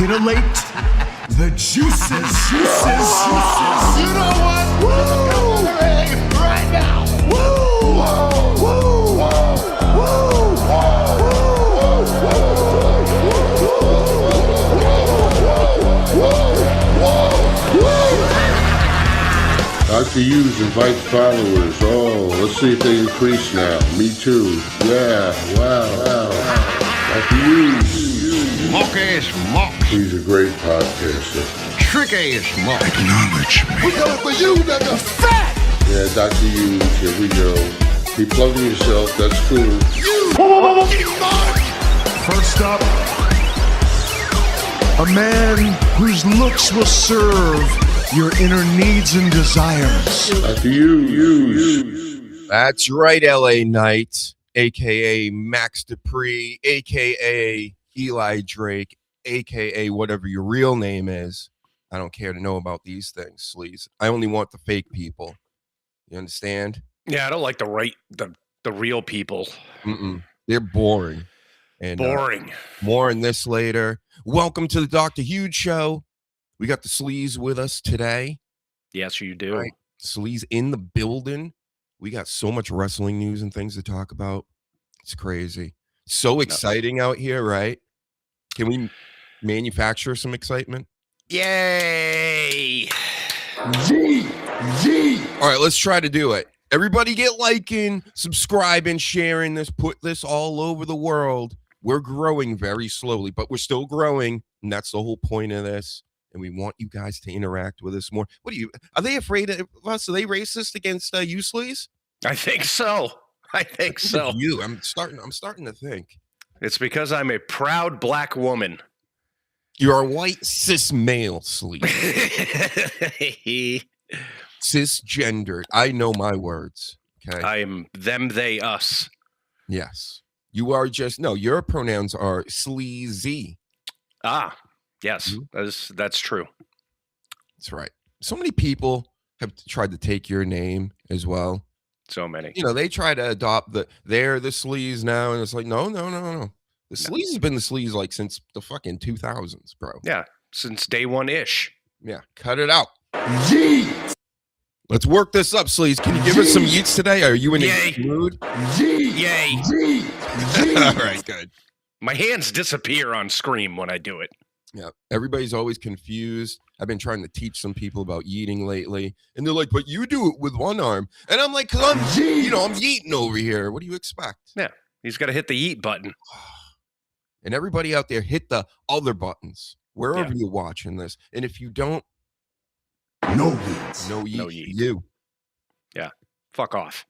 titillate the juices. You know what? Woo! Right now. Woo! Woo! Dr. Hughes invites followers. Oh, let's see if they increase now. Me too. Yeah, wow. Dr. Hughes. Mock-ass mock. He's a great podcaster. Trick-ass mock. Acknowledge me. We coming for you, nigga. Fat! Yeah, Dr. Hughes, here we go. Keep plugging yourself, that's cool. First up, a man whose looks will serve your inner needs and desires. Dr. Hughes. That's right, LA Knight, a.k.a. Max Dupree, a.k.a. Eli Drake, a.k.a. whatever your real name is. I don't care to know about these things, sleaze. I only want the fake people. You understand? Yeah, I don't like the real people. They're boring. And boring. More on this later. Welcome to the DrHUGEshow. We got the sleaze with us today. Yes, you do. Right. Sleaze in the building. We got so much wrestling news and things to talk about. It's crazy. So exciting out here, right? Can we manufacture some excitement? Yay! All right, let's try to do it. Everybody get liking, subscribing, sharing this, put this all over the world. We're growing very slowly, but we're still growing, and that's the whole point of this. And we want you guys to interact with us more. Are they afraid of us? Are they racist against you, sleaze? I think so. I'm starting to think. It's because I'm a proud black woman. You're a white cis male, sleaze. Cisgendered. I know my words. Okay. I am them, they, us. Yes. You are your pronouns are sleazy. Ah, yes. That's true. That's right. So many people have tried to take your name as well. So many. You know, they try to adopt they're the sleaze now, and it's like, no. The sleaze has been the sleaze like since the fucking 2000s, bro. Yeah, since day one-ish. Yeah, cut it out. Yeet! Let's work this up, sleaze. Can you give us some yeets today? Are you in a mood? Yay! All right, good. My hands disappear on Scream when I do it. Yeah, everybody's always confused. I've been trying to teach some people about yeeting lately, and they're like, "But you do it with one arm," and I'm like, "Cause I'm yeeting over here. What do you expect?" Yeah, he's got to hit the eat button. And everybody out there, hit the other buttons wherever you're watching this. And if you don't, no yeet. You. Yeah, fuck off.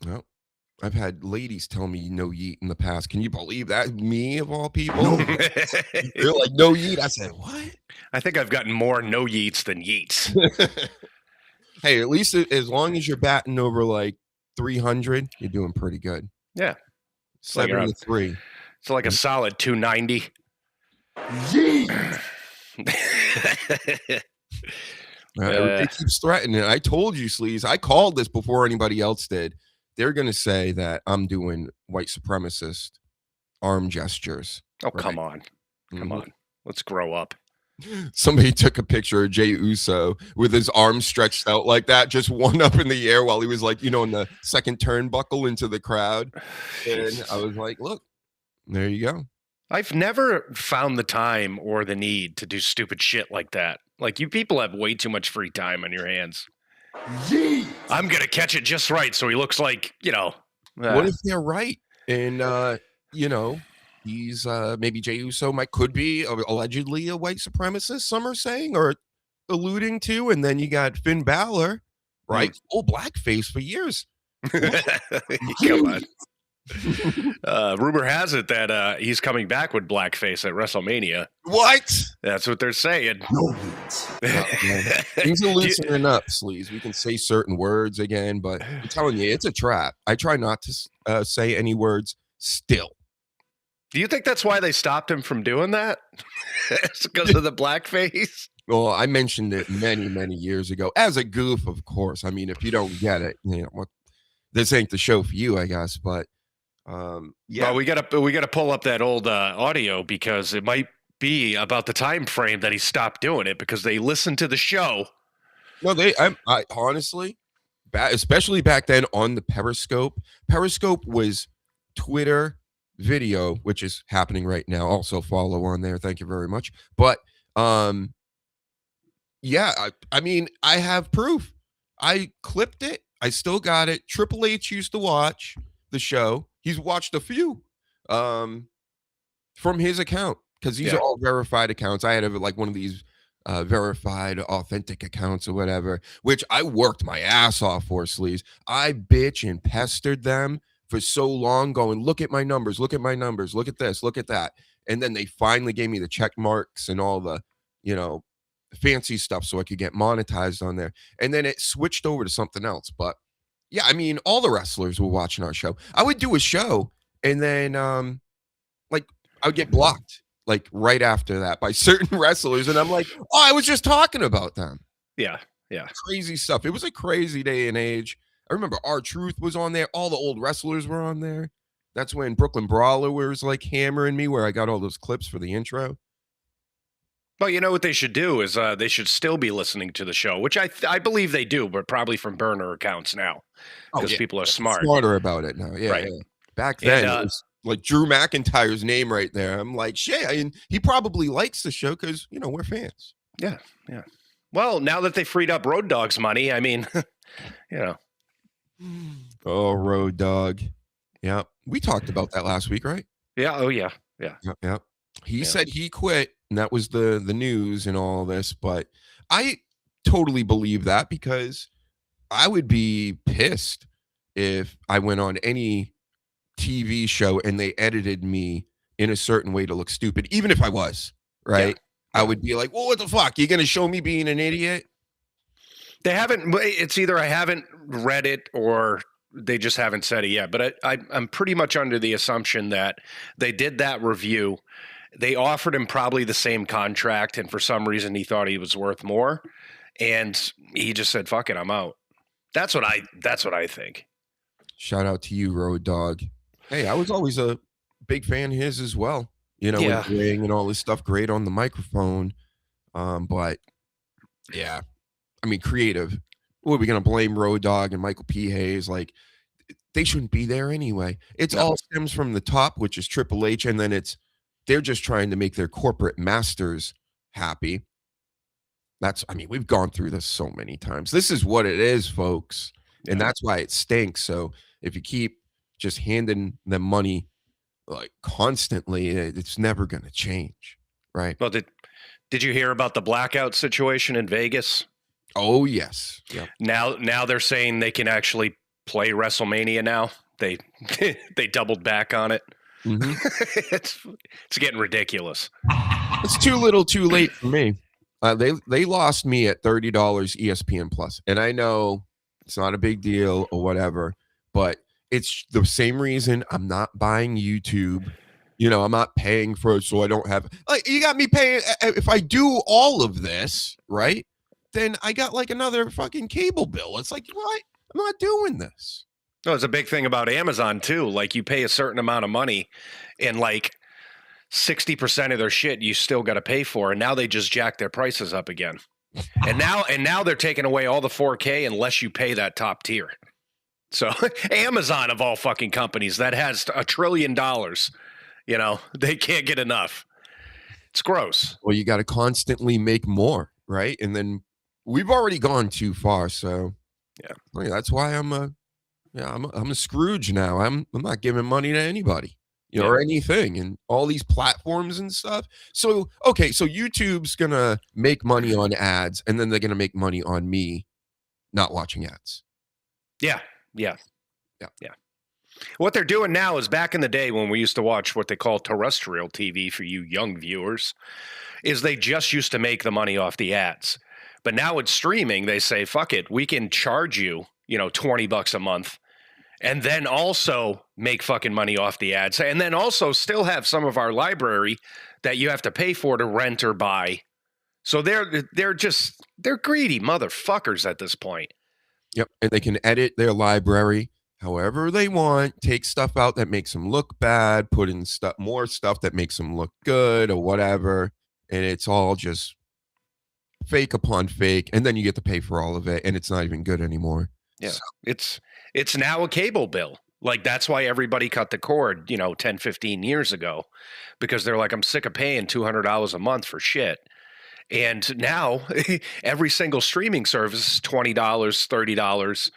Well, I've had ladies tell me no yeet in the past. Can you believe that? Me of all people? They're like, no yeet. I said, what? I think I've gotten more no yeets than yeets. Hey, at least as long as you're batting over like 300, you're doing pretty good. Yeah. 73. It's like a solid 290. Everybody keeps threatening. I told you, sleaze. I called this before anybody else did. They're going to say that I'm doing white supremacist arm gestures. Oh, right? Come on. Come on. Let's grow up. Somebody took a picture of Jey Uso with his arms stretched out like that, just one up in the air while he was like, in the second turnbuckle into the crowd. And I was like, look, there you go. I've never found the time or the need to do stupid shit like that. Like, you people have way too much free time on your hands. I'm going to catch it just right so he looks like, What if they're right? And, he's maybe Jey Uso could be allegedly a white supremacist, some are saying or alluding to. And then you got Finn Balor, right? Full blackface for years. Come on. Rumor has it that he's coming back with blackface at WrestleMania. What? That's what they're saying. No. Things are loosening up, sleaze. We can say certain words again, but I'm telling you, it's a trap. I try not to say any words still. Do you think that's why they stopped him from doing that? It's because of the blackface? Well, I mentioned it many, many years ago as a goof, of course. I mean, if you don't get it, this ain't the show for you, I guess, but well, we gotta pull up that old audio because it might be about the time frame that he stopped doing it because they listened to the show. No, I honestly, especially back then on the Periscope. Periscope was Twitter video, which is happening right now. Also follow on there. Thank you very much. But yeah, I mean, I have proof. I clipped it. I still got it. Triple H used to watch the show. He's watched a few from his account because these are all verified accounts. I had like one of these verified authentic accounts or whatever, which I worked my ass off for, Sleaze. I bitch and pestered them for so long going, look at my numbers, look at my numbers, look at this, look at that. And then they finally gave me the check marks and all the, fancy stuff so I could get monetized on there. And then it switched over to something else. But yeah, I mean, all the wrestlers were watching our show. I would do a show and then like I would get blocked like right after that by certain wrestlers. And I'm like, oh, I was just talking about them. Yeah. Yeah. Crazy stuff. It was a crazy day and age. I remember R-Truth was on there. All the old wrestlers were on there. That's when Brooklyn Brawler was like hammering me where I got all those clips for the intro. Well, you know what they should do is they should still be listening to the show, which I believe they do, but probably from burner accounts now because people are smarter about it now. Yeah, right. Yeah. Back then, it was like Drew McIntyre's name right there. I'm like, shit. And he probably likes the show because, we're fans. Yeah, yeah. Well, now that they freed up Road Dogg's money, I mean, Oh, Road Dogg. Yeah. We talked about that last week, right? Yeah. Oh, yeah. Yeah. Yeah. He said he quit, and that was the news and all this. But I totally believe that because I would be pissed if I went on any TV show and they edited me in a certain way to look stupid, even if I was, right? Yeah. I would be like, well, what the fuck? You're going to show me being an idiot? They haven't. It's either I haven't read it or they just haven't said it yet. But I'm pretty much under the assumption that they did that review. They offered him probably the same contract, and for some reason he thought he was worth more, and he just said, "Fuck it, I'm out." That's what I think. Shout out to you, Road Dogg. Hey, I was always a big fan of his as well. With the ring and all this stuff, great on the microphone. But yeah, I mean, creative. What are we gonna blame Road Dogg and Michael P. Hayes? Like, they shouldn't be there anyway. It's all stems from the top, which is Triple H, and then they're just trying to make their corporate masters happy. We've gone through this so many times. This is what it is, folks. And that's why it stinks. So if you keep just handing them money like constantly, it's never going to change. Right. Well, did you hear about the blackout situation in Vegas? Oh, yes. Yep. Now they're saying they can actually play WrestleMania now. They doubled back on it. Mm-hmm. It's getting ridiculous. It's too little, too late for me. They lost me at $30 ESPN Plus, and I know it's not a big deal or whatever, but it's the same reason I'm not buying YouTube. I'm not paying for it, so I don't have you got me paying. If I do all of this, right, then I got like another fucking cable bill. It's like, what? I'm not doing this. No, it's a big thing about Amazon too. Like you pay a certain amount of money and like 60% of their shit you still got to pay for. And now they just jack their prices up again. And now they're taking away all the 4K unless you pay that top tier. So Amazon of all fucking companies that has $1 trillion, they can't get enough. It's gross. Well, you got to constantly make more, right? And then we've already gone too far. So yeah, that's why I'm a Scrooge now. I'm not giving money to anybody, or anything, and all these platforms and stuff. So okay, so YouTube's gonna make money on ads, and then they're gonna make money on me not watching ads. Yeah. What they're doing now is back in the day when we used to watch what they call terrestrial TV for you young viewers, is they just used to make the money off the ads. But now it's streaming. They say, fuck it, we can charge you, $20 a month. And then also make fucking money off the ads. And then also still have some of our library that you have to pay for to rent or buy. So they're greedy motherfuckers at this point. Yep. And they can edit their library however they want, take stuff out that makes them look bad, put in more stuff that makes them look good or whatever, and it's all just fake upon fake, and then you get to pay for all of it, and it's not even good anymore. Yeah, So, it's now a cable bill. Like, that's why everybody cut the cord, 10, 15 years ago, because they're like, I'm sick of paying $200 a month for shit. And now every single streaming service is $20, $30.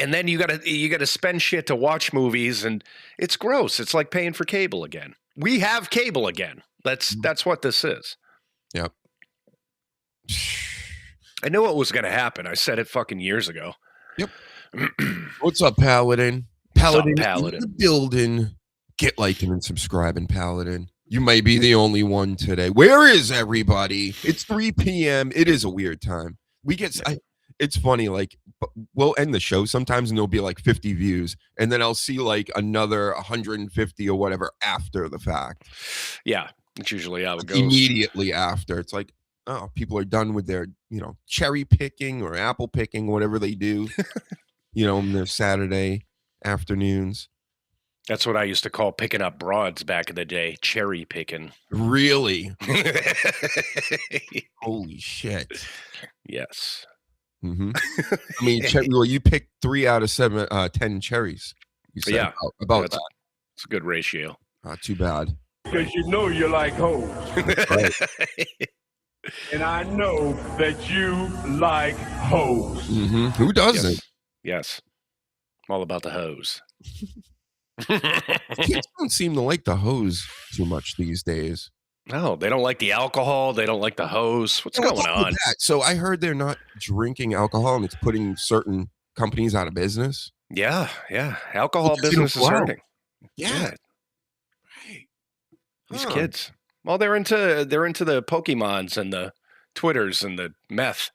And then you gotta spend shit to watch movies, and it's gross. It's like paying for cable again. We have cable again. That's what this is. yep. I knew it was gonna happen. I said it fucking years ago. Yep. What's up, Paladin? Paladin, Paladin? in the building. Get liking and subscribing, Paladin. You may be the only one today. Where is everybody? It's 3 p.m. It is a weird time. It's funny, like, we'll end the show sometimes and there'll be like 50 views, and then I'll see like another 150 or whatever after the fact. Yeah, it's usually how it goes. Immediately after. It's like, oh, people are done with their, cherry picking or apple picking, whatever they do, in their Saturday afternoons. That's what I used to call picking up broads back in the day, cherry picking. Really? Holy shit. Yes. Mm-hmm. I mean, well, you picked 3 out of 10 cherries. You said Yeah, about that. It's a good ratio. Not too bad. Because you know you like hoes. Right. And I know that you like hoes. Mm-hmm. Who doesn't? Yes. I'm all about the hose. Kids don't seem to like the hose too much these days. No, they don't like the alcohol. They don't like the hose. What's And going on? So I heard they're not drinking alcohol, and it's putting certain companies out of business. Yeah. Alcohol Because business is hurting. Yeah. Right. These kids. Well, they're into the Pokemons and the Twitters and the meth.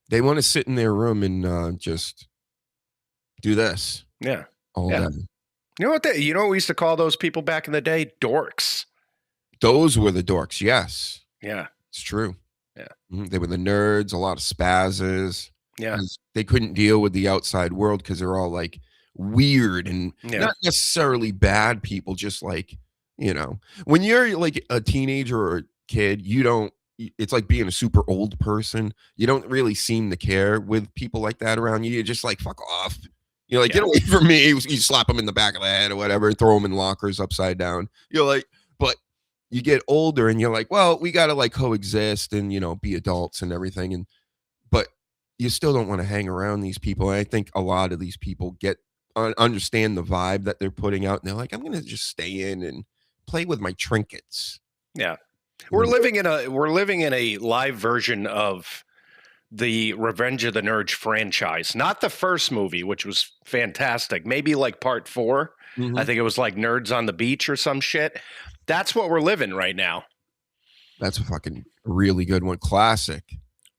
They want to sit in their room and just do this Yeah. all Yeah. day. You know what we used to call those people back in the day? Dorks. Those were the dorks. Yes. Yeah. It's true. Yeah. They were the nerds, a lot of spazzes. Yeah. They couldn't deal with the outside world because they're all like weird and not necessarily bad people, just like, when you're like a teenager or a kid, it's like being a super old person. You don't really seem to care with people like that around you. You're just like, fuck off. You're like, get away from me. You slap them in the back of the head or whatever, throw them in lockers upside down. You're like, but you get older and you're like, well, we got to like coexist and, be adults and everything. But you still don't want to hang around these people. And I think a lot of these people understand the vibe that they're putting out. And they're like, I'm going to just stay in and play with my trinkets. Yeah. We're living in a live version of the Revenge of the Nerds franchise. Not the first movie, which was fantastic. Maybe like part 4. Mm-hmm. I think it was like Nerds on the Beach or some shit. That's what we're living right now. That's a fucking really good one. Classic.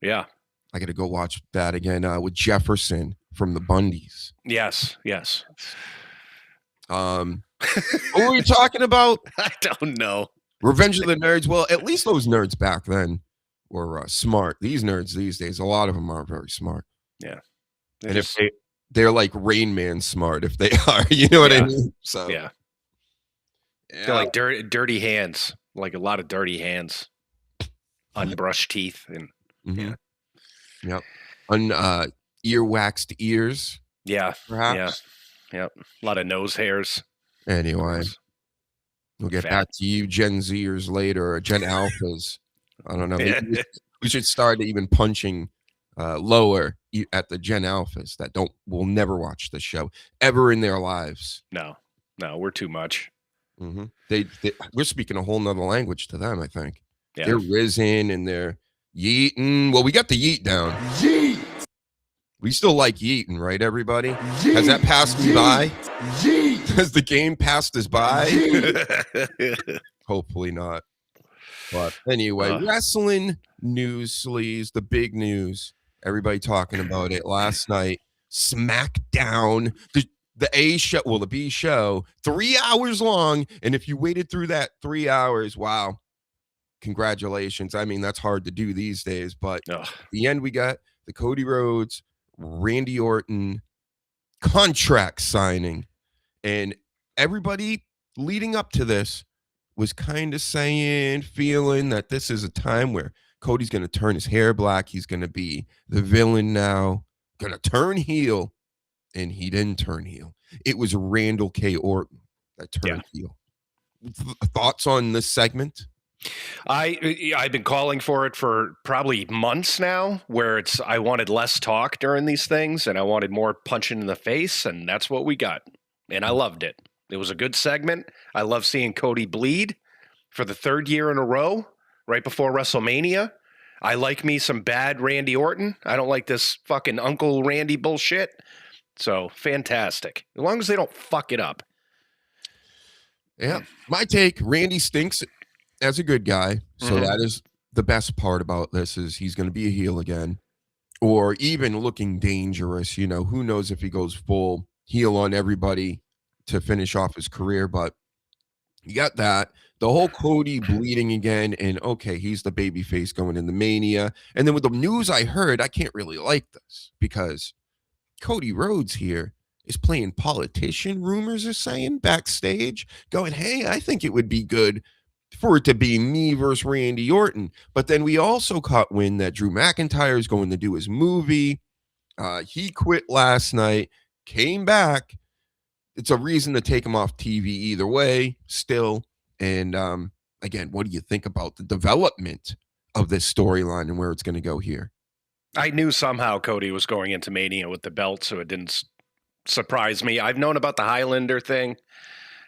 Yeah. I got to go watch that again with Jefferson from the Bundys. Yes. What were we talking about? I don't know. Revenge of the Nerds. Well, at least those nerds back then were smart. These nerds these days, a lot of them aren't very smart. Yeah. And if they're like Rain Man smart, if they are, you know what I mean? So yeah. They're like dirty hands, like a lot of dirty hands, unbrushed teeth, and yep, earwaxed ears. Yeah, perhaps. Yeah, a lot of nose hairs. Anyway, we'll get back to you, Gen Zers later, or Gen Alphas. I don't know. Maybe we should start even punching lower at the Gen Alphas that will never watch the show ever in their lives. No, we're too much. Mm-hmm. We're speaking a whole nother language to them, I think. Yeah. They're risen and they're yeeting. Well, we got the yeet down. Yeet! We still like yeeting, right, everybody? Yeet! Has that passed me by? Yeet! Has the game passed us by? Hopefully not. But anyway, wrestling news, sleaze, the big news. Everybody talking about it last night. SmackDown. The A show, well, the B show, 3 hours long. And if you waited through that 3 hours, wow, congratulations. I mean, that's hard to do these days. But at the end, we got the Cody Rhodes, Randy Orton contract signing. And everybody leading up to this was kind of saying, feeling that this is a time where Cody's going to turn his hair black. He's going to be the villain now, going to turn heel. And he didn't turn heel. It was Randall K. Orton that turned heel. Thoughts on this segment? I've been calling for it for probably months now, where I wanted less talk during these things and I wanted more punching in the face, and that's what we got. And I loved it. It was a good segment. I love seeing Cody bleed for the third year in a row right before WrestleMania. I like me some bad Randy Orton. I don't like this fucking Uncle Randy bullshit. So fantastic. As long as they don't fuck it up. Yeah. My take, Randy stinks as a good guy. So that is the best part about this, is he's going to be a heel again, or even looking dangerous. You know, who knows if he goes full heel on everybody to finish off his career. But you got that. The whole Cody bleeding again, and okay, he's the babyface going into Mania. And then with the news I heard, I can't really like this because Cody Rhodes here is playing politician, rumors are saying, backstage, going, hey, I think it would be good for it to be me versus Randy Orton. But then we also caught wind that Drew McIntyre is going to do his movie. He quit last night, came back. It's a reason to take him off TV either way, still. And again, what do you think about the development of this storyline and where it's going to go here? I knew somehow Cody was going into Mania with the belt, so it didn't surprise me. I've known about the Highlander thing,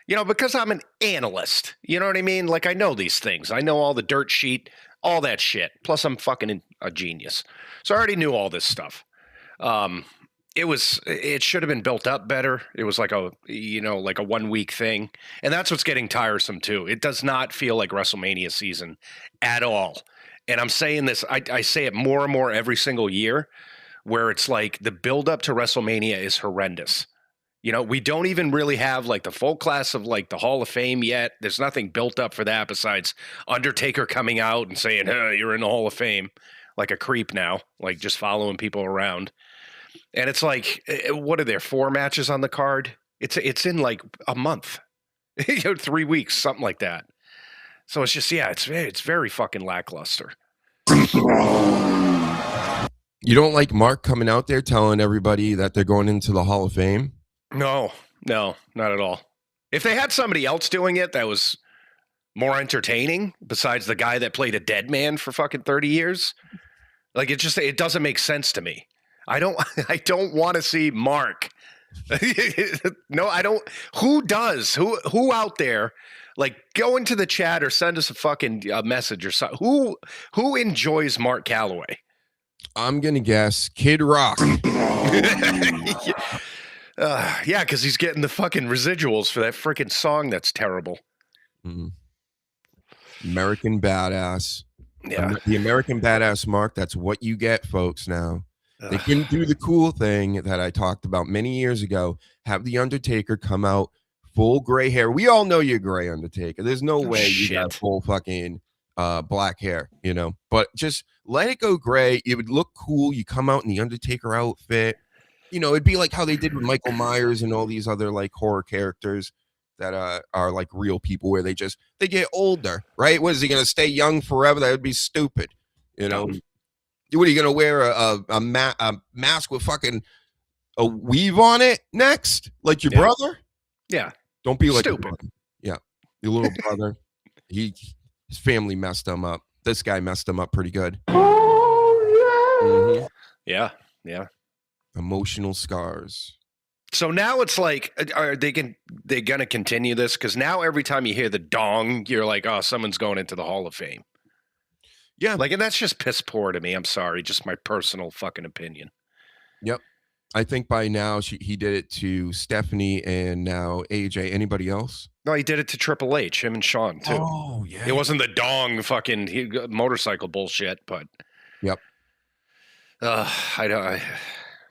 you know, because I'm an analyst. You know what I mean? Like, I know these things. I know all the dirt sheet, all that shit. Plus, I'm fucking a genius. So I already knew all this stuff. It should have been built up better. It was like a 1 week thing. And that's what's getting tiresome too. It does not feel like WrestleMania season at all. And I'm saying this, I say it more and more every single year, where it's like the build up to WrestleMania is horrendous. You know, we don't even really have like the full class of like the Hall of Fame yet. There's nothing built up for that besides Undertaker coming out and saying, hey, you're in the Hall of Fame, like a creep now, like just following people around. And it's like, what are there, 4 matches on the card? It's in like a month, 3 weeks, something like that. So it's just, it's very fucking lackluster. You don't like Mark coming out there telling everybody that they're going into the Hall of Fame? No, not at all. If they had somebody else doing it that was more entertaining, besides the guy that played a dead man for fucking 30 years, like it doesn't make sense to me. I don't want to see Mark. No, I don't. Who does? Who out there? Like, go into the chat or send us a fucking message or something. Who enjoys Mark Calloway? I'm gonna guess Kid Rock. Yeah, because he's getting the fucking residuals for that freaking song that's terrible. American Badass. Yeah, the American Badass Mark. That's what you get, folks. Now they can do the cool thing that I talked about many years ago. Have the Undertaker come out full gray hair. We all know you're gray, Undertaker. There's no way you got full fucking black hair, you know. But just let it go gray. It would look cool. You come out in the Undertaker outfit. You know, it'd be like how they did with Michael Myers and all these other like horror characters that are like real people, where they get older, right? What is he gonna stay young forever? That would be stupid, you know. What are you gonna wear a mask with fucking a weave on it next, like your brother? Yeah, don't be like stupid. Yeah, your little brother. His family messed him up. This guy messed him up pretty good. Yeah. Emotional scars. So now it's like, are they gonna continue this? Because now every time you hear the dong, you're like, oh, someone's going into the Hall of Fame. Yeah, like, and that's just piss poor to me. I'm sorry, just my personal fucking opinion. Yep, I think by now he did it to Stephanie and now AJ. Anybody else? No, he did it to Triple H, him and Shawn too. Oh yeah, it wasn't the dong fucking motorcycle bullshit, but yep.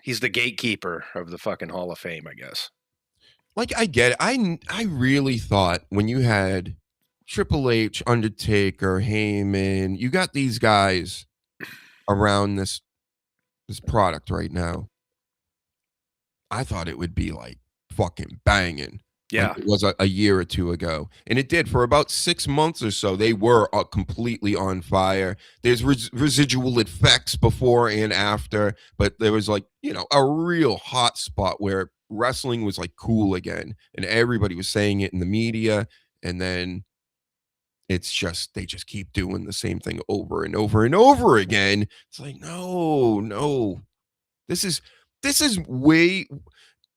He's the gatekeeper of the fucking Hall of Fame, I guess. Like, I get it. I really thought when you had Triple H, Undertaker, Heyman, you got these guys around this product right now. I thought it would be like fucking banging. Yeah. Like it was a year or two ago. And it did for about 6 months or so. They were completely on fire. There's residual effects before and after, but there was like, a real hot spot where wrestling was like cool again. And everybody was saying it in the media. And then it's just, they just keep doing the same thing over and over and over again. It's like, no. This is way.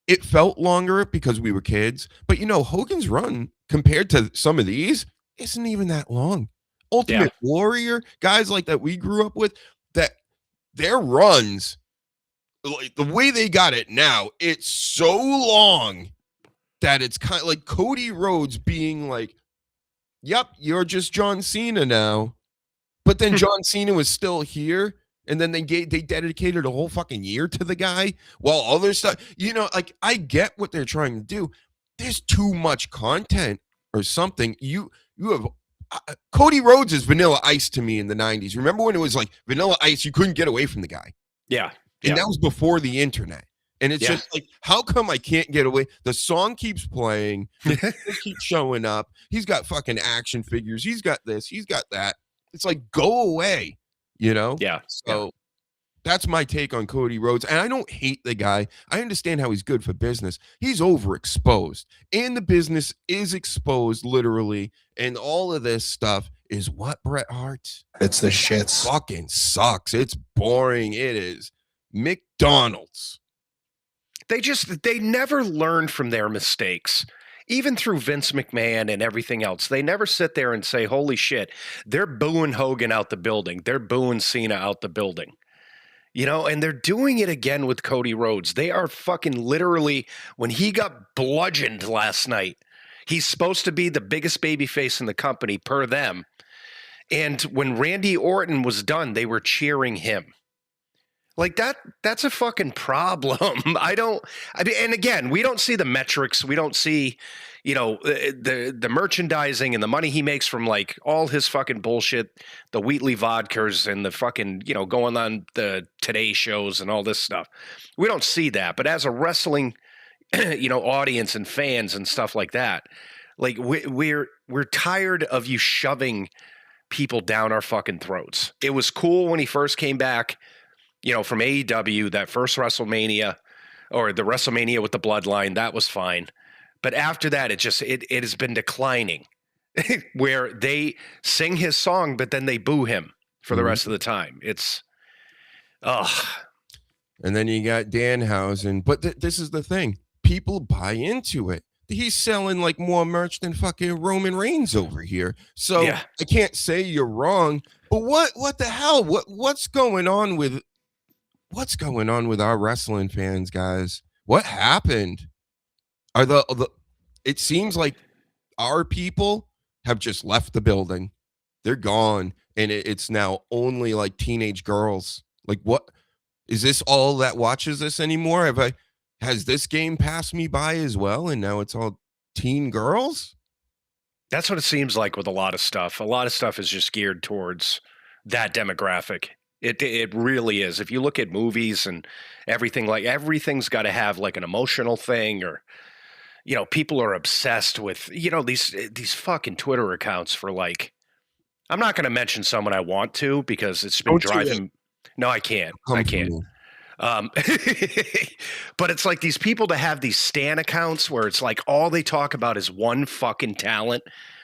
It felt longer because we were kids, but Hogan's run compared to some of these isn't even that long. Ultimate Warrior, guys like that we grew up with, that their runs, like the way they got it now, it's so long that it's kind of like Cody Rhodes being like, "Yep, you're just John Cena now," but then John Cena was still here. And then they dedicated a whole fucking year to the guy while other stuff, like I get what they're trying to do. There's too much content or something. You have Cody Rhodes is Vanilla Ice to me in the 90s. Remember when it was like Vanilla Ice, you couldn't get away from the guy. Yeah. And that was before the internet. And it's just like, how come I can't get away? The song keeps playing. He keeps showing up. He's got fucking action figures. He's got this. He's got that. It's like, go away. Yeah. So that's my take on Cody Rhodes. And I don't hate the guy. I understand how he's good for business. He's overexposed. And the business is exposed literally. And all of this stuff is what, Bret Hart? It's the shits. Fucking sucks. It's boring. It is McDonald's. They never learn from their mistakes. Even through Vince McMahon and everything else, they never sit there and say, holy shit, they're booing Hogan out the building. They're booing Cena out the building. And they're doing it again with Cody Rhodes. They are fucking literally, when he got bludgeoned last night, he's supposed to be the biggest babyface in the company per them. And when Randy Orton was done, they were cheering him. Like that's a fucking problem. And again, we don't see the metrics. We don't see, the merchandising and the money he makes from like all his fucking bullshit, the Wheatley vodkas and the fucking, going on the Today shows and all this stuff. We don't see that. But as a wrestling, audience and fans and stuff like that, like we're tired of you shoving people down our fucking throats. It was cool when he first came back, from AEW, that first WrestleMania, or the WrestleMania with the Bloodline, that was fine. But after that, it has been declining, where they sing his song, but then they boo him for the rest of the time. It's, And then you got Danhausen. But this is the thing. People buy into it. He's selling like more merch than fucking Roman Reigns over here. So I can't say you're wrong. But what the hell? What's going on with our wrestling fans, guys? What happened? Are it seems like our people have just left the building. They're gone. And it's now only like teenage girls. Like, what is this all that watches this anymore? Has this game passed me by as well? And now it's all teen girls? That's what it seems like with a lot of stuff. A lot of stuff is just geared towards that demographic. It really is. If you look at movies and everything, like everything's got to have like an emotional thing, or people are obsessed with these fucking Twitter accounts for like. I'm not going to mention someone I want to because it's been driving. No, I can't. I can't. But it's like these people to have these stan accounts where it's like all they talk about is one fucking talent,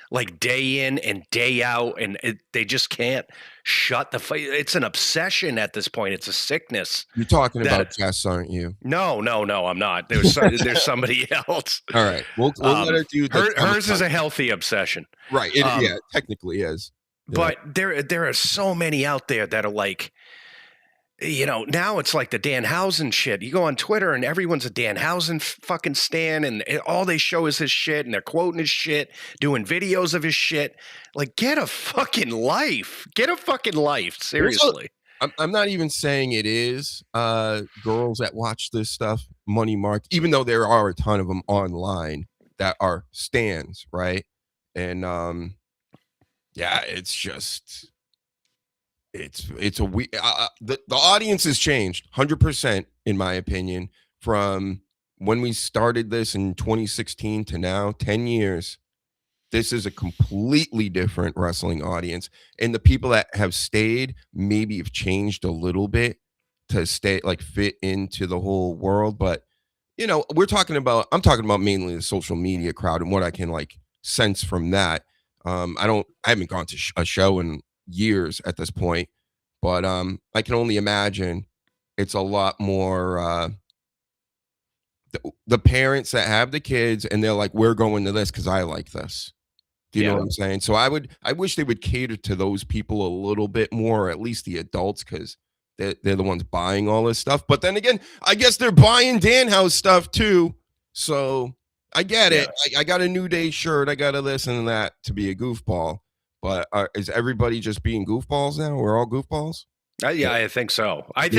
like day in and day out, and they just can't shut the fight. It's an obsession at this point. It's a sickness. You're talking about Jess, aren't you? No, I'm not. There's somebody else. All right, we'll let her do. Hers is a healthy obsession, right? It technically is. But there are so many out there that are like. Now it's like the Danhausen shit. You go on Twitter and everyone's a Danhausen fucking stan, and all they show is his shit, and they're quoting his shit, doing videos of his shit. Like, get a fucking life. Get a fucking life. Seriously. I'm not even saying it is girls that watch this stuff, money marked, even though there are a ton of them online that are stans, right? And it's just... It's a the audience has changed 100% in my opinion from when we started this in 2016 to now, 10 years, this is a completely different wrestling audience. And the people that have stayed maybe have changed a little bit to stay like fit into the whole world. But I'm talking about mainly the social media crowd and what I can like sense from that. I haven't gone to a show in years at this point, but I can only imagine it's a lot more the parents that have the kids and they're like, we're going to this because I like this. Do you know what I'm saying? So I wish they would cater to those people a little bit more, or at least the adults, because they're the ones buying all this stuff. But then again, I guess they're buying Danhouse stuff too. So I get it. I got a New Day shirt. I got a this and that to be a goofball. But is everybody just being goofballs now? We're all goofballs? Yeah, I think so. I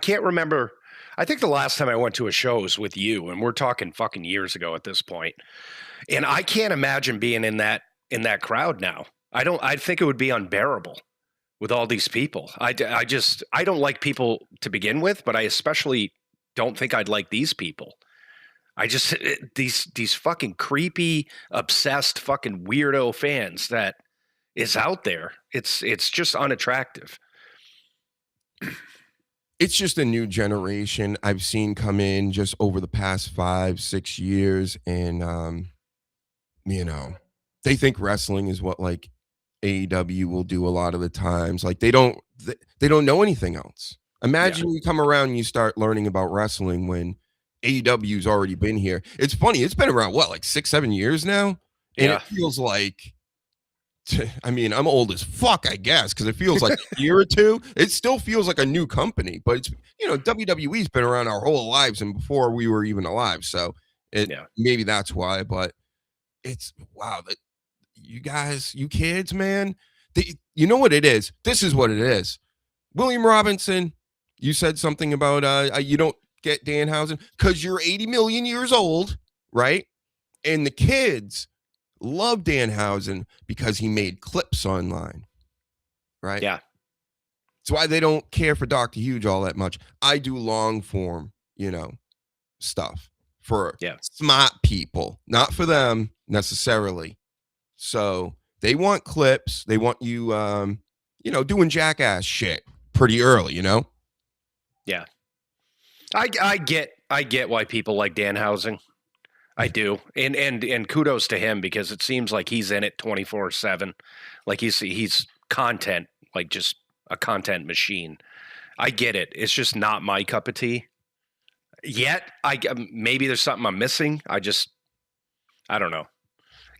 can't remember. I think the last time I went to a show was with you, and we're talking fucking years ago at this point. And I can't imagine being in that crowd now. I think it would be unbearable with all these people. I don't like people to begin with, but I especially don't think I'd like these people. These fucking creepy, obsessed, fucking weirdo fans that is out there. It's just unattractive. It's just a new generation I've seen come in just over the past 5-6 years, and they think wrestling is what like AEW will do a lot of the times. Like they don't know anything else. Imagine you come around and you start learning about wrestling when AEW's already been here. It's funny, it's been around like 6-7 years now, and it feels like, I mean, I'm old as fuck, I guess, because it feels like a year or two. It still feels like a new company, but it's WWE's been around our whole lives and before we were even alive. So maybe that's why. But it's wow that you guys, you kids, man. You know what it is? This is what it is. William Robinson, you said something about you don't get Danhausen because you're 80 million years old, right? And the kids love Danhausen because he made clips online, right? Yeah. That's why they don't care for Dr. Huge all that much. I do long form, stuff for smart people, not for them necessarily. So they want clips. They want you, doing jackass shit pretty early, Yeah. I get why people like Danhausen. I do. And kudos to him because it seems like he's in it 24/7. Like he's content, like just a content machine. I get it. It's just not my cup of tea. Yet maybe there's something I'm missing. I don't know.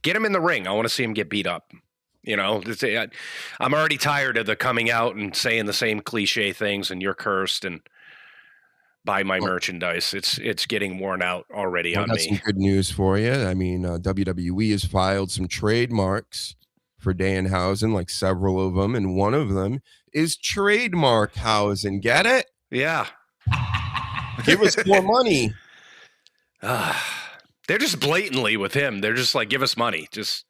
Get him in the ring. I want to see him get beat up. I'm already tired of the coming out and saying the same cliche things and you're cursed and buy my merchandise. It's getting worn out already on me. Some good news for you. I mean, WWE has filed some trademarks for Danhausen, like several of them, and one of them is Trademarkhausen. Get it? Yeah. Give us more money. They're just blatantly with him. They're just like, give us money. Just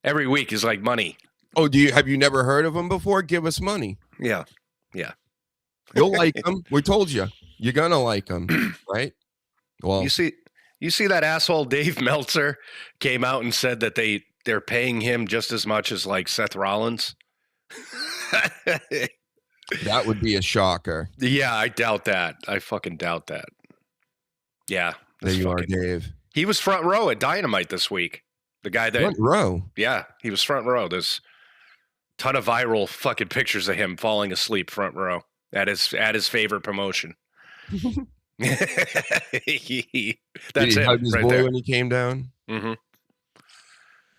every week is like money. Oh, have you never heard of him before? Give us money. Yeah. You'll like him. We told you. You're gonna like him, right? Well, you see that asshole Dave Meltzer came out and said that they're paying him just as much as like Seth Rollins. That would be a shocker. Yeah, I doubt that. I fucking doubt that. Yeah, there you are, Dave. He was front row at Dynamite this week. The guy that front row. Yeah, he was front row. There's a ton of viral fucking pictures of him falling asleep front row at his favorite promotion. That's Did he it hug his right boy there. when he came down? Mm-hmm.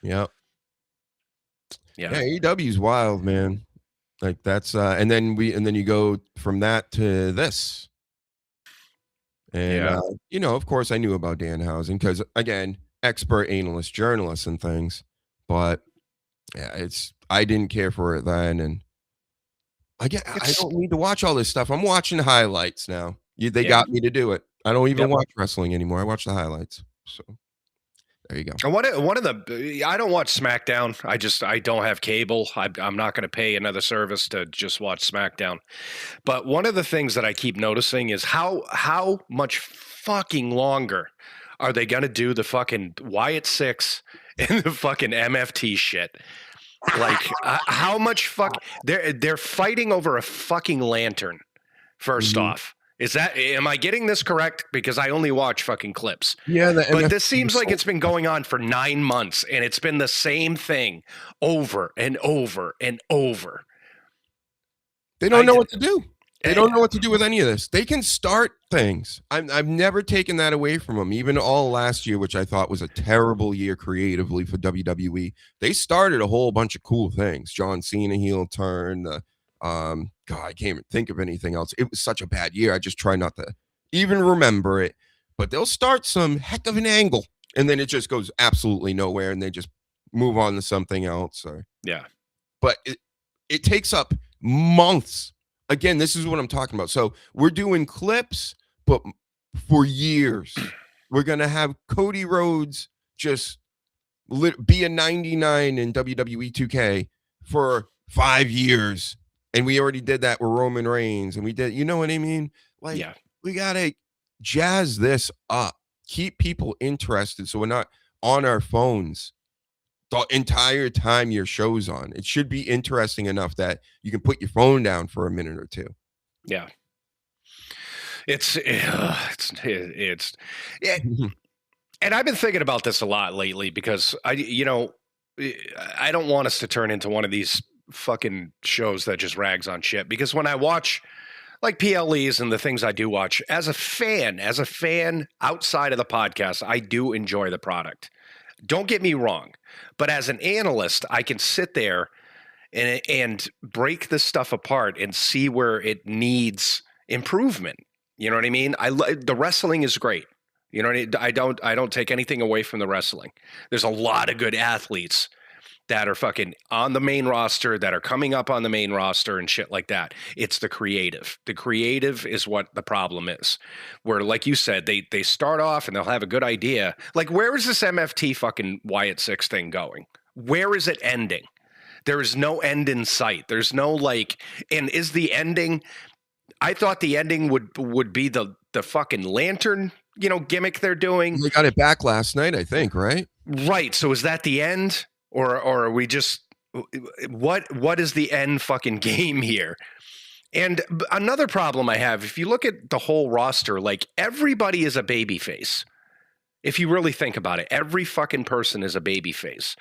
Yep. Yeah. AEW's wild, man. Like that's and then you go from that to this. And of course I knew about Danhausen because again, expert analyst, journalist and things. But yeah, I didn't care for it then, and I don't need to watch all this stuff. I'm watching highlights now. They got me to do it. I don't even watch wrestling anymore. I watch the highlights. So There you go. And one of the I don't watch SmackDown. I don't have cable. I'm not going to pay another service to just watch SmackDown. But one of the things that I keep noticing is how much fucking longer are they going to do the fucking Wyatt Six and the fucking MFT shit? Like how much they're fighting over a fucking lantern. First off. Am I getting this correct? Because I only watch fucking clips. Yeah, but this seems like it's been going on for 9 months and it's been the same thing over and over and over. They don't know what to do. They don't know what to do with any of this. They can start things. I've never taken that away from them. Even all last year, which I thought was a terrible year creatively for WWE, they started a whole bunch of cool things. John Cena heel turn, God, I can't even think of anything else. It was such a bad year. I just try not to even remember it. But they'll start some heck of an angle, and then it just goes absolutely nowhere, and they just move on to something else. Yeah. But it takes up months. Again, this is what I'm talking about. So we're doing clips, but for years. We're going to have Cody Rhodes just be a 99 in WWE 2K for 5 years. And we already did that with Roman Reigns, and we did, you know what I mean? Like, we gotta jazz this up, keep people interested, so we're not on our phones the entire time your show's on. It should be interesting enough that you can put your phone down for a minute or two. Yeah, it's and I've been thinking about this a lot lately because I don't want us to turn into one of these fucking shows that just rags on shit, because when I watch like PLEs and the things I do watch as a fan outside of the podcast, I do enjoy the product. Don't get me wrong, but as an analyst, I can sit there and break this stuff apart and see where it needs improvement. You know what I mean? The wrestling is great. You know what I mean? I don't take anything away from the wrestling. There's a lot of good athletes that are fucking on the main roster, that are coming up on the main roster and shit like that. It's the creative. The creative is what the problem is. Where, like you said, they start off and they'll have a good idea. Like, where is this MFT fucking Wyatt Six thing going? Where is it ending? There is no end in sight. There's no like, and is the ending, I thought the ending would be the fucking lantern, gimmick they're doing. They got it back last night, I think, right? Right. So is that the end? Or are we just, what is the end fucking game here? And another problem I have, if you look at the whole roster, like everybody is a babyface. If you really think about it, every fucking person is a babyface.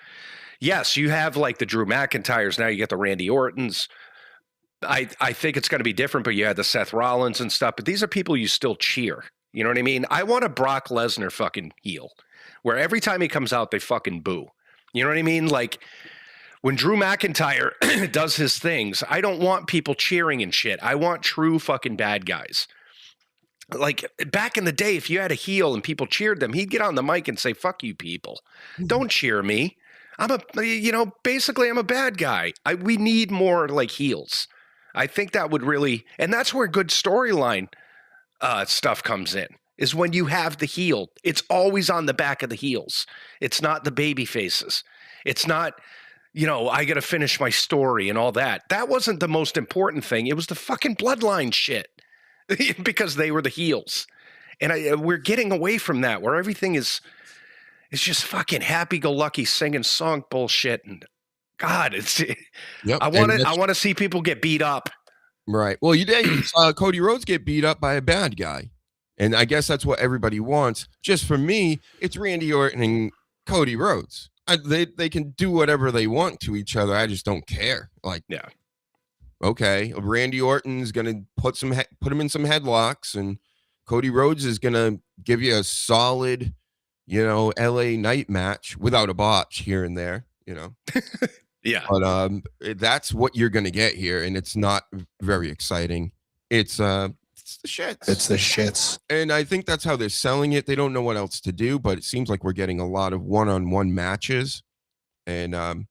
Yes, you have like the Drew McIntyres. Now you get the Randy Ortons. I think it's going to be different, but you had the Seth Rollins and stuff. But these are people you still cheer. You know what I mean? I want a Brock Lesnar fucking heel, where every time he comes out, they fucking boo. You know what I mean? Like when Drew McIntyre does his things, I don't want people cheering and shit. I want true fucking bad guys. Like back in the day, if you had a heel and people cheered them, he'd get on the mic and say, "Fuck you people. Don't cheer me. Basically I'm a bad guy." We need more like heels. I think that would really, and that's where good storyline stuff comes in. Is when you have the heel. It's always on the back of the heels. It's not the baby faces. It's not, I got to finish my story and all that. That wasn't the most important thing. It was the fucking bloodline shit because they were the heels. And we're getting away from that, where everything is just fucking happy-go-lucky singing song bullshit. And God, I want to see people get beat up. Right. Well, you saw Cody Rhodes get beat up by a bad guy. And I guess that's what everybody wants. Just for me, it's Randy Orton and Cody Rhodes. They can do whatever they want to each other. I just don't care. Like, yeah, okay, Randy Orton's gonna put him in some headlocks, and Cody Rhodes is gonna give you a solid, LA night match without a botch here and there. Yeah. But that's what you're gonna get here, and it's not very exciting. It's the shits. It's the shits. And I think that's how they're selling it. They don't know what else to do, but it seems like we're getting a lot of one-on-one matches. And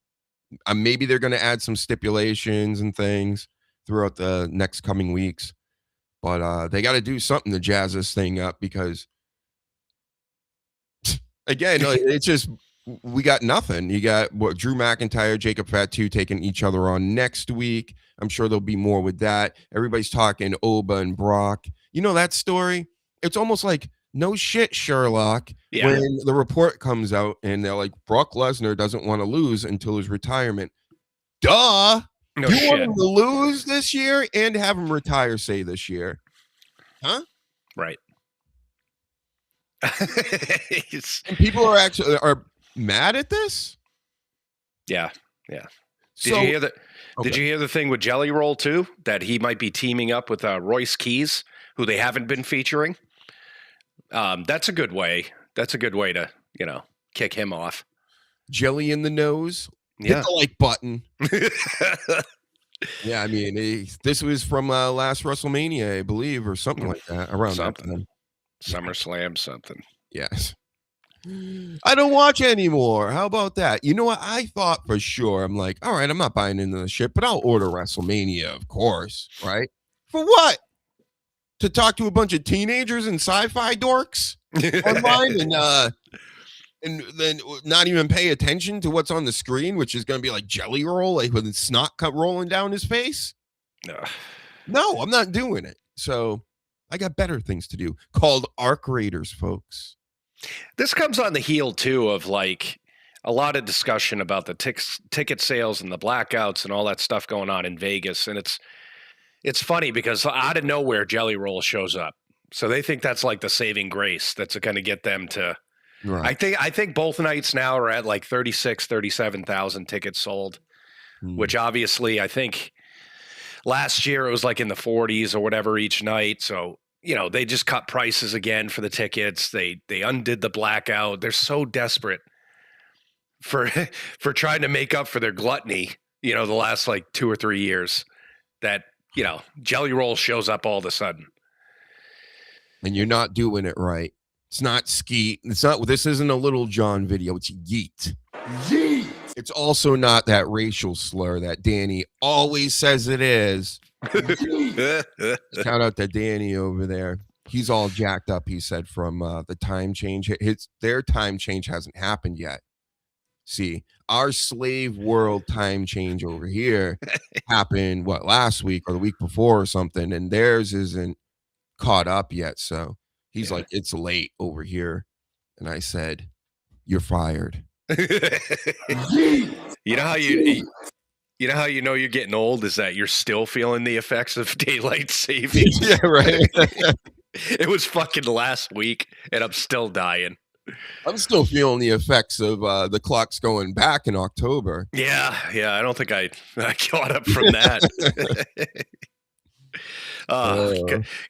maybe they're going to add some stipulations and things throughout the next coming weeks. But they got to do something to jazz this thing up, because Again, it's just we got nothing. You got what Drew McIntyre, Jacob Fatu taking each other on next week. I'm sure there'll be more with that. Everybody's talking Oba and Brock. You know that story? It's almost like no shit, Sherlock. Yeah. When the report comes out and they're like, Brock Lesnar doesn't want to lose until his retirement. Duh. No You shit. want him to lose this year and have him retire, say this year. Huh? Right. And people are actually mad at this. Yeah. Did So, you hear that? okay. Did you hear the thing with Jelly Roll too? That he might be teaming up with Royce Keys, who they haven't been featuring. That's a good way. That's a good way to kick him off. Jelly in the nose. Yeah. Hit the like button. Yeah, I mean, this was from last WrestleMania, I believe, or something like that. Around Something. that time. SummerSlam something. Yes. I don't watch anymore. How about that? You know what? I thought for sure. I'm like, all right, I'm not buying into the shit, but I'll order WrestleMania, of course, right? For what? To talk to a bunch of teenagers and sci-fi dorks online and then not even pay attention to what's on the screen, which is going to be like Jelly Roll, like with snot rolling down his face. No, I'm not doing it. So I got better things to do called Arc Raiders, folks. This comes on the heel too of like a lot of discussion about the ticket sales and the blackouts and all that stuff going on in Vegas. And it's funny because out of nowhere, Jelly Roll shows up. So they think that's like the saving grace that's going to get them to. Right. I think both nights now are at like 37,000 tickets sold, which obviously I think last year it was like in the 40s or whatever each night. So, they just cut prices again for the tickets. They undid the blackout. They're so desperate for trying to make up for their gluttony, the last like 2 or 3 years that, Jelly Roll shows up all of a sudden. And you're not doing it right. It's not skeet. This isn't a Little John video. It's yeet. Yeet. It's also not that racial slur that Danny always says it is. Shout out to Danny over there. He's all jacked up, he said, from the time change. Their time change hasn't happened yet. See, our slave world time change over here happened, last week or the week before or something, and theirs isn't caught up yet. So he's like, it's late over here. And I said, you're fired. You know how you're getting old is that you're still feeling the effects of daylight savings. Yeah, right. It was fucking last week, and I'm still dying. I'm still feeling the effects of the clocks going back in October. Yeah. I don't think I caught up from that.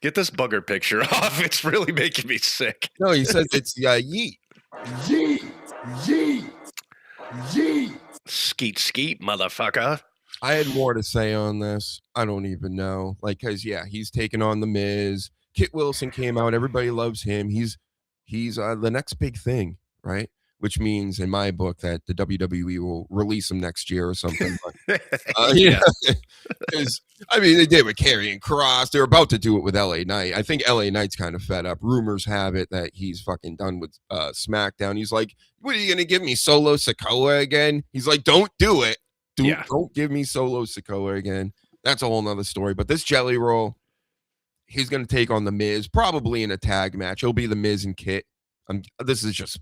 Get this bugger picture off. It's really making me sick. No, he says it's yeet. Yeet, yeet, yeet. Skeet, motherfucker. I had more to say on this. I don't even know. Because he's taking on The Miz. Kit Wilson came out. Everybody loves him. He's the next big thing, right? Which means, in my book, that the WWE will release him next year or something. But, they did with Karrion Kross. They're about to do it with LA Knight. I think LA Knight's kind of fed up. Rumors have it that he's fucking done with SmackDown. He's like, what are you going to give me, Solo Sikoa again? He's like, don't do it. Don't give me Solo Sikoa again. That's a whole nother story. But this Jelly Roll, he's going to take on The Miz, probably in a tag match. He'll be The Miz and Kit. This is just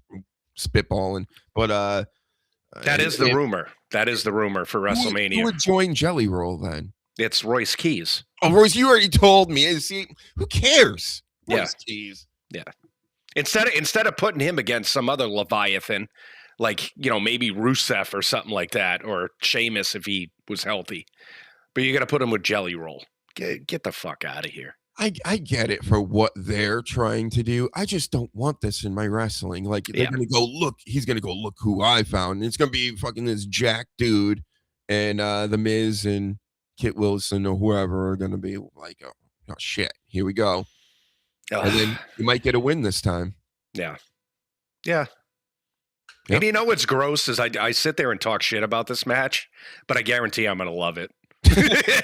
spitballing, but that is the rumor. That is the rumor for WrestleMania. Who would join Jelly Roll then? It's Royce Keys. Oh, Royce, you already told me. See, who cares? Royce Keys. Yeah. Instead of putting him against some other Leviathan, like maybe Rusev or something like that, or Sheamus if he was healthy, but you got to put him with Jelly Roll. Get the fuck out of here. I get it for what they're trying to do. I just don't want this in my wrestling. Like they're gonna go look. He's gonna go look who I found. And it's gonna be fucking this jack dude, and The Miz and Kit Wilson or whoever are gonna be like, oh shit, here we go. And then you might get a win this time. Yeah. And you know what's gross is I sit there and talk shit about this match, but I guarantee I'm gonna love it.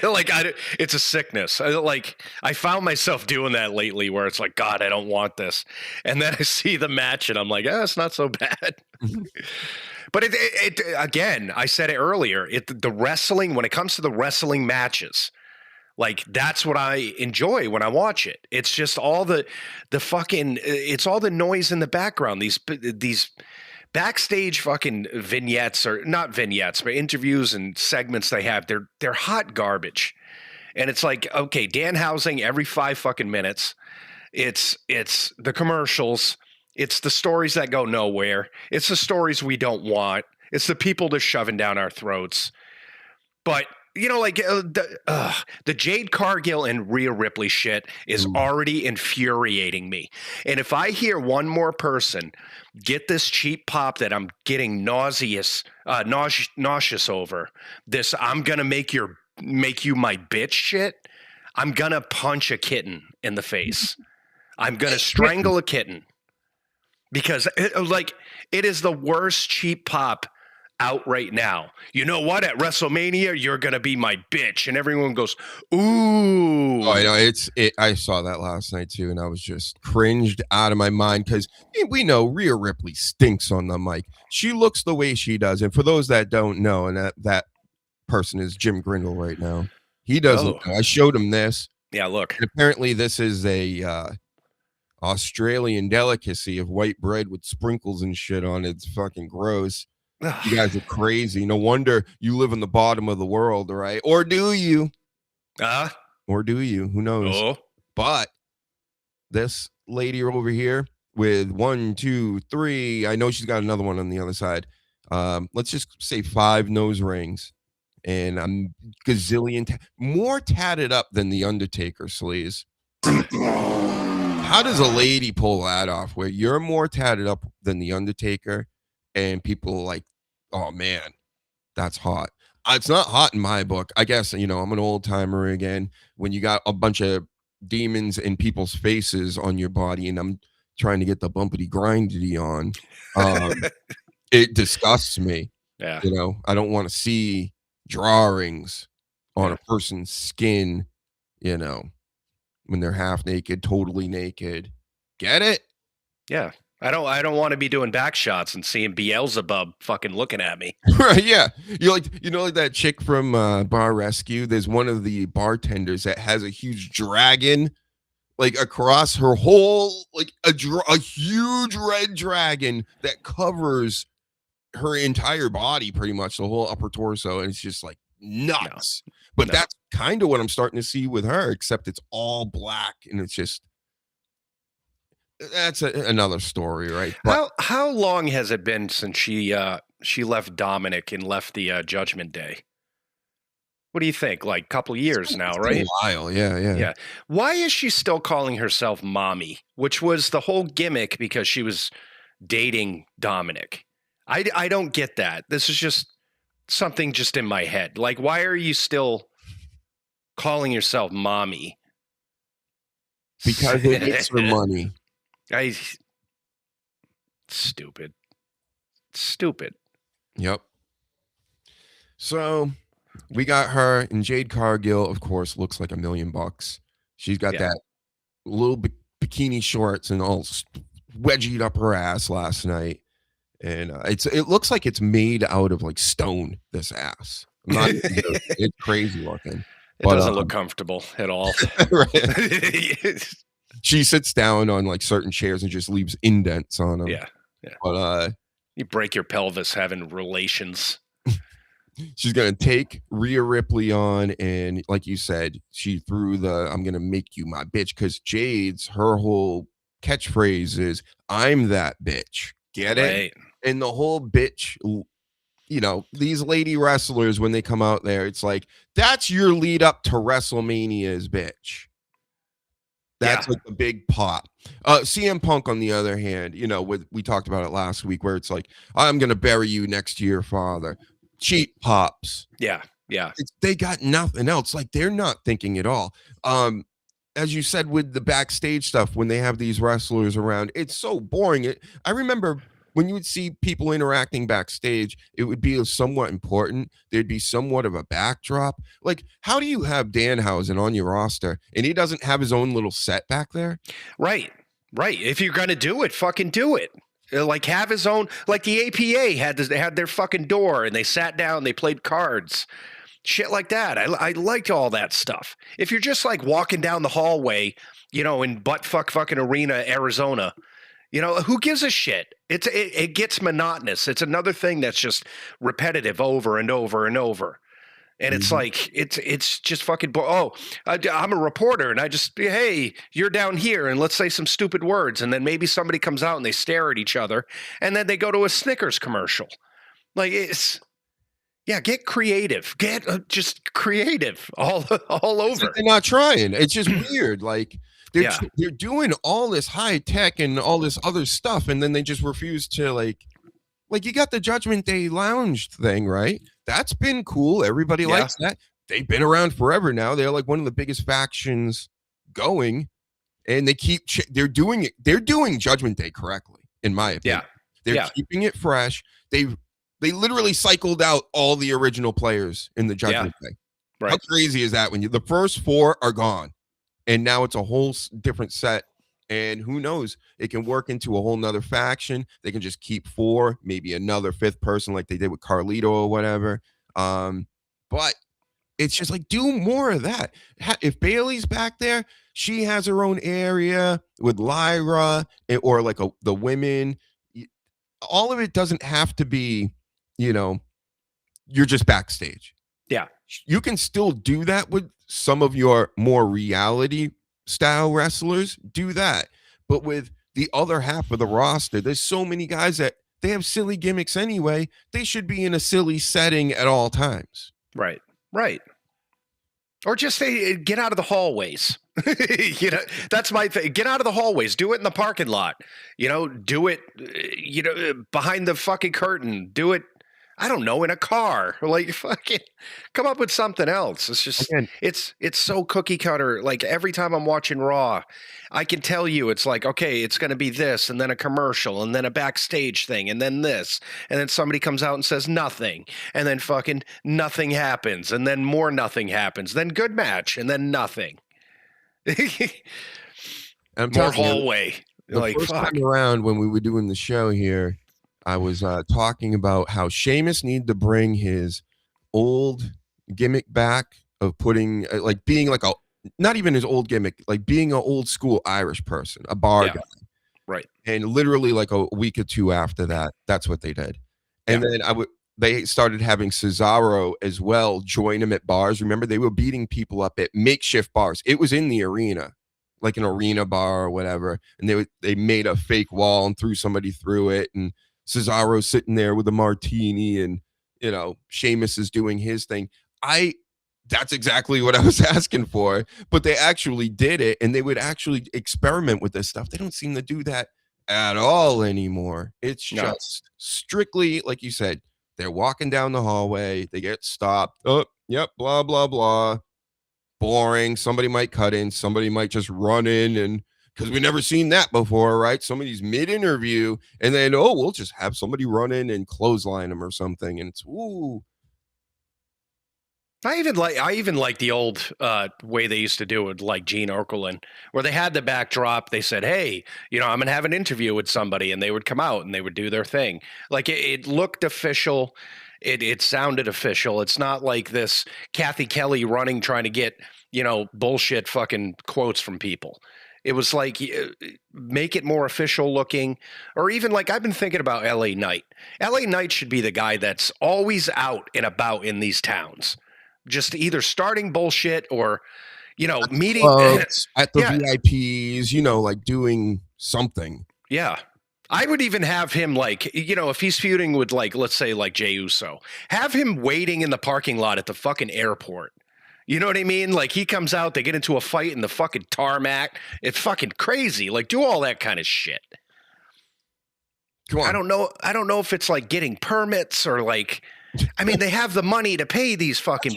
Like it's a sickness. I found myself doing that lately, where it's like, God, I don't want this, and then I see the match, and I'm like, it's not so bad. But it again, I said it earlier. The wrestling, when it comes to the wrestling matches, like that's what I enjoy when I watch it. It's just all the fucking, it's all the noise in the background. These backstage fucking vignettes, or not vignettes, but interviews and segments they have. They're hot garbage, and it's like, okay, Danhausen every 5 fucking minutes. It's the commercials. It's the stories that go nowhere. It's the stories we don't want. It's the people just shoving down our throats. But like the Jade Cargill and Rhea Ripley shit is already infuriating me. And if I hear one more person get this cheap pop that I'm getting nauseous over, this I'm gonna make you my bitch shit, I'm gonna punch a kitten in the face. I'm gonna strangle a kitten. Because it is the worst cheap pop out right now. You know what? At WrestleMania, you're gonna be my bitch, and everyone goes, "Ooh!" Oh, I know I saw that last night too, and I was just cringed out of my mind because we know Rhea Ripley stinks on the mic. She looks the way she does, and for those that don't know, and that person is Jim Grindle right now. He doesn't know. I showed him this. Yeah, look. And apparently, this is a Australian delicacy of white bread with sprinkles and shit on it. It's fucking gross. You guys are crazy. No wonder you live in the bottom of the world, right? Or do you? Or do you? Who knows? Oh. But this lady over here with 1, 2, 3, I know she's got another one on the other side. Let's just say 5 nose rings. And I'm gazillion more tatted up than the Undertaker, sleaze. How does a lady pull that off where you're more tatted up than the Undertaker and people are like, oh man, that's hot? It's not hot in my book. I guess, I'm an old timer again. When you got a bunch of demons in people's faces on your body and I'm trying to get the bumpity grindy on, it disgusts me. Yeah. I don't want to see drawings on a person's skin, when they're half naked, totally naked. Get it? Yeah. I don't want to be doing back shots and seeing Beelzebub fucking looking at me. Right, yeah. Like that chick from Bar Rescue? There's one of the bartenders that has a huge dragon across her whole, a huge red dragon that covers her entire body, pretty much the whole upper torso, and it's just nuts. No. But that's kind of what I'm starting to see with her, except it's all black, and it's just that's another story, right? But how long has it been since she left Dominic and left the Judgment Day? What do you think? Like a couple of years now, right? A while, yeah. Why is she still calling herself mommy? Which was the whole gimmick because she was dating Dominic. I don't get that. This is just something just in my head. Like, why are you still calling yourself mommy? Because it gets her money. Stupid. Yep. So we got her, and Jade Cargill, of course, looks like $1 million. She's got that little bikini shorts and all wedgied up her ass last night. And it looks like it's made out of stone, this ass. It's crazy looking. It doesn't look comfortable at all. She sits down on certain chairs and just leaves indents on them. Yeah. But you break your pelvis having relations. She's gonna take Rhea Ripley on, and like you said, she threw "I'm gonna make you my bitch" because Jade's her whole catchphrase is "I'm that bitch." Get it? And the whole bitch. These lady wrestlers, when they come out there, it's that's your lead up to WrestleMania's bitch. That's the big pop. CM Punk, on the other hand, we talked about it last week, where it's I'm going to bury you next to your father. Cheap pops. Yeah. They got nothing else. They're not thinking at all. As you said, with the backstage stuff, when they have these wrestlers around, it's so boring. I remember when you would see people interacting backstage, it would be somewhat important. There'd be somewhat of a backdrop. Like, how do you have Danhausen on your roster and he doesn't have his own little set back there? Right. If you're gonna do it, fucking do it. Like, have his own. Like the APA had their fucking door, and they sat down, they played cards, shit like that. I liked all that stuff. If you're just like walking down the hallway, in buttfuck fucking arena, Arizona. Who gives a shit? It gets monotonous. It's another thing that's just repetitive over and over and over. And it's like, it's just fucking, I'm a reporter and I just, hey, you're down here and let's say some stupid words. And then maybe somebody comes out and they stare at each other and then they go to a Snickers commercial. Like get creative. Get just creative all over. They're not trying. It's just weird. Like, they're doing all this high tech and all this other stuff, and then they just refuse to like you got the Judgment Day Lounge thing, right? That's been cool. Everybody likes that. They've been around forever now. They're like one of the biggest factions going, and they keep they're doing it. They're doing Judgment Day correctly, in my opinion. They're keeping it fresh. They literally cycled out all the original players in the Judgment Day. Right. How crazy is that when the first 4 are gone? And now it's a whole different set. And who knows? It can work into a whole nother faction. They can just keep 4, maybe another 5th person like they did with Carlito or whatever. But it's just like, do more of that. If Bailey's back there, she has her own area with Lyra or like the women. All of it doesn't have to be, you're just backstage. Yeah. You can still do that with some of your more reality style wrestlers. Do that. But with the other half of the roster, there's so many guys that they have silly gimmicks anyway. They should be in a silly setting at all times. Right. Or just get out of the hallways. That's my thing. Get out of the hallways. Do it in the parking lot. Do it, behind the fucking curtain. Do it, I don't know, in a car. Like, fucking come up with something else. It's just, it's so cookie cutter. Like, every time I'm watching Raw, I can tell you it's like, okay, it's going to be this, and then a commercial, and then a backstage thing, and then this, and then somebody comes out and says nothing, and then fucking nothing happens, and then more nothing happens, then good match, and then nothing. More hallway. The first time around when we were doing the show here, I was talking about how Sheamus needed to bring his old gimmick back of putting being like not even his old gimmick, like being an old school Irish person, a bar guy. Right. And literally like a week or 2 after that, that's what they did. And then they started having Cesaro as well join them at bars. Remember, they were beating people up at makeshift bars. It was in the arena, like an arena bar or whatever. And they made a fake wall and threw somebody through it. And Cesaro sitting there with a martini and, Sheamus is doing his thing. That's exactly what I was asking for, but they actually did it, and they would actually experiment with this stuff. They don't seem to do that at all anymore. It's just strictly, like you said, they're walking down the hallway, they get stopped. Oh, yep, blah, blah, blah. Boring. Somebody might cut in, somebody might just run in, and because we've never seen that before, right? Somebody's mid-interview, and then, we'll just have somebody run in and clothesline them or something, and it's, ooh. I even like the old way they used to do it, like Gene Okerlund, where they had the backdrop. They said, hey, I'm going to have an interview with somebody, and they would come out and they would do their thing. Like, it looked official. It sounded official. It's not like this Kathy Kelly running, trying to get, bullshit fucking quotes from people. It was like, make it more official looking, or even like I've been thinking about LA Knight. LA Knight should be the guy that's always out and about in these towns. Just either starting bullshit or, meeting at the VIPs, like doing something. Yeah. I would even have him if he's feuding with let's say Jey Uso, have him waiting in the parking lot at the fucking airport. You know what I mean? Like, he comes out, they get into a fight in the fucking tarmac. It's fucking crazy. Like, do all that kind of shit. Come on. I don't know if it's like getting permits or they have the money to pay these fucking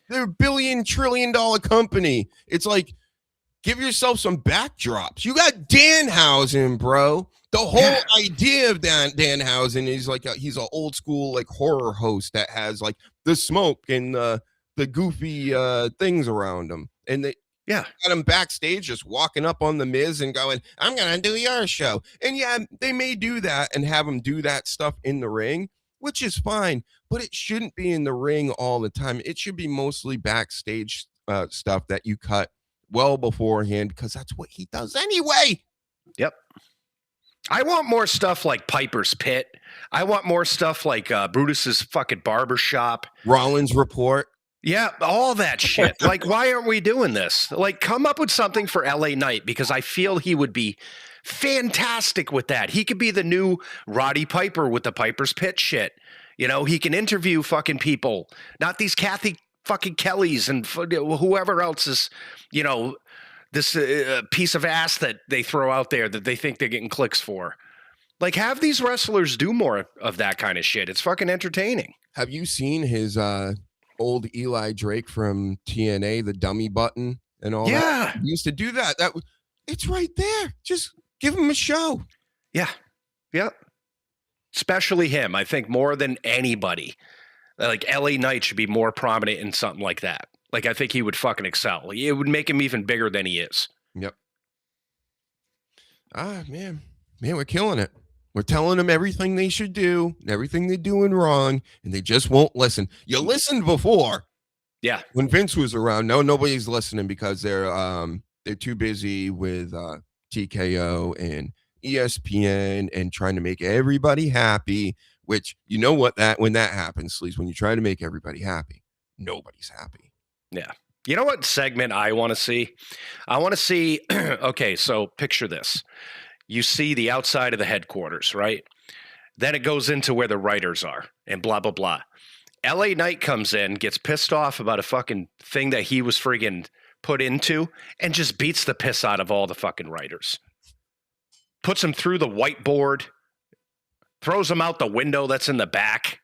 They're $1 billion trillion company. It's like Give yourself some backdrops. You got Danhausen, bro. The whole idea of Danhausen is like he's an old school like horror host that has like the smoke and the goofy things around him, and they got him backstage just walking up on the Miz and going, "I'm gonna do your show." And yeah, they may do that and have him do that stuff in the ring, which is fine, but it shouldn't be in the ring all the time. It should be mostly backstage stuff that you cut well beforehand, because that's what he does anyway. Yep. I want more stuff like Piper's Pit. I want more stuff like Brutus's fucking barbershop. Rollins Report. Yeah, all that shit. Like, why aren't we doing this? Like, come up with something for LA Knight, because I feel he would be fantastic with that. He could be the new Roddy Piper with the Piper's Pit shit. You know, he can interview fucking people, not these Kathy fucking Kellys and whoever else is, you know, this piece of ass that they throw out there that they think they're getting clicks for. Like, have these wrestlers do more of that kind of shit. It's fucking entertaining. Have you seen his old Eli Drake from TNA, the dummy button and all that? He used to do that. It's right there. Just give him a show. Yeah. Yep. Especially him. I think more than anybody. Like, LA Knight should be more prominent in something like that. Like, I think he would fucking excel. It would make him even bigger than he is. Yep. Man, we're killing it. We're telling them everything they should do, everything they're doing wrong, and they just won't listen. You listened before. Yeah. When Vince was around, nobody's listening because they're too busy with TKO and ESPN and trying to make everybody happy, which, you know what, when that happens, Sleaze, when you try to make everybody happy, nobody's happy. Yeah. You know what segment I want to see? I want to see, okay, so picture this. You see the outside of the headquarters, right? Then it goes into where the writers are and blah, blah, blah. LA Knight comes in, gets pissed off about a fucking thing that he was friggin' put into, and just beats the piss out of all the fucking writers. Puts them through the whiteboard, throws them out the window that's in the back.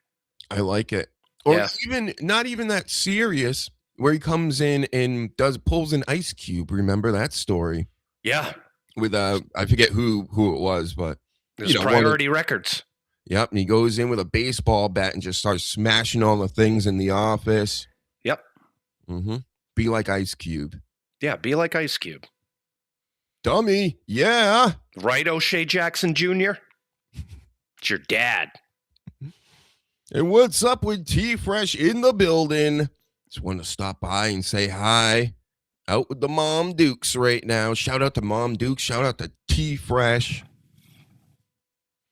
I like it. Or even not even that serious, where he comes in and pulls an ice cube. Remember that story? Yeah. With I forget who it was, but it was Priority Records. Yep. And he goes in with a baseball bat and just starts smashing all the things in the office. Yep. Mm-hmm. Be like Ice Cube. Yeah, be like Ice Cube. Dummy. Yeah. Right, O'Shea Jackson Jr.? It's your dad. And what's up with T-Fresh in the building? Just want to stop by and say hi. Out with the Mom Dukes right now. Shout out to Mom Dukes. Shout out to T-Fresh.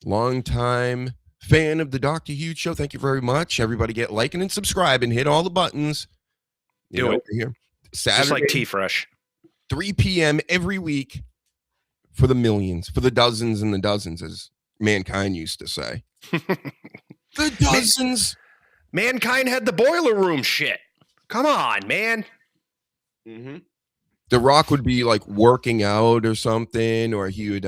Long time fan of the Dr. Huge Show. Thank you very much. Everybody get liking and subscribing. Hit all the buttons. Do it. Here. Saturday, just like T-Fresh. 3 p.m. every week for the millions, for the dozens and the dozens, as Mankind used to say. The dozens. Mankind had the boiler room shit. Come on, man. Mm-hmm. The Rock would be like working out or something, or he would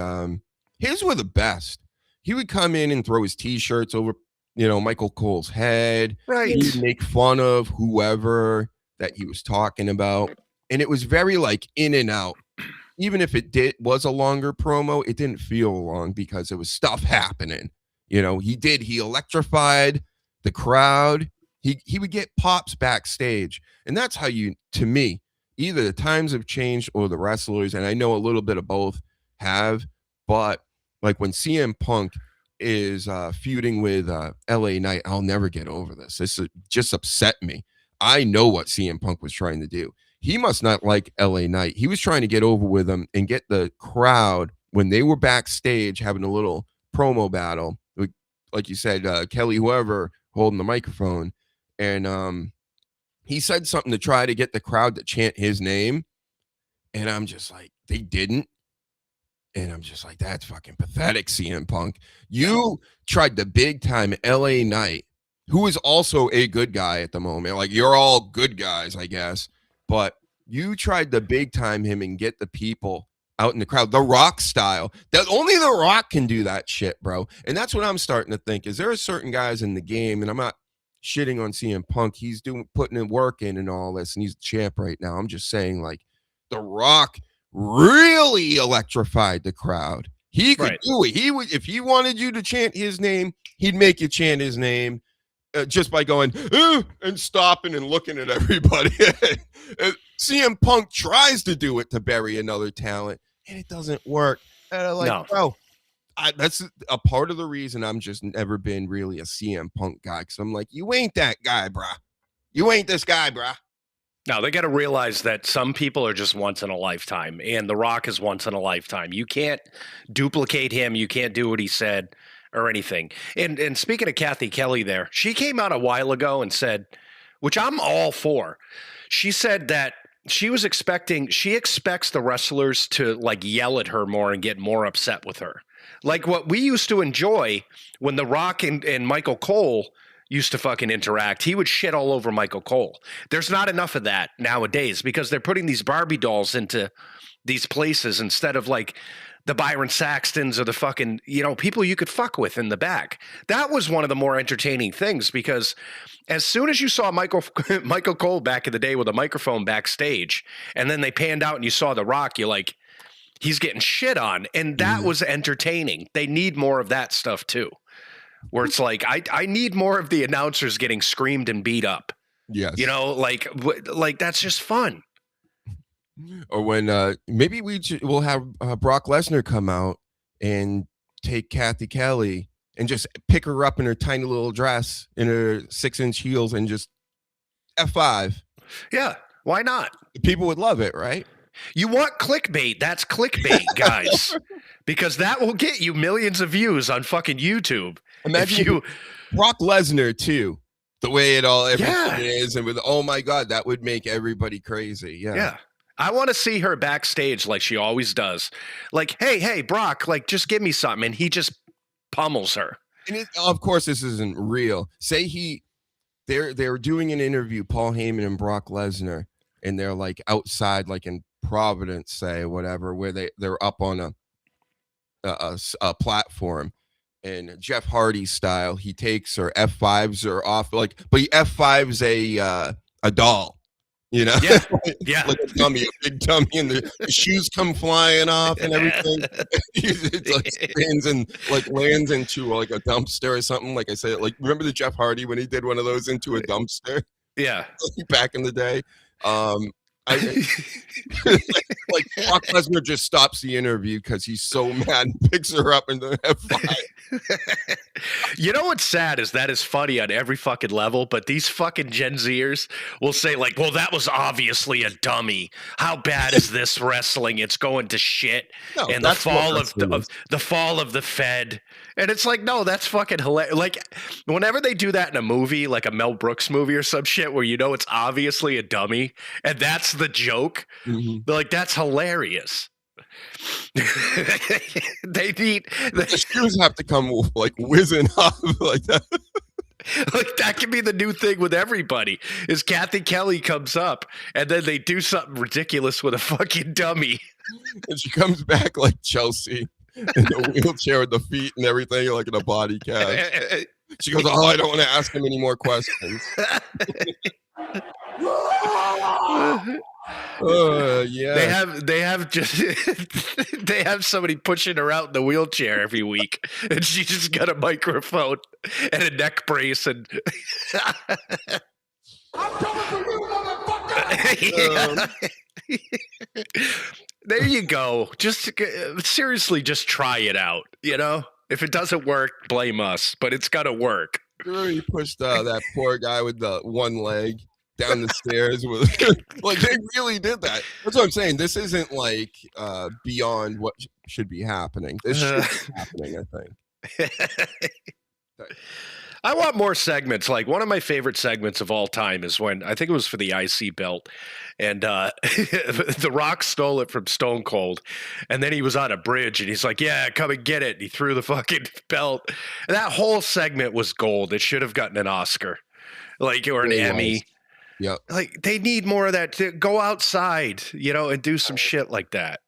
his were the best. He would come in and throw his t-shirts over, Michael Cole's head. Right. He'd make fun of whoever that he was talking about. And it was very like in and out. Even if it was a longer promo, it didn't feel long because there was stuff happening. He electrified the crowd. He would get pops backstage. And that's how to me, either the times have changed or the wrestlers, and I know a little bit of both have, but like when CM Punk is feuding with LA Knight, I'll never get over this. This just upset me. I know what CM Punk was trying to do. He must not like LA Knight. He was trying to get over with him and get the crowd, when they were backstage having a little promo battle, like you said, Kelly, whoever, holding the microphone, and he said something to try to get the crowd to chant his name. And I'm just like, they didn't. And I'm just like, that's fucking pathetic, CM Punk. You tried the big time LA Knight, who is also a good guy at the moment. Like, you're all good guys, I guess. But you tried the big time him and get the people out in the crowd, the Rock style. That only the Rock can do that shit, bro. And that's what I'm starting to think. Is there are certain guys in the game, and I'm not shitting on CM Punk. He's putting in work in and all this, and he's the champ right now. I'm just saying, like, the Rock really electrified the crowd. He could Right. do it. He would, if he wanted you to chant his name, he'd make you chant his name just by going and stopping and looking at everybody. CM Punk tries to do it to bury another talent, and it doesn't work. And I'm like, No. bro, that's a part of the reason I'm just never been really a CM Punk guy, because I'm like, you ain't that guy, bruh. You ain't this guy, bruh. Now they got to realize that some people are just once in a lifetime, and The Rock is once in a lifetime. You can't duplicate him. You can't do what he said or anything. And speaking of Kathy Kelly there, she came out a while ago and said, which I'm all for. She said that she expects the wrestlers to like yell at her more and get more upset with her. Like what we used to enjoy when The Rock and Michael Cole used to fucking interact. He would shit all over Michael Cole. There's not enough of that nowadays because they're putting these Barbie dolls into these places instead of like the Byron Saxtons or the fucking, people you could fuck with in the back. That was one of the more entertaining things because as soon as you saw Michael Cole back in the day with a microphone backstage, and then they panned out and you saw The Rock, you're like, he's getting shit on. And that was entertaining. They need more of that stuff too. Where it's like, I need more of the announcers getting screamed and beat up. Yes. Like that's just fun. Or when maybe we'll have Brock Lesnar come out and take Kathy Kelly and just pick her up in her tiny little dress in her 6-inch heels and just F5. Yeah, why not? People would love it, right? You want clickbait? That's clickbait, guys. Because that will get you millions of views on fucking YouTube. Imagine Brock Lesnar too, the way everything is, and with oh my god, that would make everybody crazy. Yeah. I want to see her backstage like she always does. Like, hey, Brock, like just give me something, and he just pummels her. And of course, this isn't real. Say they're doing an interview, Paul Heyman and Brock Lesnar, and they're like outside, like in Providence, say whatever, where they're up on a platform. And Jeff Hardy style, he takes her F5s her off, but he F5s a doll, Yeah, like a dummy, a big dummy, and the shoes come flying off and everything. It's like spins and like lands into like a dumpster or something. Like I said, like remember the Jeff Hardy when he did one of those into a dumpster? Yeah, back in the day. Like Brock Lesnar just stops the interview because he's so mad and picks her up in the F5. You know what's sad is that is funny on every fucking level, but these fucking Gen Zers will say like, well, that was obviously a dummy. How bad is this wrestling? It's going to shit. No, and the fall of the Fed. And it's like, no, that's fucking hilarious. Like whenever they do that in a movie, like a Mel Brooks movie or some shit where it's obviously a dummy and that's the joke, they're like, that's hilarious. The shoes have to come like whizzing off like that. Like that could be the new thing with everybody is Kathy Kelly comes up and then they do something ridiculous with a fucking dummy. And she comes back like Chelsea in the wheelchair with the feet and everything, like in a body cast. She goes, oh, I don't want to ask him any more questions. Yeah. They have somebody pushing her out in the wheelchair every week, and she just got a microphone and a neck brace, and I'm coming for you, motherfucker! There you go. Just seriously, just try it out. If it doesn't work, blame us, but it's got to work. You pushed that poor guy with the one leg down the stairs with like they really did that. That's what I'm saying. This isn't like beyond what should be happening. This should be happening, I think. I want more segments. Like one of my favorite segments of all time is when I think it was for the IC belt, and The Rock stole it from Stone Cold, and then he was on a bridge and he's like, "Yeah, come and get it." And he threw the fucking belt. And that whole segment was gold. It should have gotten an Oscar, or an Emmy. Yep. Like they need more of that to go outside, and do some shit like that.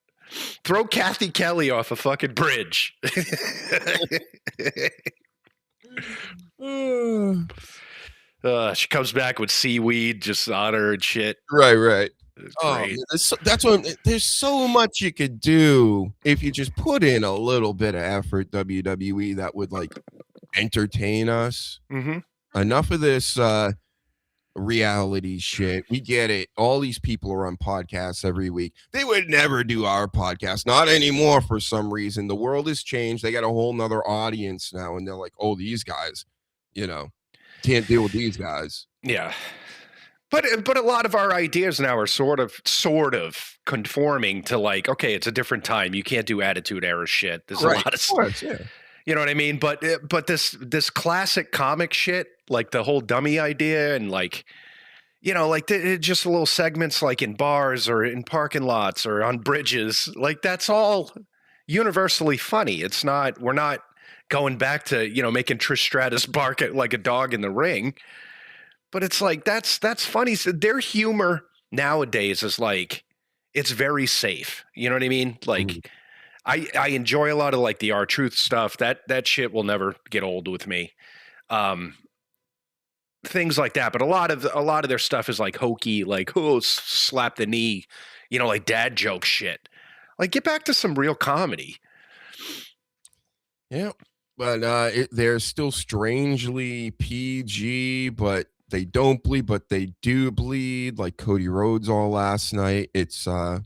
Throw Kathy Kelly off a fucking bridge. She comes back with seaweed just on her and shit. Right. It's Oh, great. man, that's what. There's so much you could do if you just put in a little bit of effort. WWE that would like entertain us. Mm-hmm. Enough of this reality shit. We get it. All these people are on podcasts every week. They would never do our podcast. Not anymore for some reason. The world has changed. They got a whole nother audience now, and they're like, oh, these guys, can't deal with these guys. Yeah. But a lot of our ideas now are sort of conforming to like, okay, it's a different time. You can't do attitude era shit. There's a lot of course, yeah. You know what I mean? But this classic comic shit, like the whole dummy idea and like, like just little segments like in bars or in parking lots or on bridges, like that's all universally funny. We're not going back to, making Trish Stratus bark at like a dog in the ring. But it's like, that's funny. So their humor nowadays is like, it's very safe. You know what I mean? Like, I enjoy a lot of like the R-Truth stuff. That shit will never get old with me. Things like that. But a lot of their stuff is like hokey, like, oh, slap the knee, like dad joke shit. Like, get back to some real comedy. Yeah. But they're still strangely PG, but they don't bleed, but they do bleed, like Cody Rhodes all last night. It's I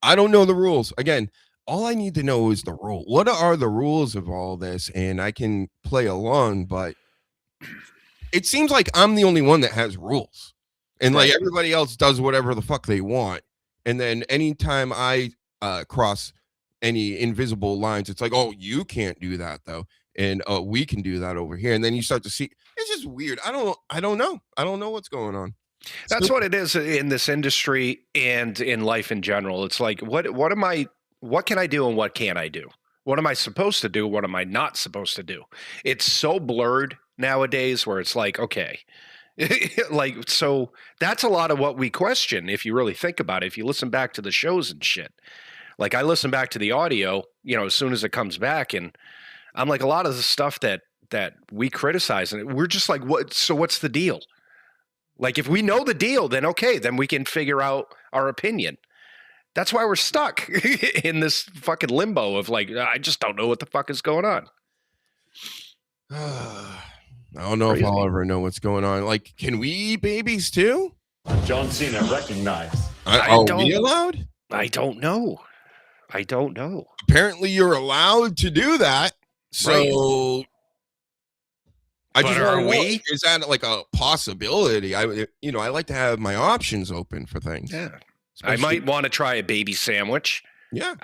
don't know the rules. Again, all I need to know is the rule. What are the rules of all this? And I can play along, but it seems like I'm the only one that has rules. And like everybody else does whatever the fuck they want. And then anytime I cross any invisible lines, it's like, oh, you can't do that though. And we can do that over here. And then you start to see it's just weird. I don't know. I don't know what's going on. That's what it is in this industry and in life in general. It's like, what can I do and what can't I do? What am I supposed to do? What am I not supposed to do? It's so blurred nowadays where it's like, okay, like, so that's a lot of what we question. If you really think about it, if you listen back to the shows and shit, like I listen back to the audio, as soon as it comes back, and I'm like, a lot of the stuff that we criticize, and we're just like, what? So what's the deal? Like, if we know the deal, then okay, then we can figure out our opinion. That's why we're stuck in this fucking limbo of like, I just don't know what the fuck is going on. I don't know if I'll ever know what's going on. Like, can we eat babies too? John Cena recognized. Are we allowed? I don't know. Apparently, you're allowed to do that. So, I just want to know, is that like a possibility? I like to have my options open for things. Yeah. I might want to try a baby sandwich. Yeah.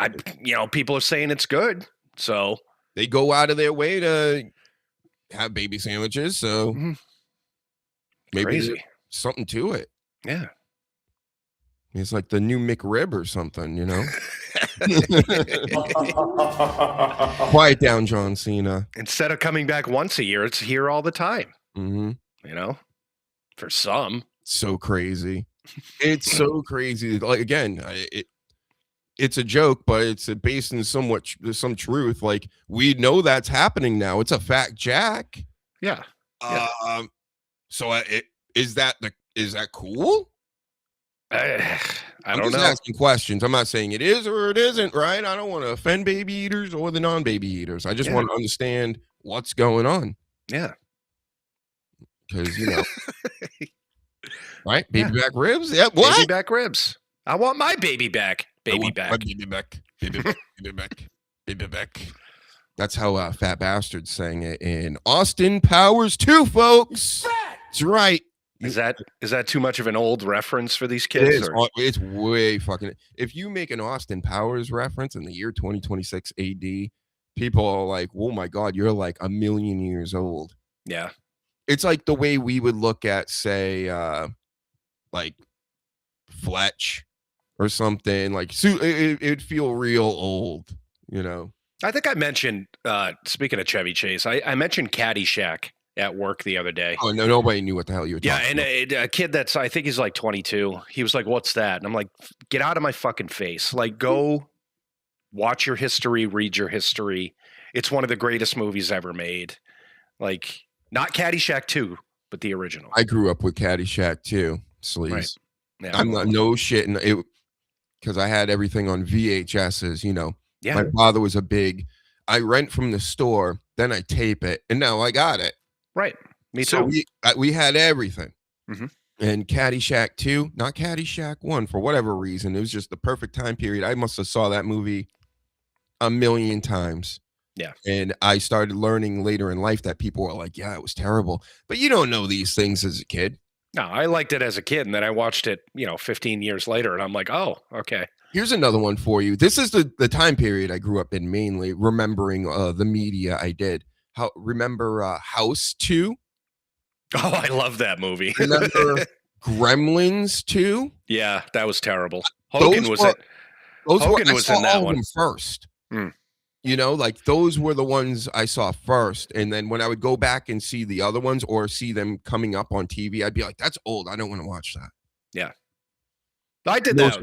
People are saying it's good. So they go out of their way to have baby sandwiches. So maybe there's something to it. Yeah. It's like the new McRib or something, Quiet down, John Cena. Instead of coming back once a year, it's here all the time. Mm-hmm. For some. So crazy. It's so crazy. Like, again, it's a joke, but it's based in some truth. Like, we know that's happening now. It's a fact, Jack. Yeah. So is that cool? I'm just asking questions. I'm not saying it is or it isn't, right? I don't want to offend baby eaters or the non-baby eaters. I just want to understand what's going on. Yeah. Because, right? Baby back ribs? Yeah. What? Baby back ribs. I want my baby back. Baby back. My baby back. Baby back. Baby back. Baby back. That's how Fat Bastard sang it in Austin Powers 2, folks. That's right. Is that too much of an old reference for these kids? It is. It's way fucking. If you make an Austin Powers reference in the year 2026 AD, people are like, "Oh my god, you're like a million years old." Yeah, it's like the way we would look at, say, like Fletch or something. Like, it'd feel real old, I think I mentioned. Speaking of Chevy Chase, I mentioned Caddyshack at work the other day. Oh no, nobody knew what the hell you were talking about. And a kid I think he's like 22. He was like, "What's that?" And I'm like, "Get out of my fucking face! Like, go watch your history, read your history. It's one of the greatest movies ever made. Like, not Caddyshack 2, but the original." I grew up with Caddyshack too. Sleaze. Right. Yeah. I'm not no shit, and it because I had everything on VHSs. Yeah. My father was a big. I rent from the store, then I tape it, and now I got it. Right. Me So too. we had everything. Mhm. And Caddyshack 2, not Caddyshack 1, for whatever reason. It was just the perfect time period. I must have saw that movie a million times. Yeah. And I started learning later in life that people were like, yeah, it was terrible. But you don't know these things as a kid. No, I liked it as a kid, and then I watched it, 15 years later, and I'm like, oh, okay. Here's another one for you. This is the time period I grew up in, mainly remembering the media I did. Remember House 2? Oh, I love that movie. Remember Gremlins 2? Yeah, that was terrible. Hogan was I was saw in that all of one them first. Hmm. Like those were the ones I saw first. And then when I would go back and see the other ones or see them coming up on TV, I'd be like, that's old. I don't want to watch that. Yeah. I did that.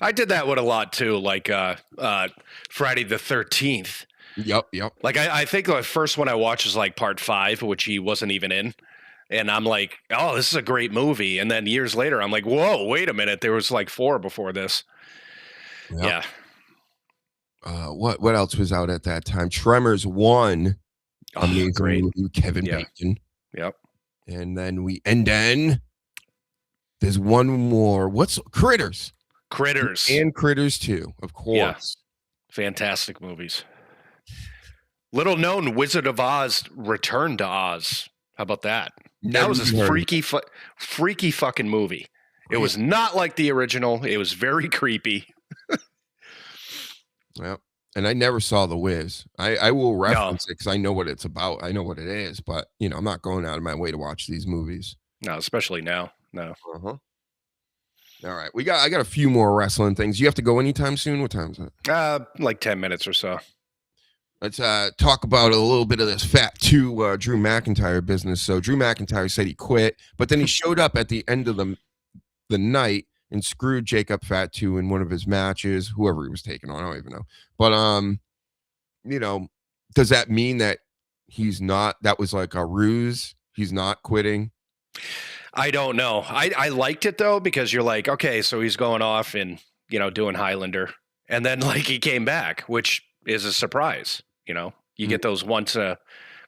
I did that with a lot too, like Friday the 13th. Yep. Like I think the first one I watched was like part 5, which he wasn't even in. And I'm like, oh, this is a great movie. And then years later, I'm like, whoa, wait a minute. There was like 4 before this. Yep. Yeah. What else was out at that time? Tremors 1. Amazing great. movie, Kevin Bacon. Yep. And then there's one more. What's Critters? And Critters 2, of course. Yeah. Fantastic movies. Little known, Wizard of Oz Return to Oz. How about that? That was a freaky fucking movie. It was not like the original. It was very creepy. Yeah. And I never saw The Wiz. I will reference it because I know what it's about. I know what it is, but I'm not going out of my way to watch these movies. No, especially now. No. Uh-huh. All right. I got a few more wrestling things. You have to go anytime soon? What time is it? Like 10 minutes or so. Let's talk about a little bit of this Fat 2 Drew McIntyre business. So Drew McIntyre said he quit, but then he showed up at the end of the night and screwed Jacob Fat 2 in one of his matches, whoever he was taking on. I don't even know. But, does that mean that that was like a ruse? He's not quitting? I don't know. I liked it though, because you're like, okay, so he's going off and, doing Highlander. And then like he came back, which is a surprise. You get those once a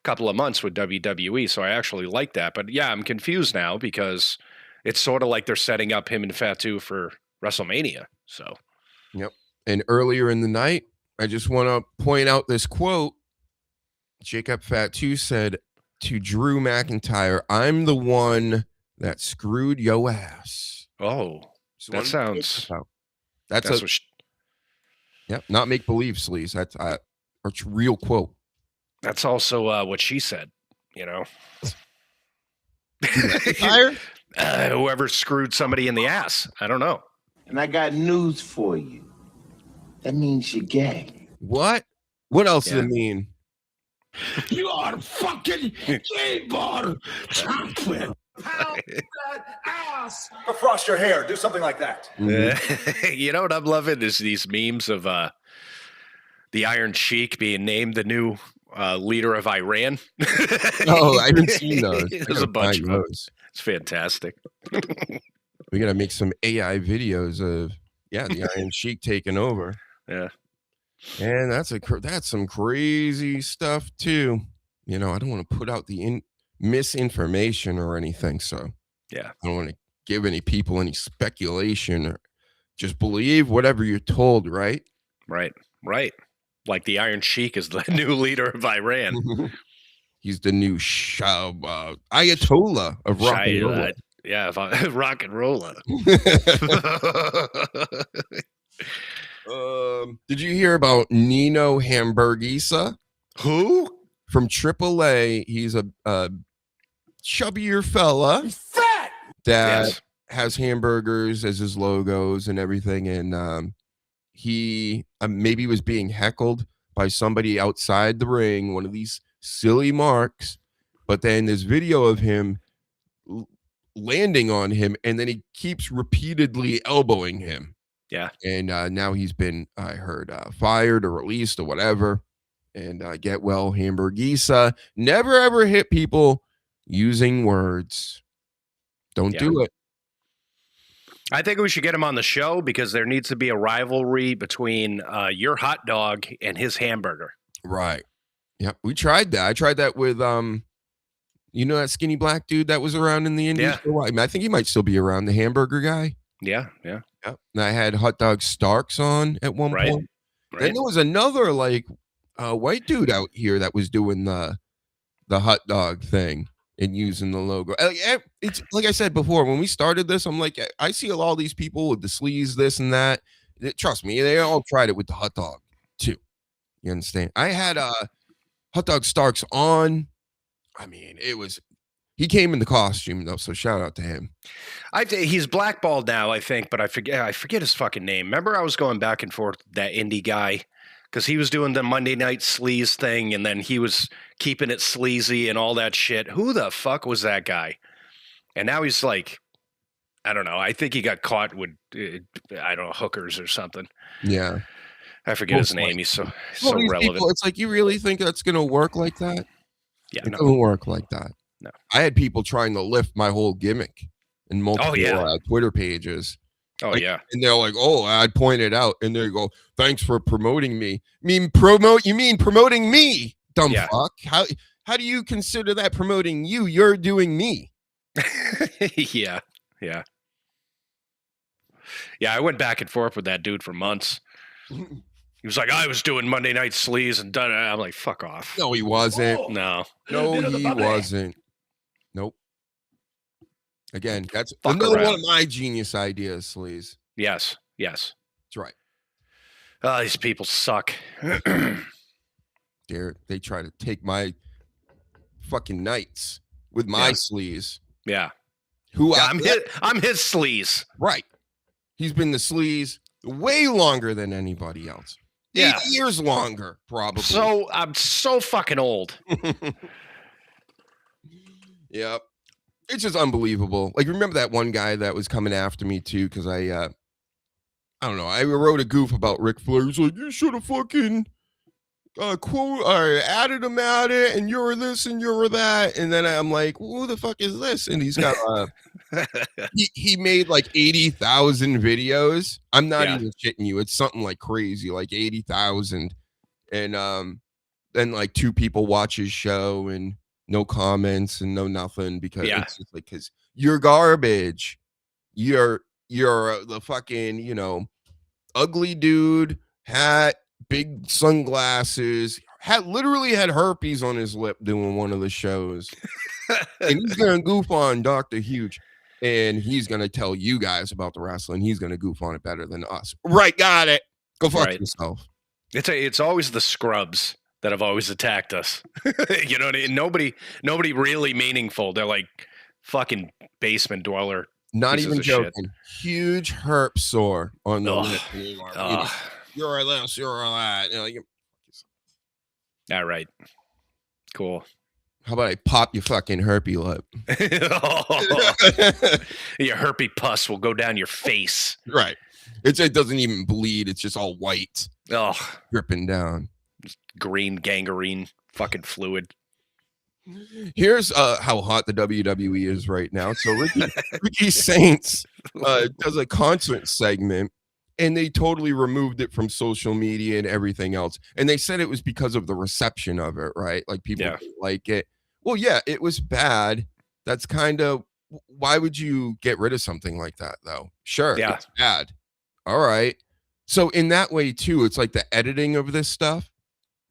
couple of months with WWE. So I actually like that. But yeah, I'm confused now because it's sort of like they're setting up him and Fatu for WrestleMania. So, yep. And earlier in the night, I just want to point out this quote. Jacob Fatu said to Drew McIntyre, "I'm the one that screwed yo ass." Oh, that sounds. That's yep, not make believe, sleaze. That's a real quote. That's also what she said. Whoever screwed somebody in the ass. I don't know. And I got news for you. That means you're gay. What? What else does it mean? You are fucking gay bar chocolate. Pound that ass. Or frost your hair. Do something like that. You know what I'm loving is these memes of the Iron Sheik being named the new leader of Iran. Oh, I haven't seen those. There's a bunch of those. It's fantastic. We got to make some AI videos of the Iron Sheik taking over. Yeah. And that's some crazy stuff too. I don't want to put out the misinformation or anything. So yeah, I don't want to give any people any speculation, or just believe whatever you're told. Right. Like the Iron Sheik is the new leader of Iran. He's the new Ayatollah of rock and roll. Yeah, rock and roller. Did you hear about Nino Hamburguesa? Who? From AAA. He's a chubbier fella. Fat! That has hamburgers as his logos and everything. And he maybe was being heckled by somebody outside the ring, one of these silly marks. But then there's video of him landing on him, and then he keeps repeatedly elbowing him. Yeah. And now he's been, I heard, fired or released or whatever. And get well, Hamburguesa. Never ever hit people using words. Don't do it. I think we should get him on the show because there needs to be a rivalry between your hot dog and his hamburger. Right. Yep. We tried that. I tried that with you know that skinny black dude that was around in the Indies for a while? I mean, I think he might still be around, the hamburger guy. Yeah. Yep. And I had Hot Dog Starks on at one point. Right. Then there was another like white dude out here that was doing the hot dog thing and using the logo. It's like I said before, when we started this, I'm like, I see all these people with the sleeves, this and that. Trust me, they all tried it with the hot dog too. You understand? I had Hot Dog Starks on. I mean, he came in the costume though, so shout out to him. He's blackballed now, I think, but I forget his fucking name. Remember, I was going back and forth with that indie guy because he was doing the Monday Night Sleaze thing, and then he was keeping it sleazy and all that shit. Who the fuck was that guy? And now he's like, I don't know. I think he got caught with I don't know, hookers or something. Yeah, I forget his name. He's so relevant. People, it's like, you really think that's gonna work like that? Yeah, it doesn't work like that. No, I had people trying to lift my whole gimmick in multiple Twitter pages. Oh, like, yeah. And they're like, oh, I'd point it out. And they go, thanks for promoting me. You mean promoting me, dumb fuck? How do you consider that promoting you? You're doing me. Yeah. I went back and forth with that dude for months. He was like, I was doing Monday Night Sleaze and done it. I'm like, fuck off. No, he wasn't. Whoa. No, he wasn't. Nope. Again, that's another one of my genius ideas, Sleaze. Yes. That's right. These people suck. They try to take my fucking nights with my sleaze. Yeah. I'm his sleaze. Right. He's been the sleaze way longer than anybody else. Yeah. 8 years longer, probably. So I'm so fucking old. Yep. It's just unbelievable. Like, remember that one guy that was coming after me too? Because I don't know. I wrote a goof about Ric Flair. He's like, you should have fucking added him at it, and you're this and you're that. And then I'm like, who the fuck is this? And he's got he made like 80,000 videos. I'm not even shitting you. It's something like crazy, like 80,000. And then like 2 people watch his show and no comments and no nothing, because it's just like, because you're garbage. You're the fucking, ugly dude, hat, big sunglasses, literally had herpes on his lip doing one of the shows. And he's gonna goof on Dr. Huge, and he's gonna tell you guys about the wrestling. He's gonna goof on it better than us. Right, got it. Go fuck yourself. It's always the scrubs that have always attacked us. You know what I mean? Nobody really meaningful. They're like fucking basement dweller. Not even joking. Shit. Huge herp sore on the lip. You're a this, you're a that. All right. Cool. How about I pop your fucking herpy lip? Your herpy pus will go down your face. Right. It doesn't even bleed. It's just all white. Oh, dripping down. Green gangrene fucking fluid. Here's how hot the WWE is right now. So Ricky Saints does a concert segment, and they totally removed it from social media and everything else. And they said it was because of the reception of it, right? Like, people didn't like it. Well, yeah, it was bad. That's kind of, why would you get rid of something like that, though? Sure, it's bad. All right. So in that way, too, it's like the editing of this stuff.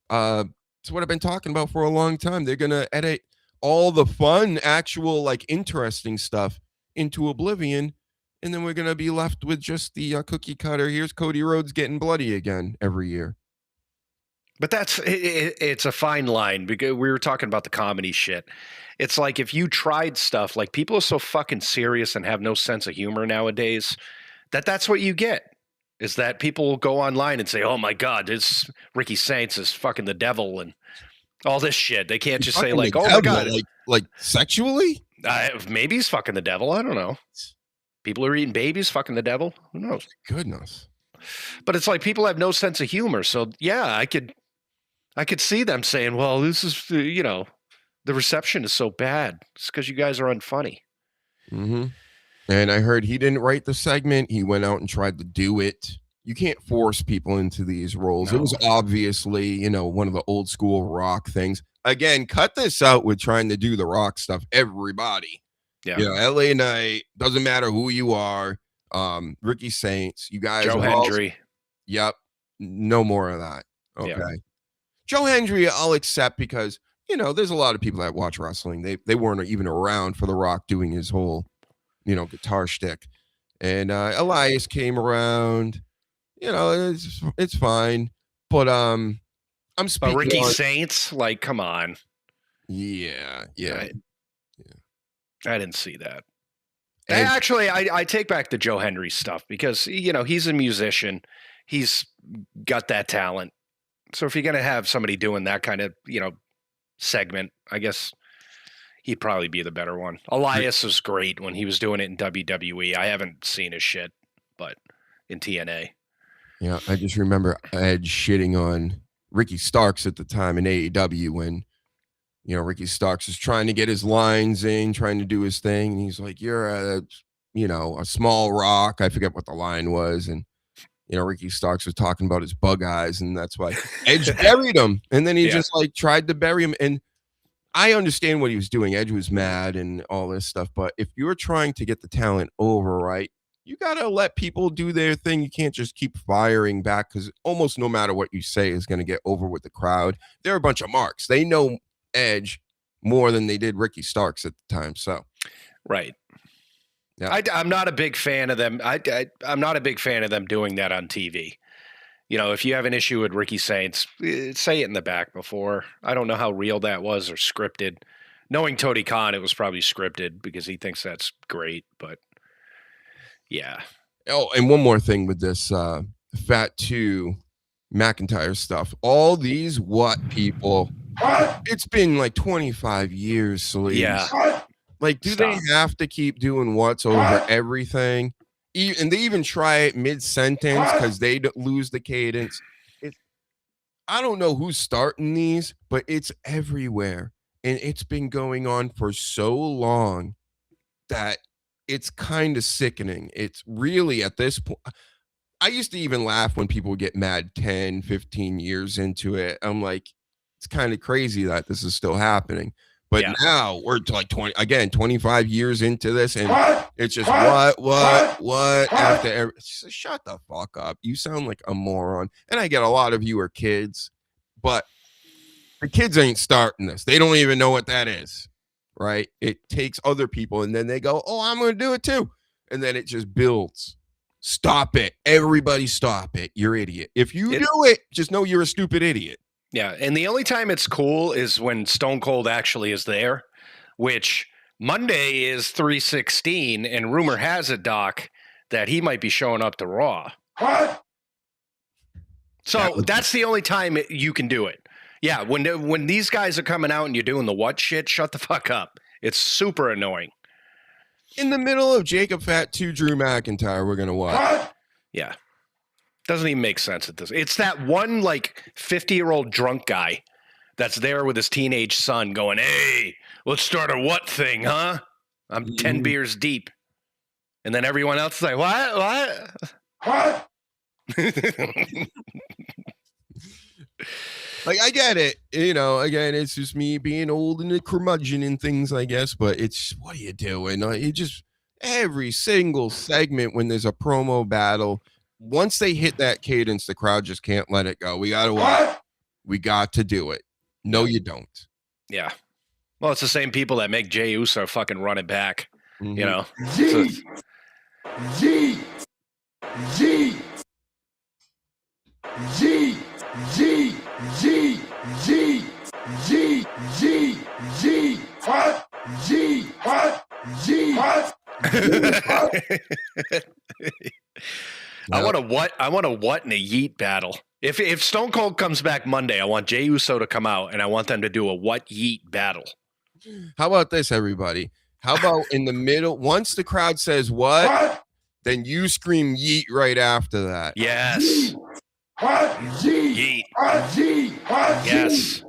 It's what I've been talking about for a long time. They're going to edit all the fun, actual, like, interesting stuff into oblivion. And then we're going to be left with just the cookie cutter. Here's Cody Rhodes getting bloody again every year. But it's a fine line, because we were talking about the comedy shit. It's like, if you tried stuff, like, people are so fucking serious and have no sense of humor nowadays, that's what you get. Is that people will go online and say, oh my God, this Ricky Saints is fucking the devil and all this shit. They can't just say like, oh my God. Like sexually? Maybe he's fucking the devil. I don't know. People are eating babies, fucking the devil. Who knows? Goodness. But it's like, people have no sense of humor. So yeah, I could see them saying, well, this is, the reception is so bad. It's because you guys are unfunny. Mm-hmm. And I heard he didn't write the segment. He went out and tried to do it. You can't force people into these roles. No. It was obviously, one of the old school rock things. Again, cut this out with trying to do the rock stuff. Everybody. Yeah. LA Knight, doesn't matter who you are. Ricky Saints, you guys. Joe Hendry. Yep. No more of that. Okay. Yeah. Joe Hendry, I'll accept because, there's a lot of people that watch wrestling. They weren't even around for The Rock doing his whole, guitar shtick. And Elias came around. It's fine. But I'm speaking. But Ricky Saints, like, come on. Yeah. I didn't see that. And actually, I take back the Joe Hendry stuff because, he's a musician. He's got that talent. So if you're going to have somebody doing that kind of, segment, I guess he'd probably be the better one. Elias was great when he was doing it in WWE. I haven't seen his shit, but in TNA. Yeah, I just remember Edge shitting on Ricky Starks at the time in AEW when, Ricky Starks is trying to get his lines in, trying to do his thing. And he's like, you're a small rock. I forget what the line was. And, Ricky Starks was talking about his bug eyes. And that's why Edge buried him. And then he just tried to bury him. And I understand what he was doing. Edge was mad and all this stuff. But if you're trying to get the talent over, right, you got to let people do their thing. You can't just keep firing back because almost no matter what you say is going to get over with the crowd. They're a bunch of marks. They know Edge more than they did Ricky Starks at the time. So, right. Yeah. I'm not a big fan of them. I'm not a big fan of them doing that on TV. If you have an issue with Ricky Saints, say it in the back before. I don't know how real that was or scripted. Knowing Tony Khan, it was probably scripted because he thinks that's great. But yeah. Oh, and one more thing with this Fat 2 McIntyre stuff. All these people. It's been like 25 years, Sleeves. Yeah. Like, do they have to keep doing what's over everything? And they even try it mid-sentence because they lose the cadence. I don't know who's starting these, but it's everywhere. And it's been going on for so long that it's kind of sickening. It's really at this point. I used to even laugh when people would get mad 10, 15 years into it. I'm like, it's kind of crazy that this is still happening. But now we're like 25 years into this, and it's just what after every. Shut the fuck up. You sound like a moron. And I get a lot of you are kids, but the kids ain't starting this. They don't even know what that is, right? It takes other people, and then they go, oh, I'm going to do it too. And then it just builds. Stop it. Everybody stop it. You're idiot. If you do it, just know you're a stupid idiot. Yeah, and the only time it's cool is when Stone Cold actually is there, which Monday is 3/16, and rumor has it, Doc, that he might be showing up to Raw. So that's the only time you can do it. Yeah, when these guys are coming out and you're doing the what shit, shut the fuck up. It's super annoying. In the middle of Jacob Fat 2 Drew McIntyre, we're going to watch. Yeah. Doesn't even make sense at this. It's that one like 50-year-old drunk guy that's there with his teenage son going, hey, let's start a what thing, huh? I'm 10 beers deep. And then everyone else is like, what? Like, I get it. Again, it's just me being old and a curmudgeon and things, I guess. But it's, what are you doing? It just, every single segment when there's a promo battle, once they hit that cadence, the crowd just can't let it go. We got to watch. We got to do it. No, you don't. Yeah. Well, it's the same people that make Jey Uso fucking run it back. Mm-hmm. I want a what and a yeet battle. If Stone Cold comes back Monday, I want Jey Uso to come out and I want them to do a what yeet battle. How about this, everybody? How about in the middle, once the crowd says what, then you scream yeet right after that. Yes. Yeet. Yes.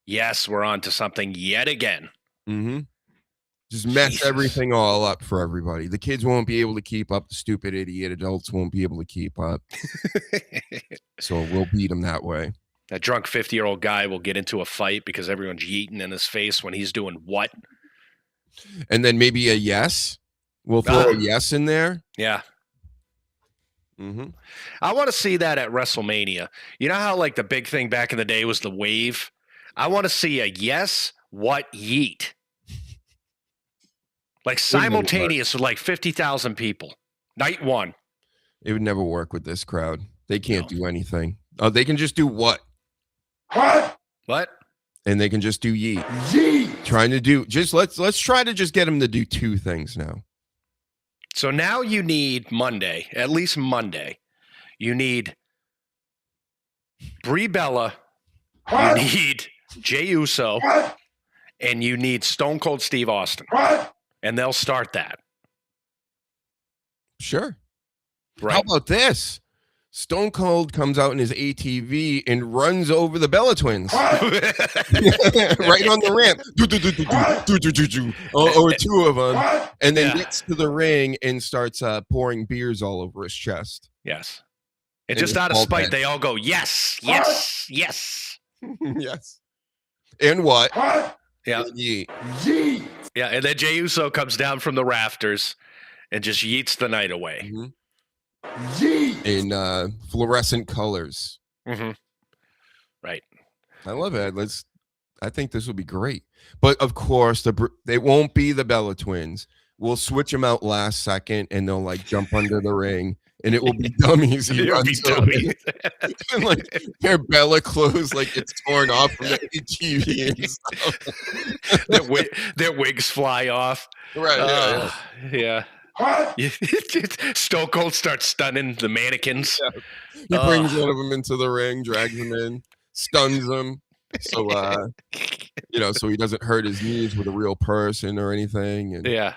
Yes, we're on to something yet again. Mm-hmm. Just mess Jesus. everything all up for everybody. The kids won't be able to keep up. The stupid idiot adults won't be able to keep up. So we'll beat them that way. That drunk 50-year-old guy will get into a fight because everyone's yeeting in his face when he's doing what? And then maybe a yes. We'll throw a yes in there. Yeah. Mm-hmm. I want to see that at WrestleMania. You know how like the big thing back in the day was the wave? I want to see a yes, what, yeet. Like simultaneous with like 50,000 people. Night one. It would never work with this crowd. They can't do anything. Oh, they can just do what? What? And they can just do yeet. Yeet. Trying to do just let's try to just get them to do two things now. So now you need Monday, at least Monday. You need Brie Bella. You need Jey Uso. And you need Stone Cold Steve Austin. And they'll start that. Sure. Right. How about this? Stone Cold comes out in his ATV and runs over the Bella Twins. Right on the ramp. Or two of them. And then gets to the ring and starts pouring beers all over his chest. Yes. And just out of spite, they all go, yes, yes, yes. Yes. And what? Yeah. Yeet. Yeah. And then Jey Uso comes down from the rafters and just yeets the night away. Mm-hmm. Yeet. In fluorescent colors. Mm-hmm. Right. I love it. I think this will be great. But of course, they won't be the Bella Twins. We'll switch them out last second, and they'll like jump under the ring, and it will be dummies. It'll be dummies. And like their Bella clothes like it's torn off from the TV and stuff. Their wigs fly off. Right. Yeah. Stone Cold starts stunning the mannequins. Yeah. He brings one of them into the ring, drags him in, stuns him. So so he doesn't hurt his knees with a real person or anything. And yeah.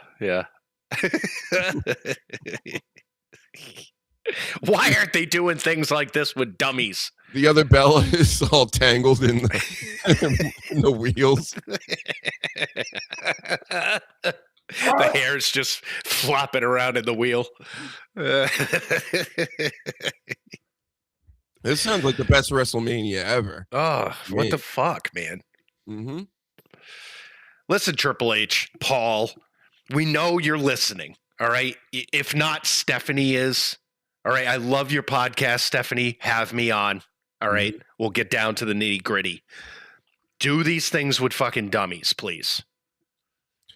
Why aren't they doing things like this with dummies? The other Bella is all tangled in the wheels. The hair's just flopping around in the wheel. This sounds like the best WrestleMania ever. Oh, what the fuck, man? Mm-hmm. Listen, Triple H, Paul, we know you're listening, all right? If not, Stephanie is. All right, I love your podcast, Stephanie. Have me on, all right? Mm-hmm. We'll get down to the nitty-gritty. Do these things with fucking dummies, please.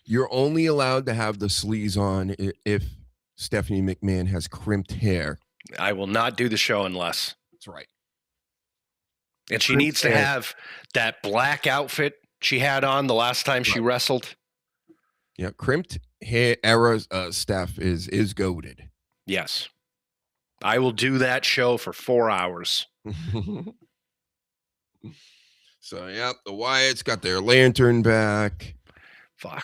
You're only allowed to have the sleaze on if Stephanie McMahon has crimped hair. I will not do the show unless. That's right. And she needs to have that black outfit she had on the last time she wrestled. Yeah, crimped hair era Steph is goated. Yes. I will do that show for 4 hours. So, yeah, the Wyatts got their lantern back. Fuck.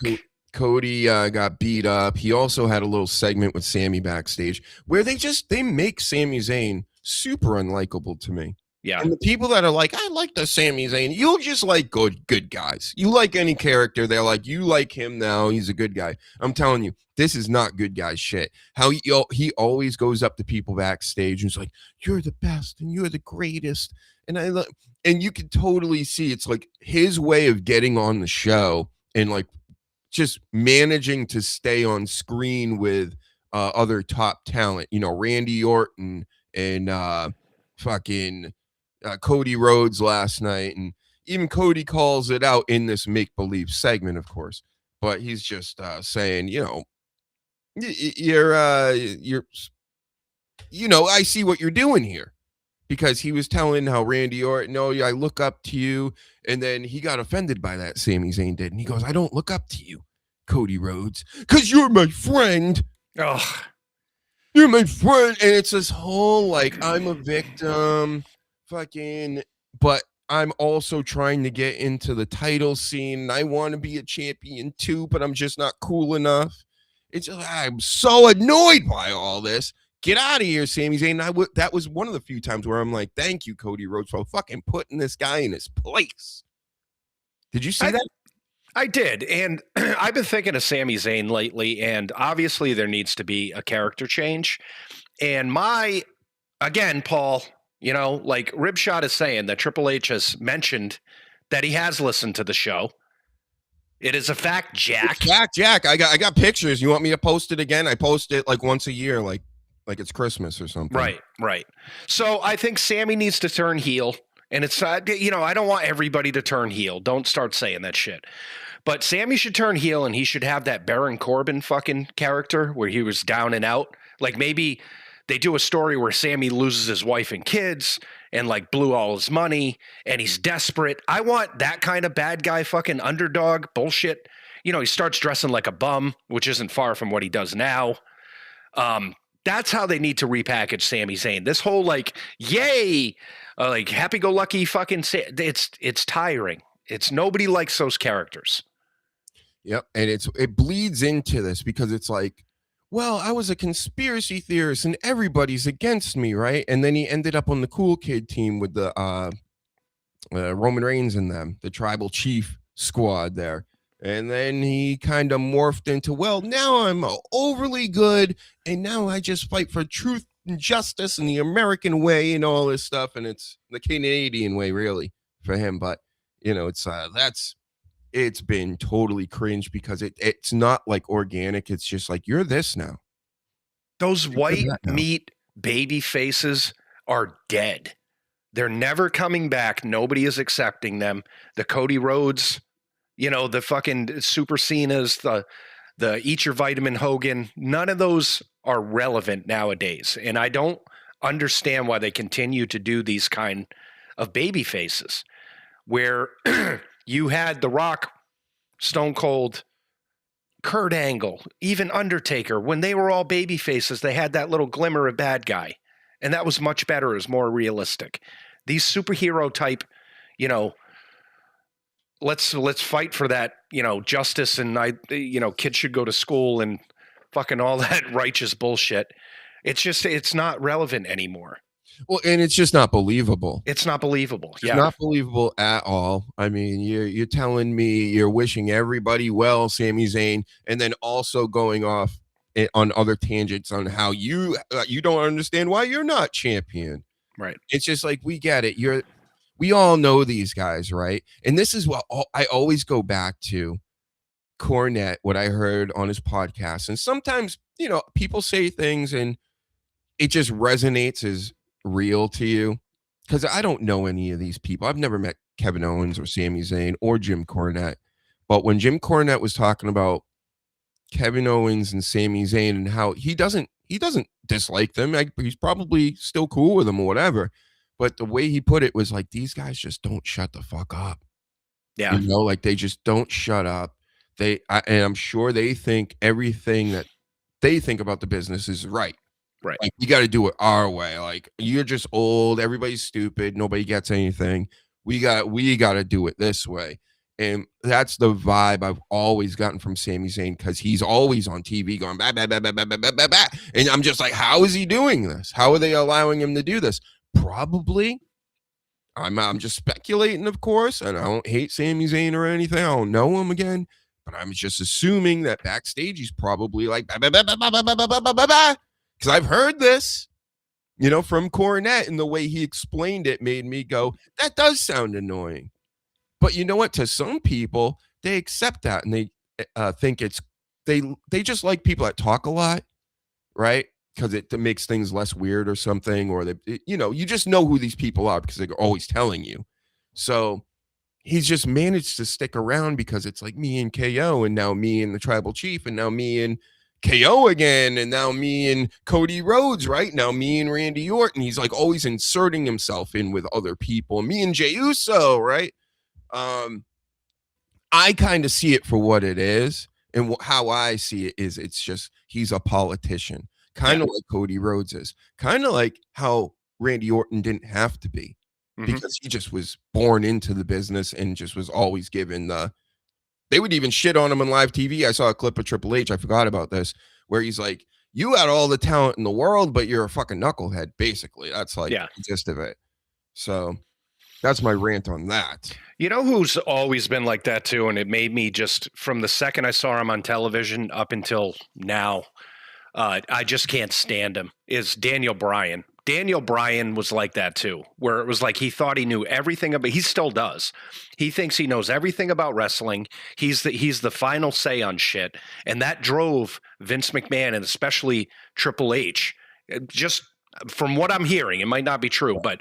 Cody got beat up. He also had a little segment with Sammy backstage where they make Sami Zayn super unlikable to me. Yeah. And the people that are like, I like the Sami Zayn, you'll just like good guys. You like any character, they're like, you like him now, he's a good guy. I'm telling you, this is not good guy shit. How he always goes up to people backstage and is like, you're the best and you're the greatest. And you can totally see it's like his way of getting on the show and like just managing to stay on screen with other top talent, Randy Orton and fucking Cody Rhodes last night. And even Cody calls it out in this make-believe segment, of course, but he's just saying, you're I see what you're doing here, because he was telling how Randy Orton, I look up to you. And then he got offended by that. Sami Zayn did. And he goes, I don't look up to you, Cody Rhodes, because you're my friend. Oh, you're my friend. And it's this whole, like, I'm a victim, fucking, but I'm also trying to get into the title scene. And I want to be a champion too, but I'm just not cool enough. I'm so annoyed by all this. Get out of here, Sami Zayn. That was one of the few times where I'm like, thank you, Cody Rhodes, for fucking putting this guy in his place. Did you see that? I did. And I've been thinking of Sami Zayn lately, and obviously there needs to be a character change. And again, Paul, like Ribshot is saying that Triple H has mentioned that he has listened to the show. It is a fact, Jack. Jack. I got pictures. You want me to post it again? I post it like once a year, like it's Christmas or something. Right. So I think Sammy needs to turn heel. And it's, I don't want everybody to turn heel. Don't start saying that shit. But Sammy should turn heel, and he should have that Baron Corbin fucking character where he was down and out. Like maybe they do a story where Sammy loses his wife and kids and like blew all his money and he's desperate. I want that kind of bad guy fucking underdog bullshit. He starts dressing like a bum, which isn't far from what he does now. That's how they need to repackage Sami Zayn. This whole like, yay, like happy-go-lucky fucking, it's tiring. It's nobody likes those characters. Yep, and it bleeds into this because it's like, well, I was a conspiracy theorist and everybody's against me, right? And then he ended up on the cool kid team with the Roman Reigns and them, the tribal chief squad there. And then he kind of morphed into, well, now I'm overly good, and now I just fight for truth and justice and the American way and all this stuff. And it's the Canadian way, really, for him. But, it's been totally cringe because it's not like organic. It's just like, you're this now. Those white meat baby faces are dead. They're never coming back. Nobody is accepting them. The Cody Rhodes, the fucking Super Cenas, the Eat Your Vitamin Hogan, none of those are relevant nowadays. And I don't understand why they continue to do these kind of baby faces where you had The Rock, Stone Cold, Kurt Angle, even Undertaker. When they were all baby faces, they had that little glimmer of bad guy. And that was much better. It was more realistic. These superhero type, let's fight for that, justice, and kids should go to school and fucking all that righteous bullshit. It's not relevant anymore. Well, and it's just not believable. It's not believable. Yeah. It's not believable at all. I mean, you're telling me you're wishing everybody well, Sami Zayn, and then also going off on other tangents on how you don't understand why you're not champion. Right. It's just like, we get it. We all know these guys, right? And this is what I always go back to Cornette, what I heard on his podcast. And sometimes, people say things and it just resonates as real to you, because I don't know any of these people. I've never met Kevin Owens or Sami Zayn or Jim Cornette. But when Jim Cornette was talking about Kevin Owens and Sami Zayn and how he doesn't dislike them, he's probably still cool with them or whatever, but the way he put it was like, these guys just don't shut the fuck up. Yeah. Like they just don't shut up. And I'm sure they think everything that they think about the business is right. Right. Like, you got to do it our way. Like, you're just old. Everybody's stupid. Nobody gets anything. We got to do it this way. And that's the vibe I've always gotten from Sami Zayn, because he's always on TV going, bah, bah, bah, bah, bah, bah, bah, bah, bah. And I'm just like, how is he doing this? How are they allowing him to do this? Probably. I'm just speculating, of course, and I don't hate Sami Zayn or anything. I don't know him again, but I'm just assuming that backstage he's probably like, bah, bah, bah, bah, bah, bah, bah, bah, bah, bah, bah. Because I've heard this, from Cornette, and the way he explained it made me go, that does sound annoying. But you know what? To some people, they accept that, and they think they just like people that talk a lot, right? Because it makes things less weird or something, or you just know who these people are because they're always telling you. So he's just managed to stick around because it's like me and KO, and now me and the Tribal Chief, and now me and KO again, and now me and Cody Rhodes, right? Now me and Randy Orton. He's like always inserting himself in with other people. Me and Jey Uso, right? I kind of see it for what it is, and how I see it is it's just he's a politician, kind of like Cody Rhodes is, kind of like how Randy Orton didn't have to be, because he just was born into the business and just was always given the. They would even shit on him on live TV. I saw a clip of Triple H. I forgot about this, where he's like, you got all the talent in the world, but you're a fucking knucklehead, basically. That's like the gist of it. So, That's my rant on that. You know who's always been like that too, and it made me just from the second I saw him on television up until now, I just can't stand him. Is Daniel Bryan. Daniel Bryan was like that too, where it was like he thought he knew everything about. He still does. He thinks he knows everything about wrestling. He's the final say on shit, and that drove Vince McMahon and especially Triple H. Just from what I'm hearing, it might not be true, but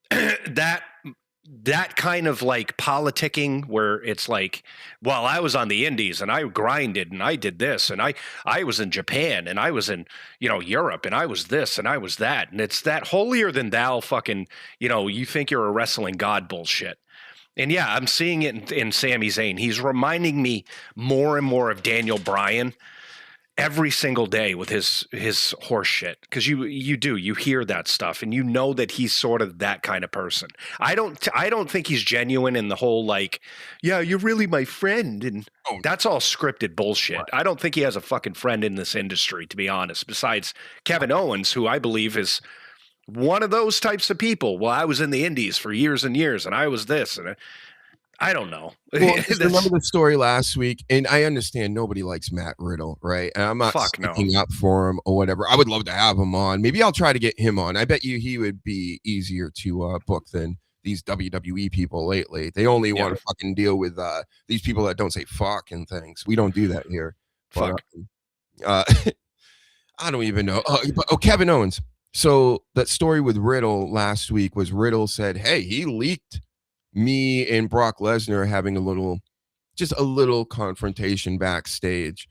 that kind of like politicking where it's like, well, I was on the indies and I grinded and I did this and I was in Japan and I was in, Europe and I was this and I was that. And it's that holier than thou fucking, you think you're a wrestling god bullshit. And yeah, I'm seeing it in Sami Zayn. He's reminding me more and more of Daniel Bryan every single day with his horse shit, because you hear that stuff and you know that he's sort of that kind of person. I don't think he's genuine in the whole like, yeah, you're really my friend, and that's all scripted bullshit. Right. I don't think he has a fucking friend in this industry, to be honest, besides Kevin Owens, who I believe is one of those types of people. Well, I was in the indies for years and years and I was this, and I don't know. Well, remember the story last week, and I understand nobody likes Matt Riddle, right? And I'm not sticking up for him or whatever. I would love to have him on. Maybe I'll try to get him on. I bet you he would be easier to book than these WWE people lately. They only want to fucking deal with these people that don't say fuck and things. We don't do that here. Fuck. But, I don't even know. Kevin Owens. So that story with Riddle last week was Riddle said, hey, he leaked me and Brock Lesnar having a little confrontation backstage,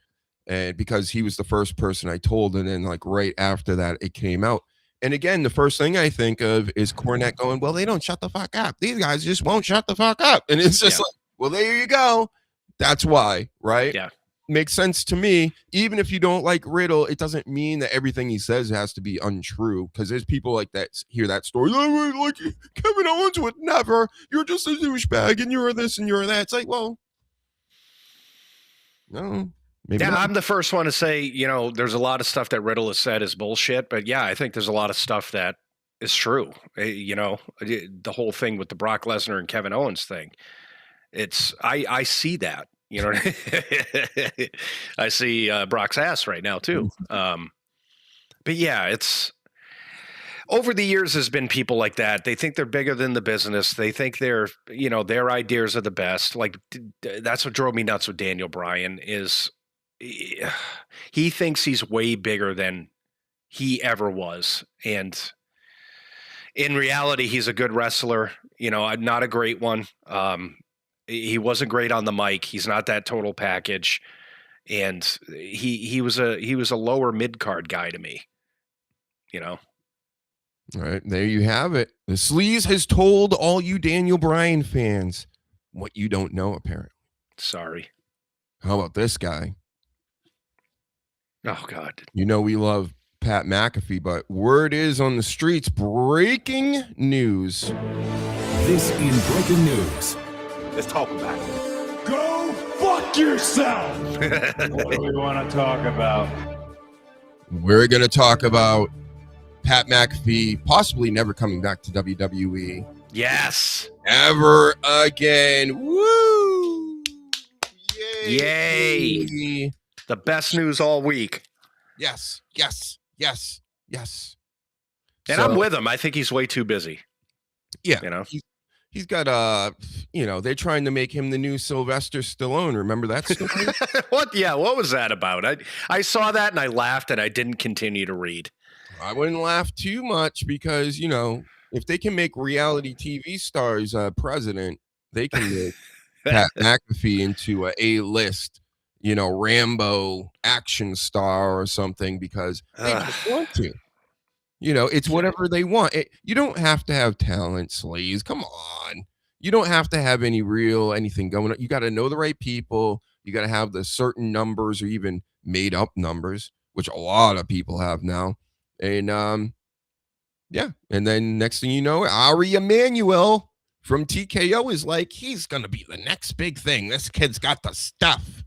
and because he was the first person I told, and then like right after that it came out. And again, the first thing I think of is Cornette going, well, they don't shut the fuck up. These guys just won't shut the fuck up. And it's just like, well, there you go. That's why, right? Yeah. Makes sense to me. Even if you don't like Riddle, it doesn't mean that everything he says has to be untrue, because there's people like that hear that story, like Kevin Owens would never, you're just a douchebag and you're this and you're that. It's like, well, no, maybe not. I'm the first one to say, there's a lot of stuff that Riddle has said is bullshit, but yeah, I think there's a lot of stuff that is true. The whole thing with the Brock Lesnar and Kevin Owens thing, I see that. I see Brock's ass right now too. But yeah, it's over the years there's been people like that. They think they're bigger than the business. They think their ideas are the best. Like that's what drove me nuts with Daniel Bryan is he thinks he's way bigger than he ever was. And in reality, he's a good wrestler, not a great one. He wasn't great on the mic. He's not that total package, and he was a lower mid card guy to me. All right, there you have it. The Sleaze has told all you Daniel Bryan fans what you don't know, apparently. Sorry. How about this guy? Oh God. We love Pat McAfee, but word is on the streets, breaking news. This is breaking news. Let's talk about it. Go fuck yourself! What do we want to talk about? We're going to talk about Pat McAfee possibly never coming back to WWE. Yes. Ever again. Woo! Yay. The best news all week. Yes. And I'm with him. I think he's way too busy. Yeah. He's got they're trying to make him the new Sylvester Stallone. Remember that story? What? Yeah, what was that about? I saw that and I laughed and I didn't continue to read. I wouldn't laugh too much because, if they can make reality TV stars president, they can make Pat McAfee into a A-list, Rambo action star or something, because they just want to. It's whatever they want. You don't have to have talent, Sleaze. Come on. You don't have to have anything going on. You got to know the right people. You got to have the certain numbers or even made up numbers, which a lot of people have now. And and then next thing you know, Ari Emanuel from TKO is like, he's going to be the next big thing. This kid's got the stuff.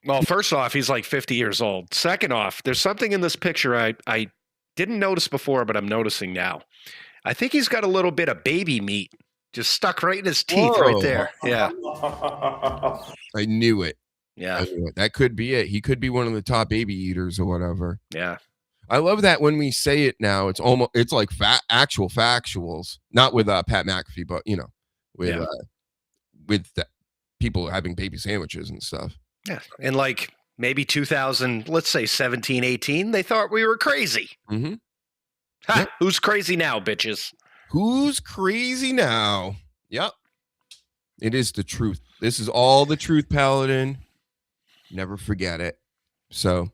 Well, first off, he's like 50 years old. Second off, there's something in this picture I didn't notice before, but I'm noticing now. I think he's got a little bit of baby meat Just stuck right in his teeth right there. Yeah. I knew it. Yeah. I knew it. That could be it. He could be one of the top baby eaters or whatever. Yeah. I love that when we say it now, it's like actual factuals, not with Pat McAfee, but with the people having baby sandwiches and stuff. Yeah. And like maybe 2000, let's say 17, 18, they thought we were crazy. Mm-hmm. Ha, yep. Who's crazy now, bitches? Who's crazy now? Yep. It is the truth. This is all the truth, Paladin. Never forget it. So,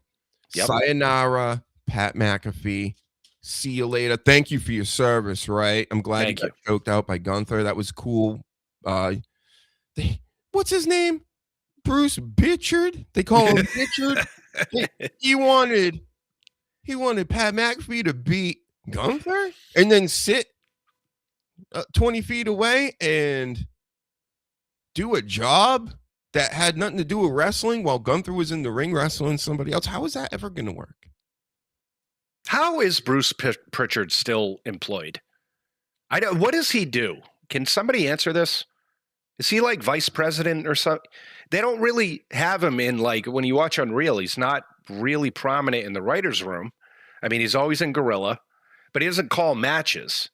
sayonara, Pat McAfee. See you later. Thank you for your service, right? I'm glad you got choked out by Gunther. That was cool. What's his name? Bruce Bitchard? They call him Bitchard. He wanted Pat McAfee to beat Gunther and then sit 20 feet away and do a job that had nothing to do with wrestling while Gunther was in the ring wrestling somebody else. How is that ever going to work? How is Bruce Pritchard still employed? What does he do? Can somebody answer this? Is he like vice president or something? They don't really have him in, like, when you watch Unreal, he's not really prominent in the writer's room. I mean, he's always in Gorilla, but he doesn't call matches.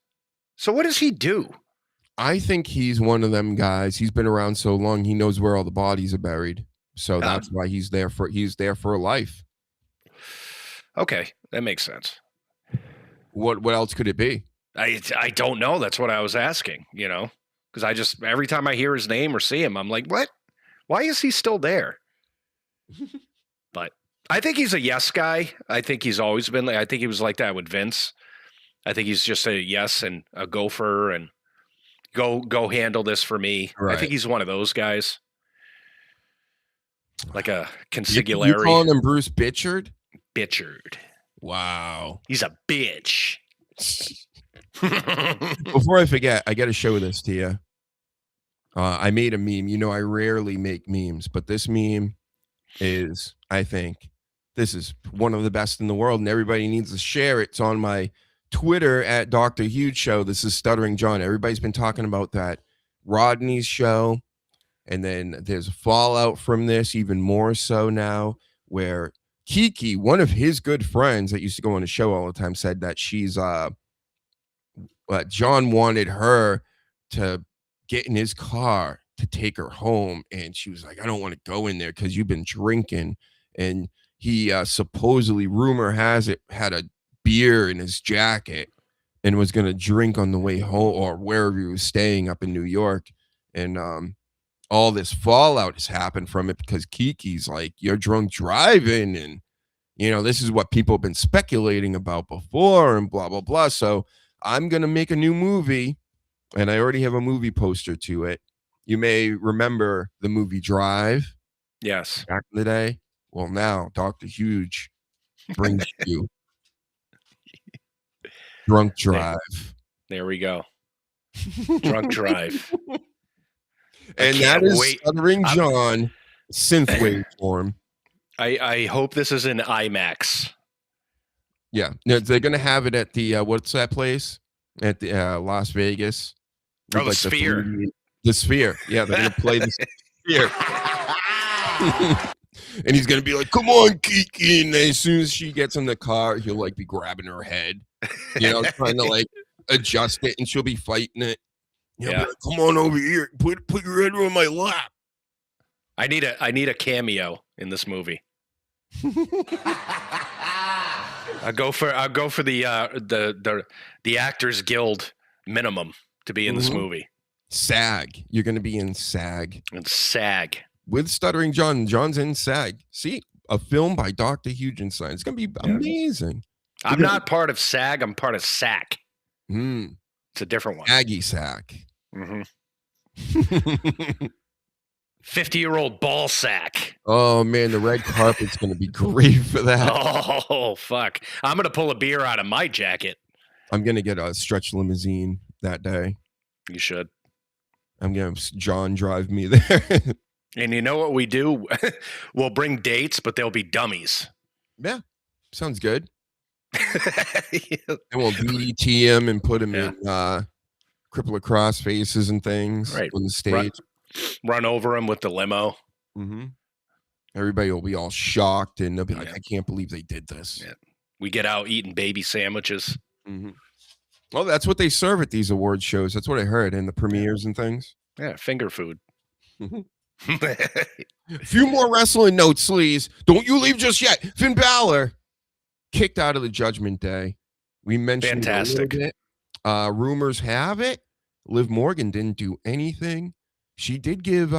So what does he do? I think he's one of them guys. He's been around so long, he knows where all the bodies are buried. So that's why he's there for life. Okay, that makes sense. What else could it be? I don't know. That's what I was asking, because I just, every time I hear his name or see him, I'm like, what? Why is he still there? But I think he's a yes guy. I think he's always been. I think he was like that with Vince. I think he's just a yes and a gopher and go handle this for me. Right. I think he's one of those guys. Like a consigliere. You calling him Bruce Bitchard? Bitchard. Wow. He's a bitch. Before I forget, I got to show this to you. I made a meme. I rarely make memes, but this meme is, I think, this is one of the best in the world, and everybody needs to share it. It's on my Twitter at DrHUGEshow. This is Stuttering John. Everybody's been talking about that Rodney's show, and then there's fallout from this, even more so now, where Kiki, one of his good friends that used to go on the show all the time, said that she's John wanted her to get in his car to take her home, and she was like, I don't want to go in there because you've been drinking. And he supposedly, rumor has it, had a beer in his jacket and was going to drink on the way home or wherever he was staying up in New York. And all this fallout has happened from it because Kiki's like, you're drunk driving, and this is what people have been speculating about before and blah blah blah. So I'm gonna make a new movie, and I already have a movie poster to it. You may remember the movie Drive. Yes. Back in the day. Well, now Dr. Huge brings you Drunk Drive. There we go. Drunk Drive. And that is Stuttering John synthwave form. I hope this is in IMAX. Yeah, no, they're gonna have it at the what's that place at the Las Vegas? Oh, the Sphere. The Sphere. Yeah, they're gonna play the Sphere. And he's gonna be like, "Come on, Kiki!" And as soon as she gets in the car, he'll like be grabbing her head, trying to like adjust it, and she'll be fighting it. Like, come on over here, put your head on my lap. I need a cameo in this movie. I'll go for the Actors Guild minimum to be in this movie. SAG. You're going to be in SAG. And SAG. With Stuttering John. John's in SAG. See, a film by Dr. HUGENSTEIN. It's going to be amazing. I'm not part of SAG. I'm part of SAC. It's a different one. Aggie SAC. 50-year-old ball sack. Oh, man, the red carpet's going to be great for that. Oh, fuck. I'm going to pull a beer out of my jacket. I'm going to get a stretch limousine that day. You should. I'm going to John drive me there. And you know what we do? We'll bring dates, but they'll be dummies. Yeah, sounds good. And we'll DDT him and put him in cripple cross faces and things Right. on the stage. Run over him with the limo. Mm-hmm. Everybody will be all shocked, and they'll be like, I can't believe they did this. Yeah. We get out eating baby sandwiches. Mm-hmm. Well, that's what they serve at these award shows. That's what I heard in the premieres and things. Yeah, finger food. A few more wrestling notes, Sleaze. Don't you leave just yet. Finn Balor kicked out of the Judgment Day. We mentioned fantastic. It a little bit. Rumors have it Liv Morgan didn't do anything. She did give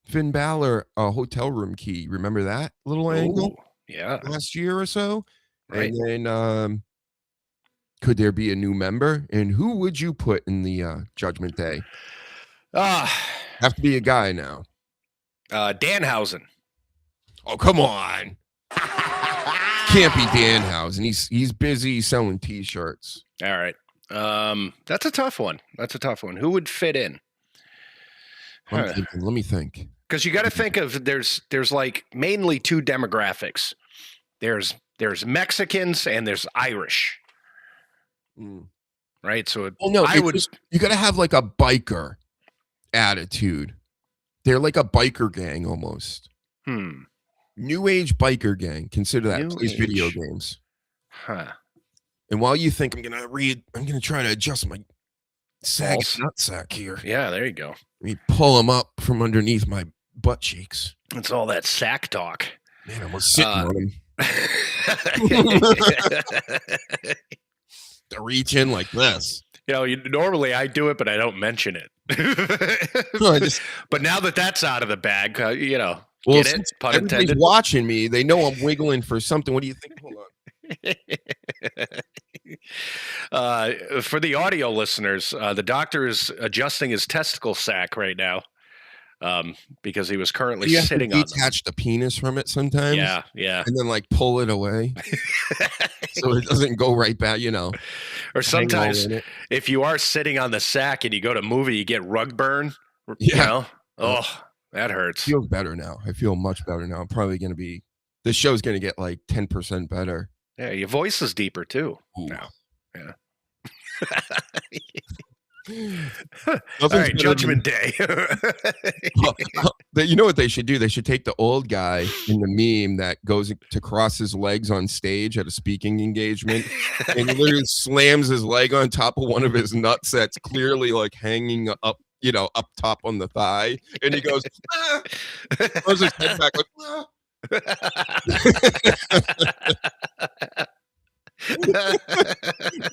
Finn Balor a hotel room key. Remember that little angle? Yeah. Last year or so. Right. And then could there be a new member? And who would you put in the Judgment Day? Have to be a guy now. Danhausen. Oh, come on. Can't be Danhausen. He's busy selling T-shirts. All right. That's a tough one. Who would fit in? Let me think. Because you got to think of there's like mainly two demographics. There's Mexicans and there's Irish. Right. So you got to have like a biker attitude. They're like a biker gang almost. New age biker gang. Consider that. Plays video games. Huh. And while you think I'm gonna try to adjust my nut sack here. Yeah, there you go. Let me pull them up from underneath my butt cheeks. It's all that sack talk. Man, I was sitting on them. To reach in like this. You know, normally I do it, but I don't mention it. But now that that's out of the bag, you know, well, get it? Pun intended. Everybody's watching me. They know I'm wiggling for something. What do you think? Hold on. For the audio listeners, the doctor is adjusting his testicle sack right now because he was currently sitting on them. Detach the penis from it sometimes. Yeah. And then like pull it away so it doesn't go right back, you know. Or sometimes if you are sitting on the sack and you go to movie, you get rug burn. Yeah. You know? Oh, that hurts. I feel better now. I feel much better now. I'm probably going to be, this show's going to get like 10% better. Yeah, your voice is deeper too. Now. Yeah. All right, Judgment Day. You know what they should do? They should take the old guy in the meme that goes to cross his legs on stage at a speaking engagement and he literally slams his leg on top of one of his nuts that's clearly like hanging up, you know, up top on the thigh. And he goes, throws his head back like,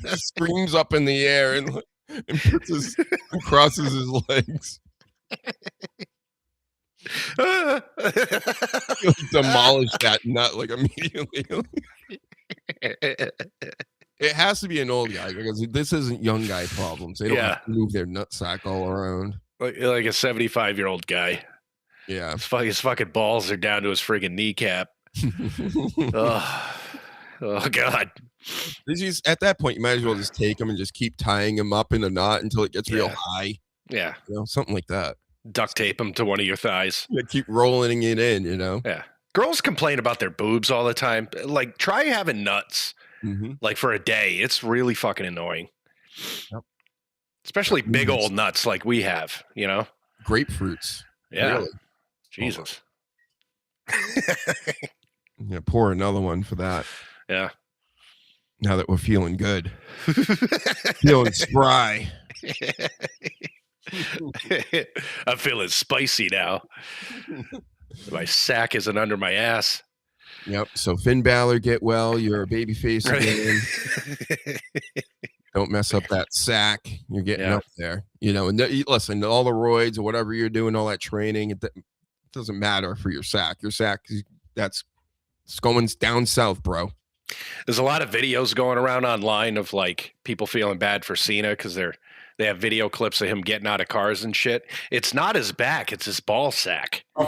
he screams up in the air and crosses his legs. Demolish that nut like immediately. It has to be an old guy because this isn't young guy problems. They don't have to move their nutsack all around. Like a 75-year-old guy. Yeah. His fucking balls are down to his friggin' kneecap. Oh God. At that point, you might as well just take him and just keep tying him up in a knot until it gets real high. Yeah. You know, something like that. Duct tape him to one of your thighs. Yeah, keep rolling it in, you know? Yeah. Girls complain about their boobs all the time. Like, try having nuts like for a day. It's really fucking annoying. Yep. Especially big old nuts like we have, you know? Grapefruits. Yeah. Really. Jesus. Yeah, pour another one for that. Yeah. Now that we're feeling good. Feeling spry. I'm feeling spicy now. My sack isn't under my ass. Yep. So Finn Balor, get well. You're a baby face again. Don't mess up that sack. You're getting up there. You know, and listen, all the roids or whatever you're doing, all that training, it doesn't matter for your sack. Your sack, it's going down south, bro. There's a lot of videos going around online of like people feeling bad for Cena because they have video clips of him getting out of cars and shit. It's not his back, it's his ball sack. You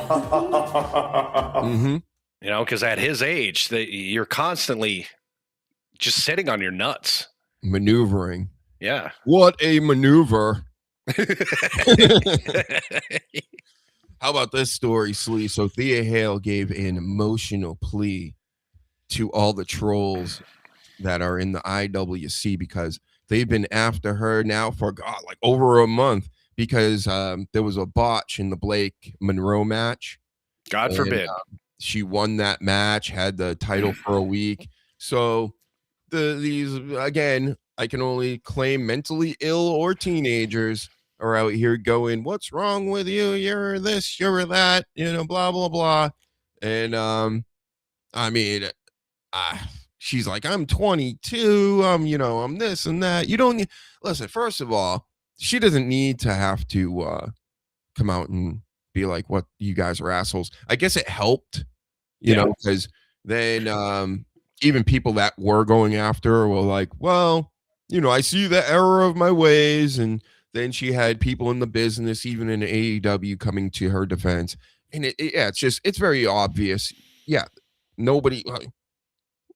know, because at his age, you're constantly just sitting on your nuts. Maneuvering. Yeah. What a maneuver. How about this story, Slee? So Thea Hale gave an emotional plea to all the trolls that are in the IWC because they've been after her now for like over a month because there was a botch in the Blake Monroe match. God forbid. She won that match, had the title for a week. So these again, I can only claim mentally ill or teenagers are out here going, "What's wrong with you? You're this, you're that," blah blah blah. And I mean, she's like, "I'm 22. I'm this and that." You don't listen. First of all, she doesn't need to have to come out and be like, "What, you guys are assholes." I guess it helped, because then even people that were going after her were like, "Well, I see the error of my ways." And then she had people in the business, even in AEW, coming to her defense. And it's very obvious. Yeah, nobody,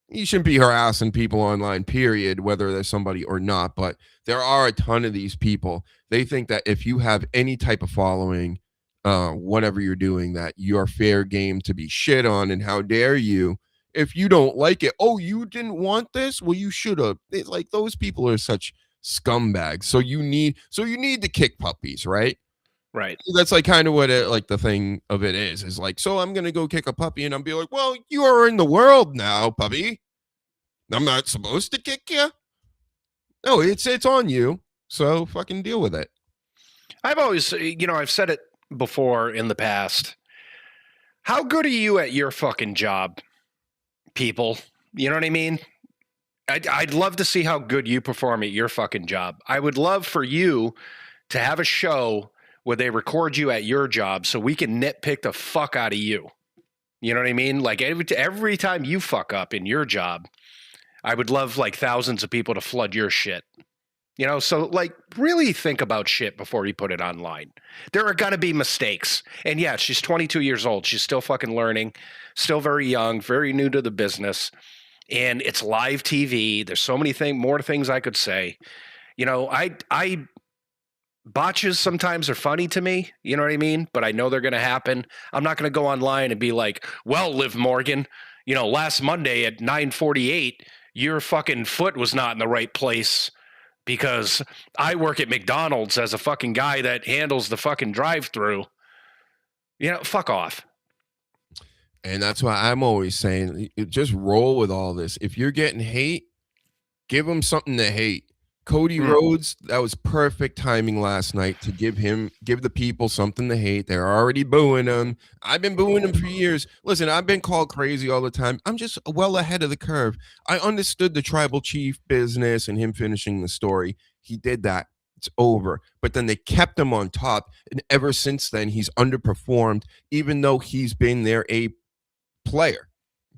you shouldn't be harassing people online, period, whether there's somebody or not. But there are a ton of these people. They think that if you have any type of following, whatever you're doing, that you're fair game to be shit on. And how dare you? If you don't like it, oh, you didn't want this? Well, you should have. Like, those people are such scumbags. So you need to kick puppies, right? Right. That's like kind of what the thing of it is like, so I'm gonna go kick a puppy and I'm be like, well, you are in the world now, puppy. I'm not supposed to kick you. No, it's on you. So fucking deal with it. I've always, I've said it before in the past. How good are you at your fucking job, people? You know what I mean? I'd love to see how good you perform at your fucking job. I would love for you to have a show where they record you at your job so we can nitpick the fuck out of you. You know what I mean? Like every time you fuck up in your job, I would love like thousands of people to flood your shit. So like really think about shit before you put it online. There are gonna be mistakes. And yeah, she's 22 years old. She's still fucking learning, still very young, very new to the business. And it's live TV. There's so many more things I could say. I botches sometimes are funny to me. You know what I mean? But I know they're going to happen. I'm not going to go online and be like, well, Liv Morgan, last Monday at 9:48, your fucking foot was not in the right place because I work at McDonald's as a fucking guy that handles the fucking drive-through. Fuck off. And that's why I'm always saying, just roll with all this. If you're getting hate, give them something to hate. Cody Rhodes, that was perfect timing last night to give the people something to hate. They're already booing him. I've been booing him for years. Listen, I've been called crazy all the time. I'm just well ahead of the curve. I understood the tribal chief business and him finishing the story. He did that. It's over. But then they kept him on top. And ever since then, he's underperformed, even though he's been their A player.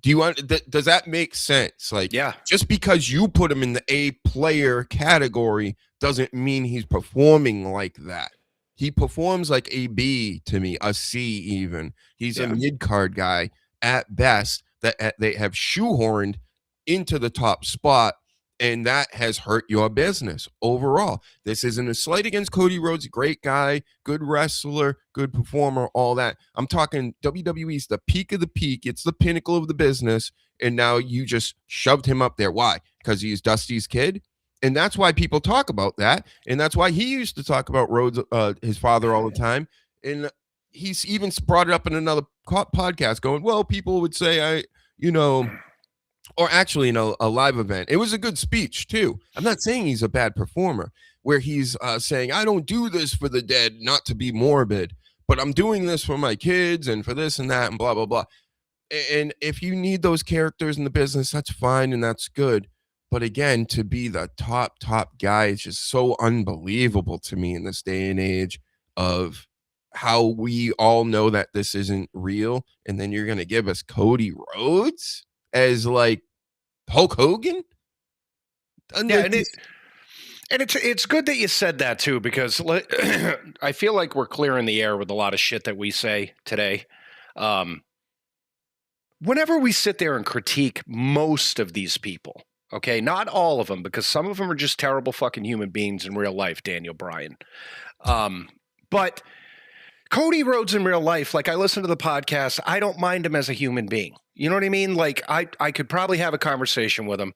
Does that make sense? Like, yeah, just because you put him in the A player category doesn't mean he's performing like that. He performs like a B to me, a C even. He's a mid-card guy at best that they have shoehorned into the top spot, and that has hurt your business overall. This isn't a slight against Cody Rhodes, great guy, good wrestler, good performer, all that. I'm talking WWE's the peak of the peak. It's the pinnacle of the business, and now you just shoved him up there. Why? Because he's Dusty's kid? And that's why people talk about that, and that's why he used to talk about Rhodes, his father, all the time. And he's even brought it up in another podcast going, well, people would say or actually, a live event. It was a good speech, too. I'm not saying he's a bad performer, where he's saying, I don't do this for the dead, not to be morbid, but I'm doing this for my kids and for this and that and blah, blah, blah. And if you need those characters in the business, that's fine and that's good. But again, to be the top guy is just so unbelievable to me in this day and age of how we all know that this isn't real. And then you're going to give us Cody Rhodes as like Hulk Hogan? Yeah, and it's good that you said that too, because I feel like we're clearing the air with a lot of shit that we say today. Whenever we sit there and critique most of these people, okay, not all of them, because some of them are just terrible fucking human beings in real life, Daniel Bryan. But Cody Rhodes in real life, like I listen to the podcast, I don't mind him as a human being. You know what I mean? Like I could probably have a conversation with him.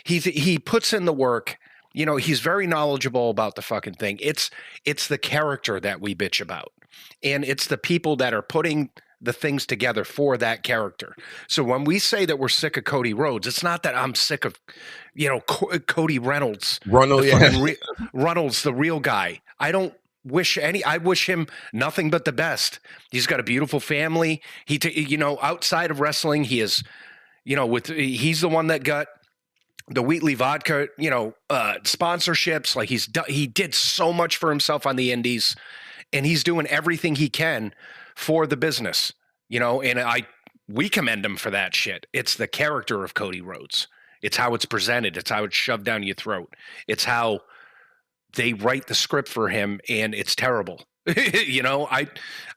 He puts in the work. you know, he's very knowledgeable about the fucking thing. It's the character that we bitch about. And it's the people that are putting the things together for that character. So when we say that we're sick of Cody Rhodes, it's not that I'm sick of, you know, Cody Reynolds. Reynolds, Reynolds, the real guy. I wish him nothing but the best. He's got a beautiful family. You know, outside of wrestling, he is, you know, he's the one that got the Wheatley vodka, you know, sponsorships. Like he did so much for himself on the indies, and he's doing everything he can for the business, you know, and we commend him for that shit. It's the character of Cody Rhodes. It's how it's presented. It's how it's shoved down your throat. It's how they write the script for him, and it's terrible. You know,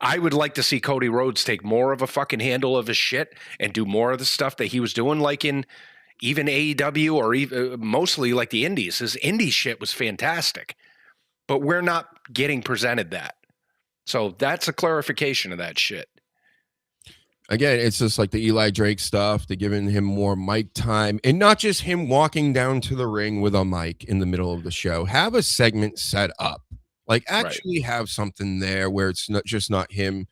I would like to see Cody Rhodes take more of a fucking handle of his shit and do more of the stuff that he was doing, like in even AEW or even mostly like the indies. His indie shit was fantastic, but we're not getting presented that. So that's a clarification of that shit. Again, it's just like the Eli Drake stuff. They're giving him more mic time, and not just him walking down to the ring with a mic in the middle of the show. Have a segment set up, like actually have something there where it's not him,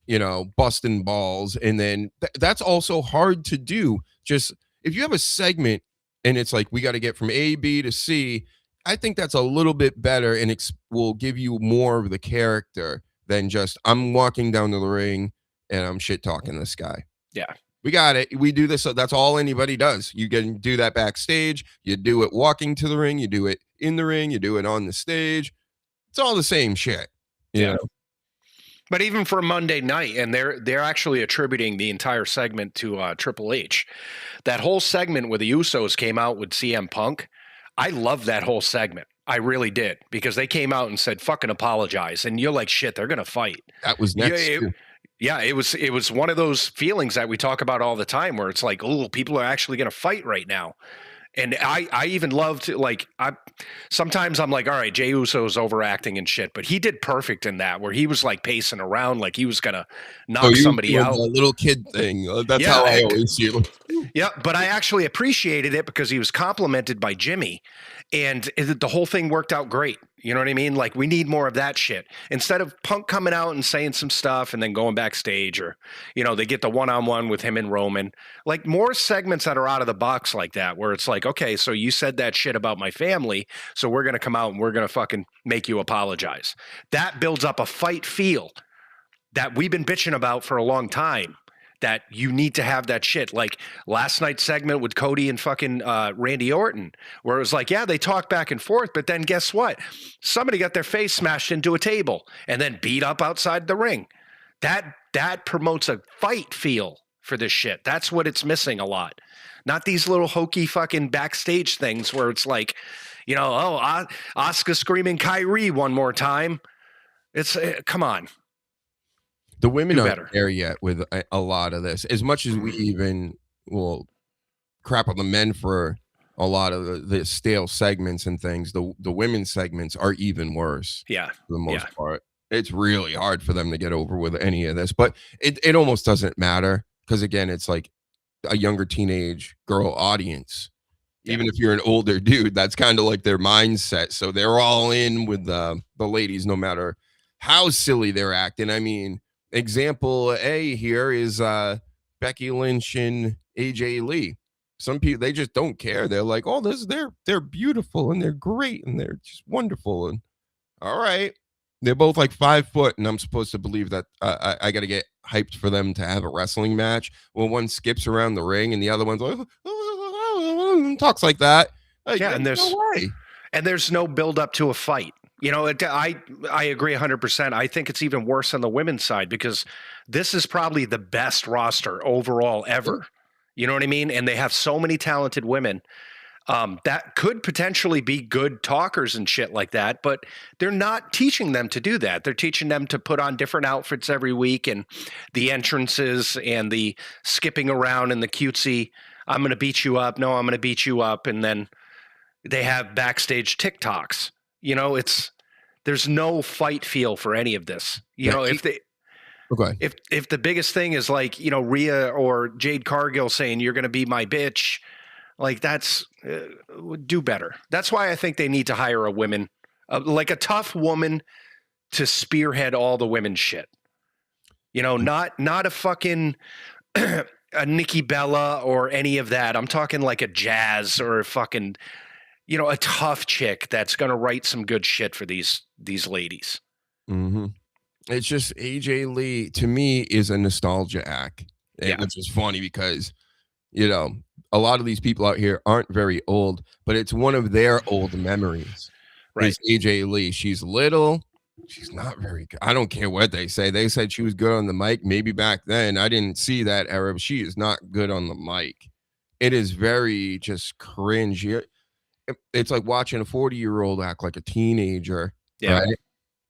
you know, busting balls. And then that's also hard to do. Just if you have a segment and it's like, we got to get from A, B to C, I think that's a little bit better, and it will give you more of the character than just I'm walking down to the ring and I'm shit talking this guy. Yeah. We got it. We do this. So that's all anybody does. You can do that backstage. You do it walking to the ring. You do it in the ring. You do it on the stage. It's all the same shit. You know? But even for Monday night, and they're actually attributing the entire segment to Triple H. That whole segment where the Usos came out with CM Punk, I love that whole segment. I really did, because they came out and said, fucking apologize. And you're like, shit, they're going to fight. That was next. Yeah, it was one of those feelings that we talk about all the time where it's like, oh, people are actually going to fight right now. And I even love to, like, sometimes I'm like, all right, Jey Uso's overacting and shit, but he did perfect in that, where he was like pacing around like he was going to knock somebody out. A little kid thing. That's how I always see it. Yeah, but I actually appreciated it because he was complimented by Jimmy, and the whole thing worked out great. You know what I mean? Like, we need more of that shit. Instead of Punk coming out and saying some stuff and then going backstage, or, you know, they get the one-on-one with him and Roman. Like, more segments that are out of the box like that, where it's like, okay, so you said that shit about my family, so we're going to come out and we're going to fucking make you apologize. That builds up a fight feel that we've been bitching about for a long time, that you need to have that shit. Like last night's segment with Cody and fucking Randy Orton, where it was like, yeah, they talk back and forth, but then guess what? Somebody got their face smashed into a table and then beat up outside the ring. That promotes a fight feel for this shit. That's what it's missing a lot. Not these little hokey fucking backstage things where it's like, you know, oh, Asuka screaming Kyrie one more time. It's come on. The women aren't there yet with a lot of this. As much as we even will crap on the men for a lot of the stale segments and things, the women's segments are even worse. Yeah. For the most part. It's really hard for them to get over with any of this. But it almost doesn't matter, because, again, it's like a younger teenage girl audience. Even if you're an older dude, that's kind of like their mindset. So they're all in with the ladies, no matter how silly they're acting. I mean, example A here is Becky Lynch and AJ Lee. Some people, they just don't care. They're like, oh, they're beautiful and they're great and they're just wonderful. And all right, they're both like 5 foot, and I'm supposed to believe that I got to get hyped for them to have a wrestling match. Well, one skips around the ring and the other one's like, talks like that. Like, yeah, and there's no build up to a fight. You know, I agree 100%. I think it's even worse on the women's side, because this is probably the best roster overall ever. You know what I mean? And they have so many talented women that could potentially be good talkers and shit like that, but they're not teaching them to do that. They're teaching them to put on different outfits every week, and the entrances and the skipping around and the cutesy, I'm going to beat you up. No, I'm going to beat you up. And then they have backstage TikToks. You know, there's no fight feel for any of this. You know, if the biggest thing is like, you know, Rhea or Jade Cargill saying, you're going to be my bitch, Like that's do better. That's why I think they need to hire a woman, like a tough woman, to spearhead all the women's shit. You know, not a fucking a Nikki Bella or any of that. I'm talking like a Jazz or a fucking, you know, a tough chick that's gonna write some good shit for these ladies. Mm-hmm. It's just AJ Lee to me is a nostalgia act, which is funny because, you know, a lot of these people out here aren't very old, but it's one of their old memories. Right, is AJ Lee. She's little. She's not very good. I don't care what they say. They said she was good on the mic. Maybe back then. I didn't see that era, but she is not good on the mic. It is very just cringe. It's like watching a 40-year-old act like a teenager, right?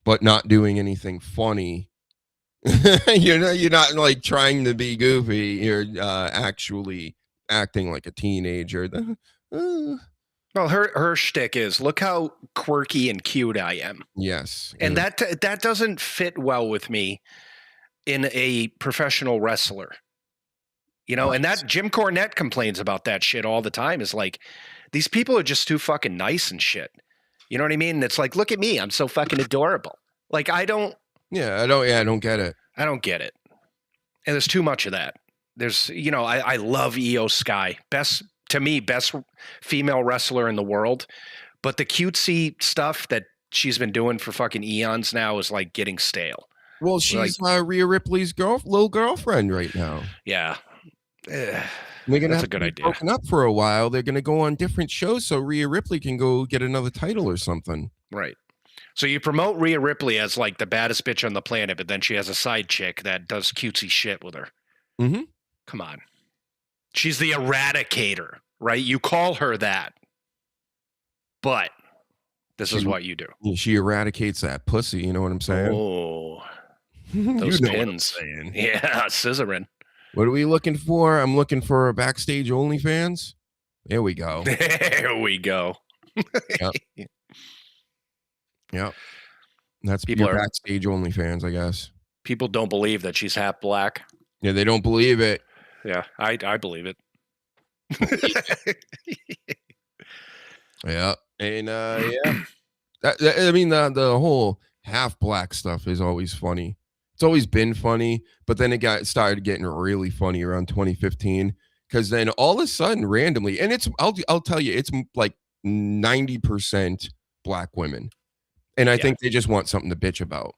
But not doing anything funny. You're not like trying to be goofy. You're actually acting like a teenager. Well, her shtick is, look how quirky and cute I am. Yes. And that doesn't fit well with me in a professional wrestler. You know, and that Jim Cornette complains about that shit all the time. Is like, these people are just too fucking nice and shit. You know what I mean? It's like, look at me. I'm so fucking adorable. Like, I don't get it. I don't get it. And there's too much of that. There's, you know, I love Io Sky. Best female wrestler in the world. But the cutesy stuff that she's been doing for fucking eons now is like getting stale. Well, she's Rhea Ripley's little girlfriend right now. Yeah. They're gonna have to be broken up for a while. They're gonna go on different shows so Rhea Ripley can go get another title or something. Right. So you promote Rhea Ripley as like the baddest bitch on the planet, but then she has a side chick that does cutesy shit with her. Mm-hmm. Come on. She's the eradicator, right? You call her that. But this is what you do. She eradicates that pussy, you know what I'm saying? Oh. Those pins. Yeah, scissoring. What are we looking for? I'm looking for a backstage OnlyFans. There we go. There we go. Yep. That's your backstage OnlyFans, I guess. People don't believe that she's half black. Yeah, they don't believe it. Yeah, I believe it. Yeah. And I mean the whole half black stuff is always funny. It's always been funny, but then it started getting really funny around 2015 because then all of a sudden randomly, and I'll tell you, it's like 90% black women. And I think they just want something to bitch about.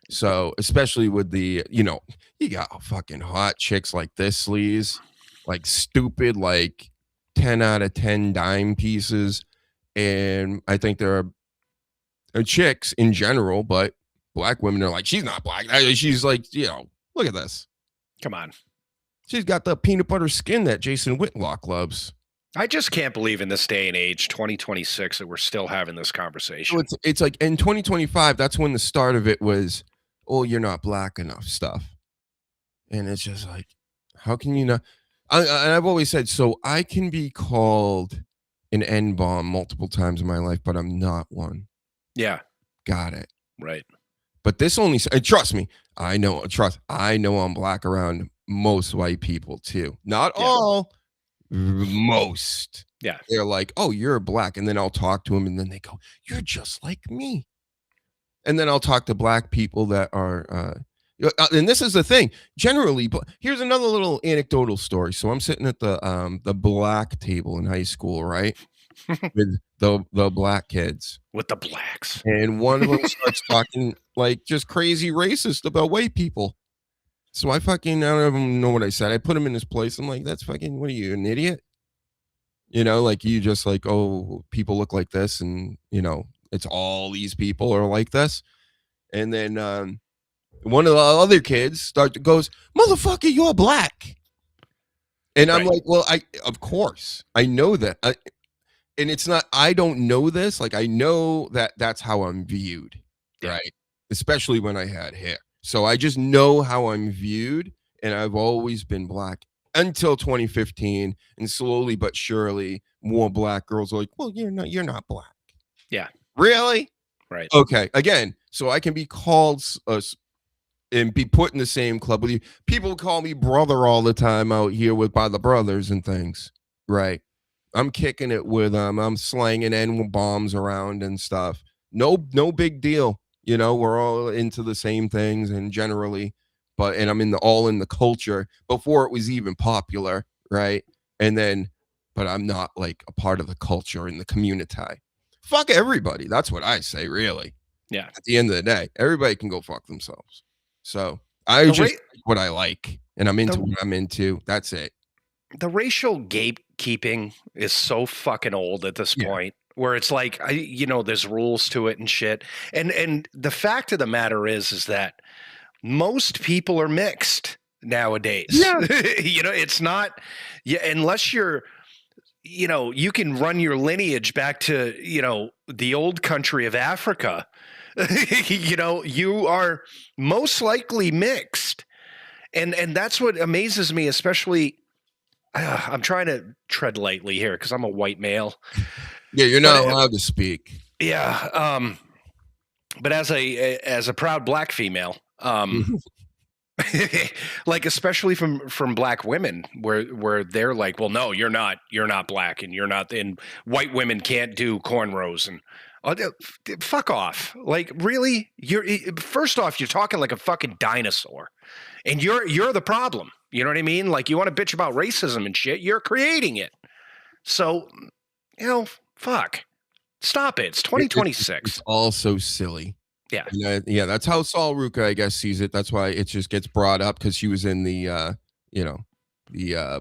So especially with the, you know, you got fucking hot chicks like this sleaze, like stupid, like 10 out of 10 dime pieces. And I think there are chicks in general, but black women are like, she's not black. She's like, you know, look at this. Come on. She's got the peanut butter skin that Jason Whitlock loves. I just can't believe in this day and age, 2026, that we're still having this conversation. So it's like in 2025, that's when the start of it was, oh, you're not black enough stuff. And it's just like, how can you not? And I've always said, so I can be called an N-bomb multiple times in my life, but I'm not one. Yeah. Got it. Right. But this only, and trust me, I know I'm black around most white people too. Not all, most. Yeah. They're like, oh, you're black. And then I'll talk to them and then they go, you're just like me. And then I'll talk to black people that are, and this is the thing, generally, but here's another little anecdotal story. So I'm sitting at the black table in high school, right? With the black kids. With the blacks. And one of them starts talking like just crazy racist about white people. So I don't even know what I said. I put him in his place. I'm like, that's fucking, what are you, an idiot? You know, like you just like, oh, people look like this. And, you know, it's all these people are like this. And then one of the other kids goes, motherfucker, you're black. And I'm like, well, of course, I know that. And it's not, I don't know this. Like, I know that that's how I'm viewed, right? Especially when I had hair. So I just know how I'm viewed. And I've always been black until 2015. And slowly but surely, more black girls are like, well, you're not black. Yeah. Really? Right. Okay. Again, so I can be called and be put in the same club with you. People call me brother all the time out here by the brothers and things. Right. I'm kicking it with them. I'm slanging N bombs around and stuff. No big deal. You know, we're all into the same things and generally, and I'm all in the culture before it was even popular, right? And then, but I'm not like a part of the culture in the community. Fuck everybody. That's what I say, really. Yeah. At the end of the day, everybody can go fuck themselves. So I just like what I like, and I'm into what I'm into. That's it. The racial gatekeeping is so fucking old at this point, where it's like, there's rules to it and shit. And the fact of the matter is that most people are mixed nowadays. Yeah. It's not, unless you're, you can run your lineage back to, the old country of Africa. You are most likely mixed. And that's what amazes me, especially, I'm trying to tread lightly here because I'm a white male. Yeah, you're not allowed to speak. Yeah. But as a proud black female, like especially from black women, where they're like, well, no, you're not black, and white women can't do cornrows and fuck off. Like, really? First off, you're talking like a fucking dinosaur, and you're the problem. You know what I mean? Like, you want to bitch about racism and shit, you're creating it. So, fuck. Stop it. It's 2026. It's all so silly. Yeah. Yeah, that's how Saul Ruka, I guess, sees it. That's why it just gets brought up, because she was in the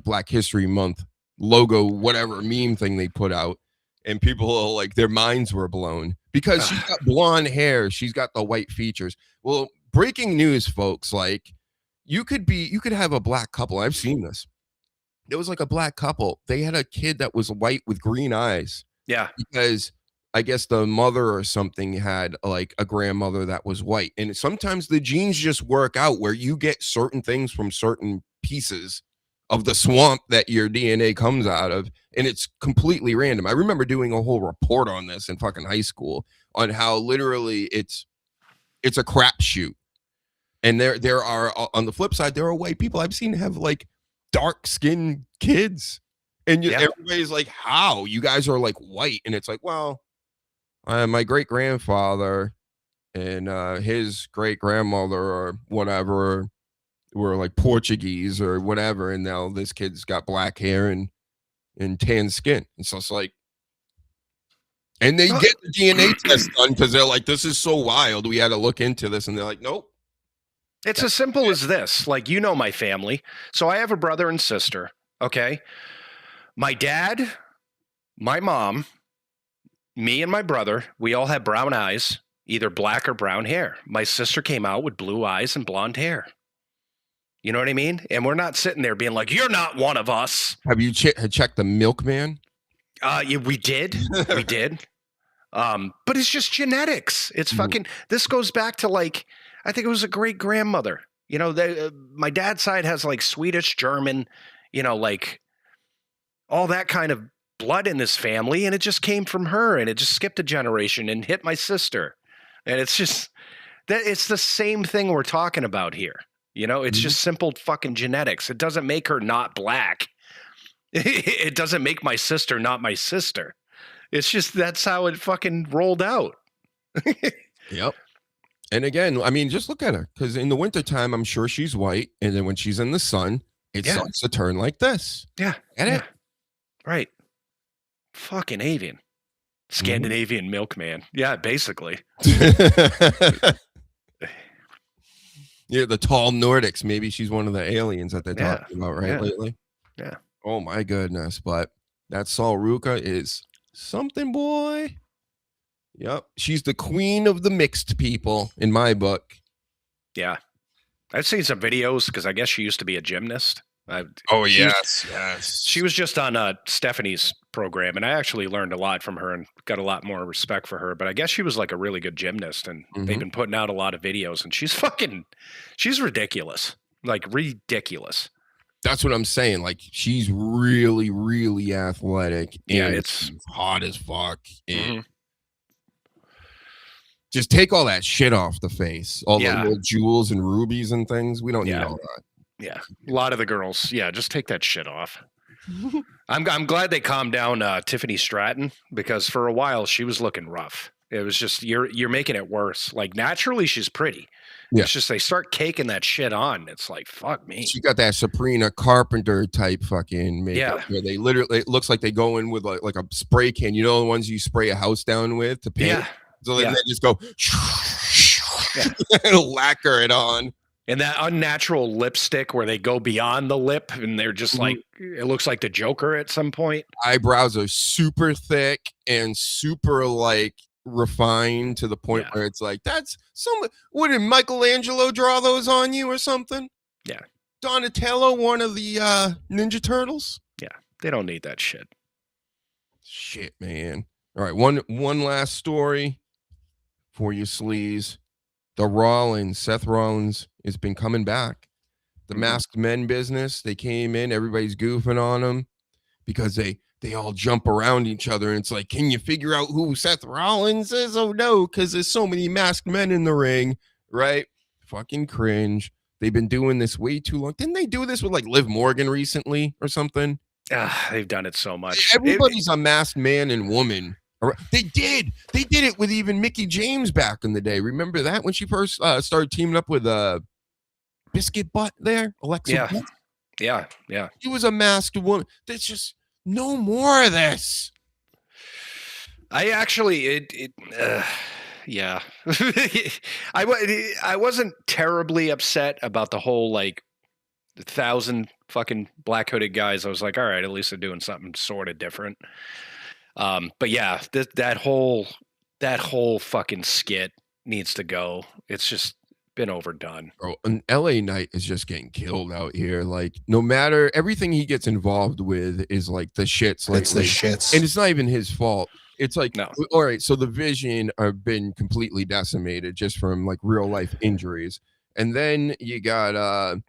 Black History Month logo, whatever meme thing they put out, and people are like, their minds were blown because she's got blonde hair, she's got the white features. Well, breaking news, folks, like, you could have a black couple. I've seen this. It was like a black couple. They had a kid that was white with green eyes. Yeah. Because I guess the mother or something had like a grandmother that was white. And sometimes the genes just work out where you get certain things from certain pieces of the swamp that your DNA comes out of. And it's completely random. I remember doing a whole report on this in fucking high school on how literally it's a crapshoot. And there are, on the flip side, there are white people I've seen have like dark skinned kids. And everybody's like, how? You guys are like white. And it's like, well, my great grandfather and his great grandmother or whatever were like Portuguese or whatever. And now this kid's got black hair and tan skin. And so it's like, and they get the DNA test done because they're like, this is so wild. We had to look into this. And they're like, nope. It's as simple as this. Like, my family. So I have a brother and sister. Okay. My dad, my mom, me and my brother, we all have brown eyes, either black or brown hair. My sister came out with blue eyes and blonde hair. You know what I mean? And we're not sitting there being like, you're not one of us. Have you checked the milkman? Yeah, we did. We did. But it's just genetics. It's fucking, this goes back to like, I think it was a great grandmother. My dad's side has like Swedish, German, like all that kind of blood in this family. And it just came from her, and it just skipped a generation and hit my sister. And it's just that it's the same thing we're talking about here. It's just simple fucking genetics. It doesn't make her not black. It doesn't make my sister not my sister. It's just, that's how it fucking rolled out. Yep. And again, I mean, just look at her, because in the wintertime, I'm sure she's white. And then when she's in the sun, it starts to turn like this. Yeah. Get it? Right. Fucking avian. Scandinavian milkman. Yeah, basically. Yeah, the tall Nordics. Maybe she's one of the aliens that they're talking about, right, lately? Yeah. Oh, my goodness. But that Saul Ruka is something, boy. Yep. She's the queen of the mixed people in my book. Yeah. I've seen some videos because I guess she used to be a gymnast. Yes. She was just on Stephanie's program, and I actually learned a lot from her and got a lot more respect for her. But I guess she was like a really good gymnast, and they've been putting out a lot of videos, and she's ridiculous. Like, ridiculous. That's what I'm saying. Like, she's really, really athletic. Yeah, and it's hot as fuck. And just take all that shit off the face. All the little jewels and rubies and things. We don't need all that. Yeah. A lot of the girls. Yeah. Just take that shit off. I'm glad they calmed down Tiffany Stratton, because for a while she was looking rough. It was just you're making it worse. Like, naturally she's pretty. Yeah. It's just they start caking that shit on. It's like, fuck me. She got that Sabrina Carpenter type fucking makeup where they literally, it looks like they go in with like a spray can. You know, the ones you spray a house down with to paint. Yeah. So they just go lacquer it on. And that unnatural lipstick where they go beyond the lip and they're just like, it looks like the Joker at some point. Eyebrows are super thick and super like refined to the point where it's like, that's what did Michelangelo draw those on you or something? Yeah. Donatello, one of the Ninja Turtles? Yeah. They don't need that shit. Shit, man. All right, one last story for you sleaze. Seth Rollins has been coming back. The masked men business, they came in, everybody's goofing on them because they all jump around each other. And it's like, can you figure out who Seth Rollins is? Oh, no, because there's so many masked men in the ring, right? Fucking cringe. They've been doing this way too long. Didn't they do this with like Liv Morgan recently or something? They've done it so much. Everybody's a masked man and woman. They did it with even Mickey James back in the day. Remember that when she first started teaming up with Biscuit Butt there? Alexa Butt? Yeah. She was a masked woman. There's just no more of this. I actually, yeah. I wasn't terribly upset about the whole like 1,000 fucking black hooded guys. I was like, all right, at least they're doing something sort of different. But yeah, that whole fucking skit needs to go. It's just been overdone. Bro, an LA Knight is just getting killed out here. Like, no matter everything he gets involved with is like the shits. Like, it's the shits. And it's not even his fault. It's like, no. All right, so the Vision have been completely decimated just from like real life injuries. And then you got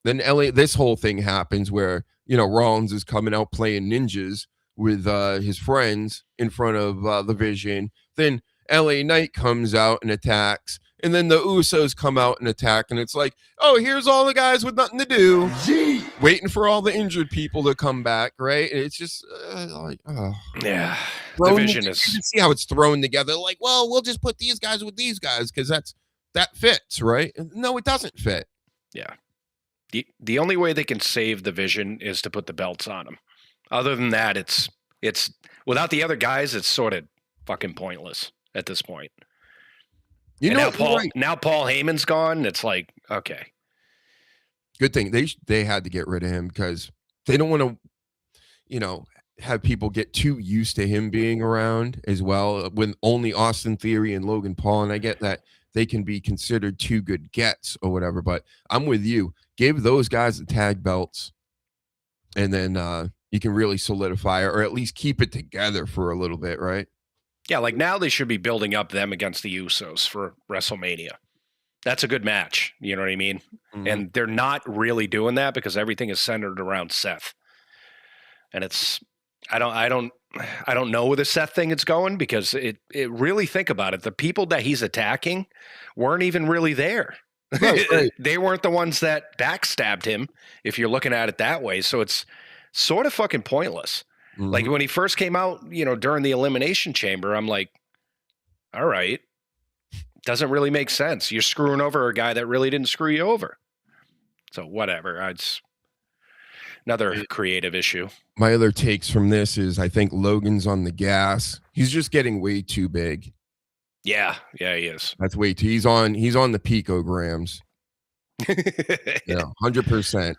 then LA, this whole thing happens where, you know, Rollins is coming out playing ninjas with his friends in front of the Vision. Then LA Knight comes out and attacks. And then the Usos come out and attack. And it's like, oh, here's all the guys with nothing to do. Waiting for all the injured people to come back, right? And it's just like, oh. Yeah. The Vision is... You can see how it's thrown together. Like, well, we'll just put these guys with these guys because that fits, right? No, it doesn't fit. Yeah. The only way they can save the Vision is to put the belts on them. Other than that, it's without the other guys, it's sort of fucking pointless at this point. Now Paul Heyman's gone. It's like, okay. Good thing they had to get rid of him because they don't want to, you know, have people get too used to him being around as well. When only Austin Theory and Logan Paul, and I get that they can be considered two good gets or whatever, but I'm with you. Give those guys the tag belts, and then you can really solidify or at least keep it together for a little bit, right? Yeah, like now they should be building up them against the Usos for WrestleMania. That's a good match. You know what I mean? Mm-hmm. And they're not really doing that because everything is centered around Seth. And it's I don't know where the Seth thing is going because it really, think about it. The people that he's attacking weren't even really there. Right. They weren't the ones that backstabbed him, if you're looking at it that way. So it's sort of fucking pointless. Mm-hmm. Like when he first came out, you know, during the Elimination Chamber, I'm like, all right, doesn't really make sense. You're screwing over a guy that really didn't screw you over. So whatever. It's another creative issue. My other takes from this is I think Logan's on the gas. He's just getting way too big. Yeah, he is. That's way too. He's on the picograms. Yeah, 100%.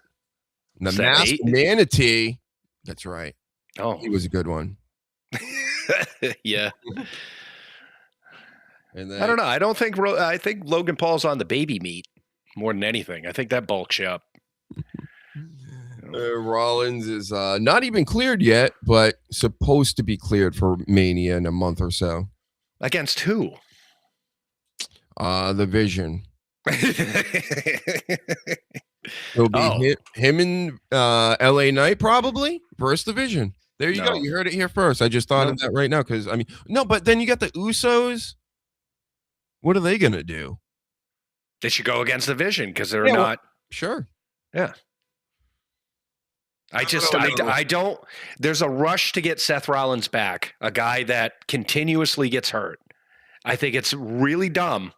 The masked manatee. That's right. Oh, he was a good one. Yeah. And then, I don't know. I think Logan Paul's on the baby meat more than anything. I think that bulks you up. Rollins is not even cleared yet, but supposed to be cleared for Mania in a month or so. Against who? The Vision. It'll be him and LA Knight probably versus the Vision. There you go. You heard it here first. I just thought of that right now because but then you got the Usos. What are they gonna do? They should go against the Vision because they're not sure. Yeah. I don't. There's a rush to get Seth Rollins back, a guy that continuously gets hurt. I think it's really dumb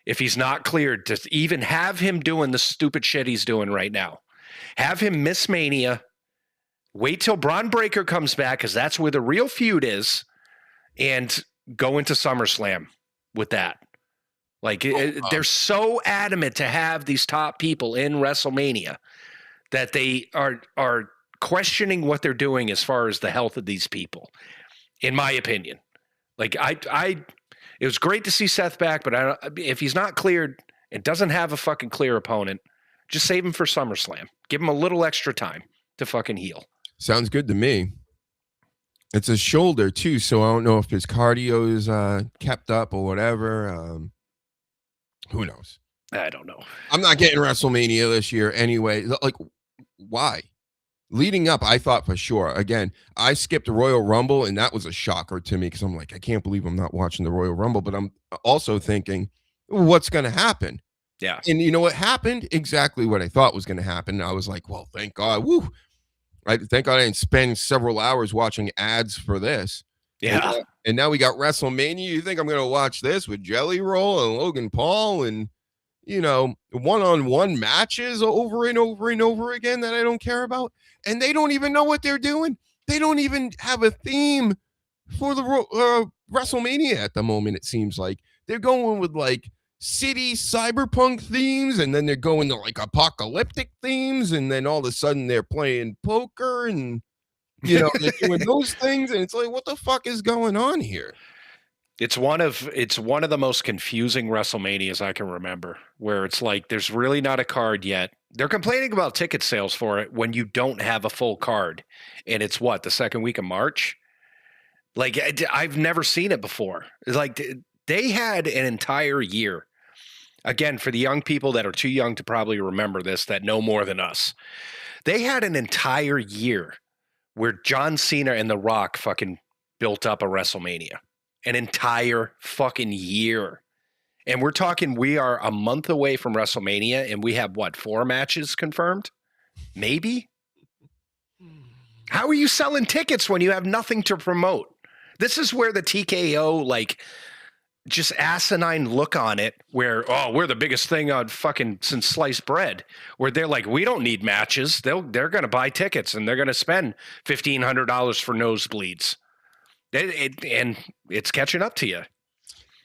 if he's not cleared to even have him doing the stupid shit he's doing right now. Have him miss Mania. Wait till Braun Breaker comes back, because that's where the real feud is, and go into SummerSlam with that. Like, they're so adamant to have these top people in WrestleMania that they are questioning what they're doing as far as the health of these people, in my opinion. Like, it was great to see Seth back, but if he's not cleared and doesn't have a fucking clear opponent, just save him for SummerSlam. Give him a little extra time to fucking heal. Sounds good to me. It's a shoulder too, so I don't know if his cardio is kept up or whatever. Who knows? I don't know. I'm not getting WrestleMania this year anyway. Like, why? Leading up, I thought for sure. Again, I skipped the Royal Rumble, and that was a shocker to me, because I'm like, I can't believe I'm not watching the Royal Rumble. But I'm also thinking, what's going to happen? Yeah. And you know what happened? Exactly what I thought was going to happen. I was like, well, thank God. Woo. Thank God I didn't spend several hours watching ads for this. Yeah. And now we got WrestleMania. You think I'm going to watch this with Jelly Roll and Logan Paul and, you know, one-on-one matches over and over and over again that I don't care about? And they don't even know what they're doing. They don't even have a theme for the WrestleMania at the moment, it seems like. They're going with, like, city cyberpunk themes, and then they're going to, like, apocalyptic themes, and then all of a sudden they're playing poker and, you know, they're doing those things, and it's like, what the fuck is going on here? It's one of the most confusing WrestleManias I can remember, where it's like there's really not a card yet. They're complaining about ticket sales for it when you don't have a full card, and it's what, the second week of March? Like, I've never seen it before. It's like they had an entire year. Again, for the young people that are too young to probably remember this, that know more than us, they had an entire year where John Cena and The Rock fucking built up a WrestleMania. An entire fucking year. And we're talking, we are a month away from WrestleMania, and we have, what, 4 matches confirmed? Maybe? How are you selling tickets when you have nothing to promote? This is where the TKO, like, just asinine look on it, where, oh, we're the biggest thing on fucking since sliced bread, where they're like, we don't need matches. They're going to buy tickets, and they're going to spend $1,500 for nosebleeds. And it's catching up to you.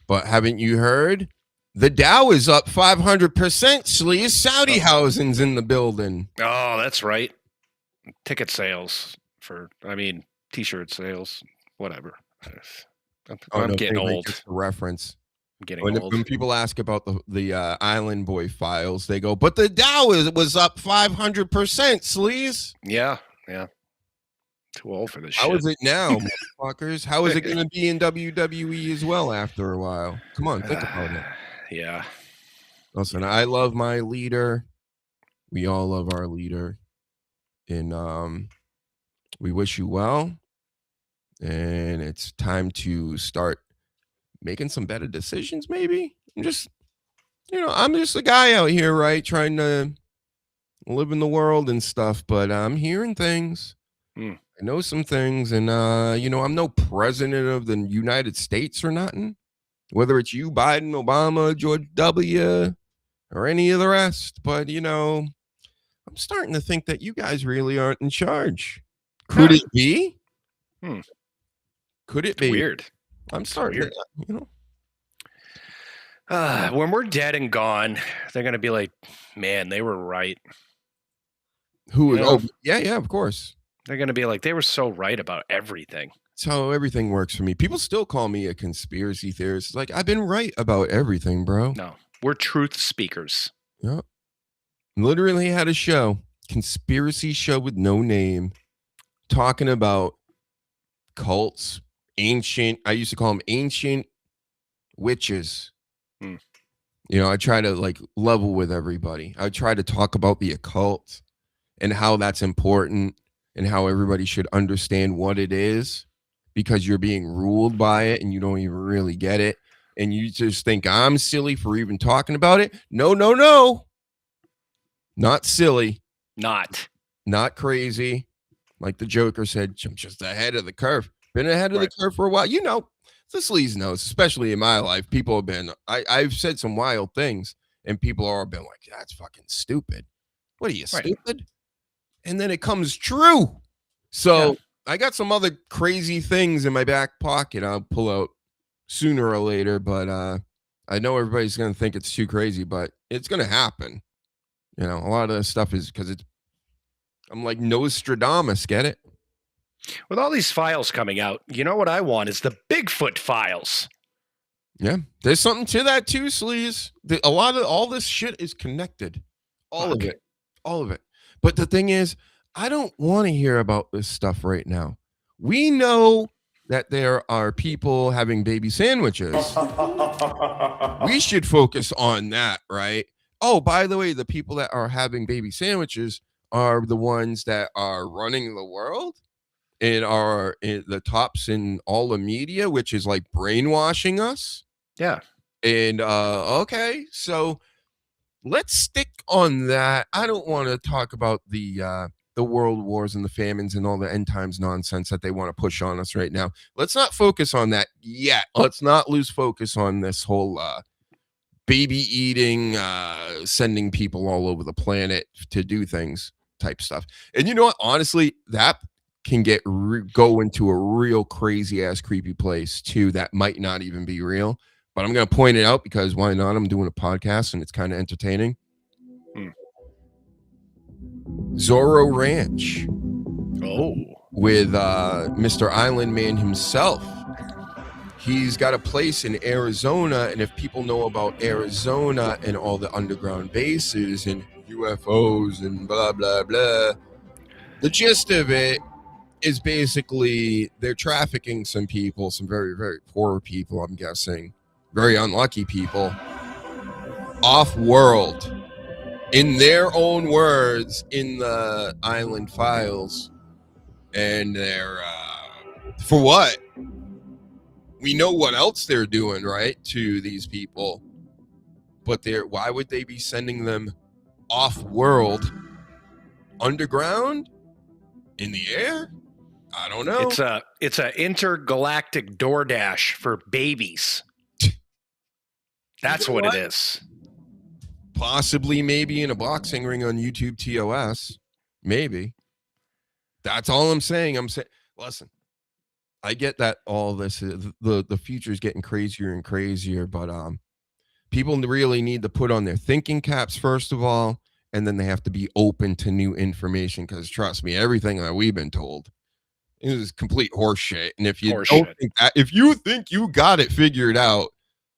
But haven't you heard? The Dow is up 500%, Sleaze. Saudi housing's in the building. Oh, that's right. Ticket sales T-shirt sales, whatever. I'm getting old. Just a reference. I'm getting old. When people ask about the Island Boy files, they go, but the Dow was up 500%, Sleaze. Yeah. Too old for this shit. How is it now, motherfuckers? How is it going to be in WWE as well after a while? Come on, think about it. Yeah. Listen, I love my leader. We all love our leader. And we wish you well. And it's time to start making some better decisions, maybe. I'm just a guy out here, right? Trying to live in the world and stuff, but I'm hearing things. I know some things, and I'm no president of the United States or nothing. Whether it's you, Biden, Obama, George W., or any of the rest, but I'm starting to think that you guys really aren't in charge. Could it be? Could it be? Weird. I'm starting to, when we're dead and gone, they're gonna be like, man, they were right. Who? Oh, yeah, of course. They're going to be like, they were so right about everything. That's how everything works for me. People still call me a conspiracy theorist. It's like, I've been right about everything, bro. No, we're truth speakers. Yep. Literally had a show, conspiracy show with no name, talking about cults, I used to call them ancient witches. I try to like level with everybody. I try to talk about the occult and how that's important. And how everybody should understand what it is, because you're being ruled by it and you don't even really get it. And you just think I'm silly for even talking about it. No. Not silly. Not. not crazy. Like the Joker said, I'm just ahead of the curve. Been ahead of the curve for a while. You know, the sleaze knows, especially in my life. People have been, I've said some wild things, and people are been like, that's fucking stupid. What are you, stupid? And then it comes true. So I got some other crazy things in my back pocket I'll pull out sooner or later, but I know everybody's going to think it's too crazy, but it's going to happen. You know, a lot of this stuff is because I'm like Nostradamus, get it? With all these files coming out, you know what I want is the Bigfoot files. Yeah, there's something to that too, Sleaze. A lot of all this shit is connected. All of it. But the thing is, I don't want to hear about this stuff right now. We know that there are people having baby sandwiches. We should focus on that, right? Oh, by the way, the people that are having baby sandwiches are the ones that are running the world and are in the tops in all the media, which is like brainwashing us. Yeah. And okay, so let's stick on that. I don't want to talk about the world wars and the famines and all the end times nonsense that they want to push on us right now. Let's not focus on that yet. Let's not lose focus on this whole baby eating, sending people all over the planet to do things type stuff. And you know what? Honestly, that can go into a real crazy ass creepy place too that might not even be real. But I'm going to point it out because why not? I'm doing a podcast and it's kind of entertaining. Zorro Ranch. Oh. With Mr. Island Man himself. He's got a place in Arizona, and if people know about Arizona and all the underground bases and UFOs and blah, blah, blah, the gist of it is basically they're trafficking some people, some very, very poor people, I'm guessing, very unlucky people, off-world, in their own words, in the island files, and they're, for what? We know what else they're doing, right, to these people, but why would they be sending them off-world, underground, in the air? I don't know. It's a intergalactic DoorDash for babies. That's what it is. Possibly, maybe in a boxing ring on YouTube TOS, maybe. That's all I'm saying. Listen. I get that all this the future is getting crazier and crazier, but people really need to put on their thinking caps first of all, and then they have to be open to new information. Because trust me, everything that we've been told is complete horseshit. And if you if you think you got it figured out,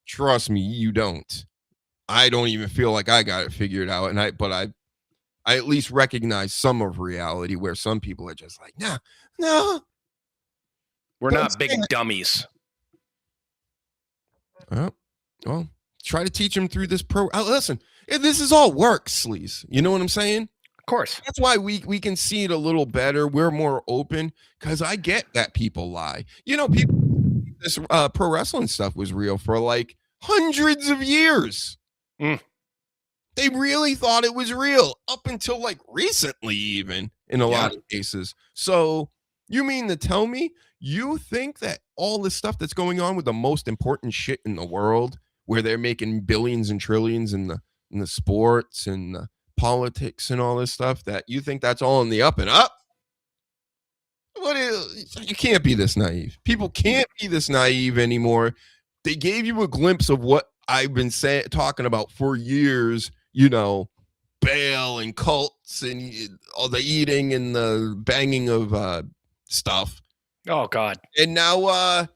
trust me, you don't. I don't even feel like I got it figured out, but I at least recognize some of reality where some people are just like, no. We're not big dummies. Well, try to teach them through this listen, this is all work, Sleaze. You know what I'm saying? Of course. That's why we can see it a little better. We're more open because I get that people lie. You know, this pro wrestling stuff was real for like hundreds of years. They really thought it was real up until like recently, even in a lot of cases. So you mean to tell me you think that all this stuff that's going on with the most important shit in the world, where they're making billions and trillions in the sports and the politics and all this stuff, that you think that's all in the up and up? You can't be this naive. People can't be this naive anymore. They gave you a glimpse of what I've been talking about for years, you know, Baal and cults and all the eating and the banging of stuff. Oh God. And now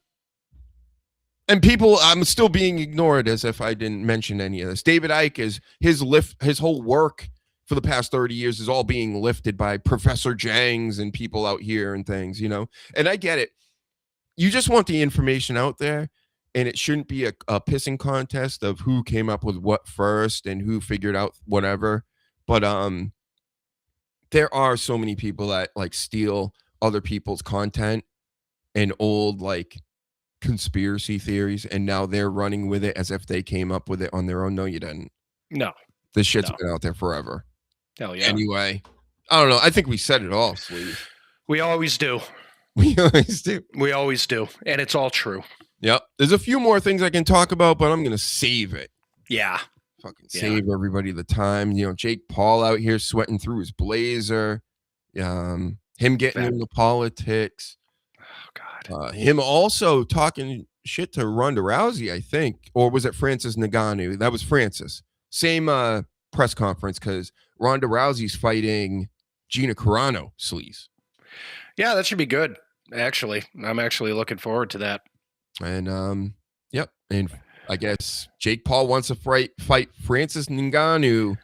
and people, I'm still being ignored as if I didn't mention any of this. David Icke is his whole work for the past 30 years is all being lifted by Professor Jangs and people out here and things, you know. And I get it. You just want the information out there, and it shouldn't be a pissing contest of who came up with what first and who figured out whatever. But there are so many people that like steal other people's content and old like conspiracy theories, and now they're running with it as if they came up with it on their own. No, you didn't. No. This shit's been out there forever. Hell yeah. Anyway, I don't know. I think we said it all, Sleeve. We always do. We always do. We always do. And it's all true. Yep. There's a few more things I can talk about, but I'm going to save it. Yeah. Fucking save everybody the time. You know, Jake Paul out here sweating through his blazer. Him getting into politics. Oh, God. Him also talking shit to Ronda Rousey, I think. Or was it Francis Ngannou? That was Francis. Same press conference because Ronda Rousey's fighting Gina Carano, Sleaze. Yeah, that should be good, actually. I'm actually looking forward to that. And, yep. And I guess Jake Paul wants to fight Francis Ngannou.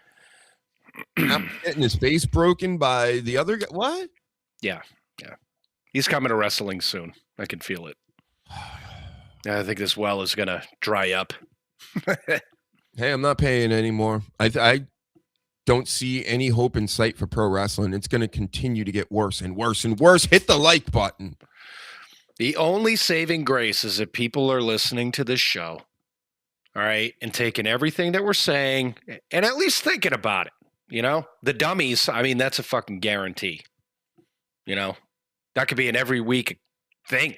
Getting his face broken by the other guy. What? Yeah. He's coming to wrestling soon. I can feel it. I think this well is going to dry up. Hey, I'm not paying anymore. I don't see any hope in sight for pro wrestling. It's going to continue to get worse and worse and worse. Hit the like button. The only saving grace is that people are listening to this show, all right, and taking everything that we're saying and at least thinking about it. You know, the dummies, I mean, that's a fucking guarantee. You know, that could be an every week thing.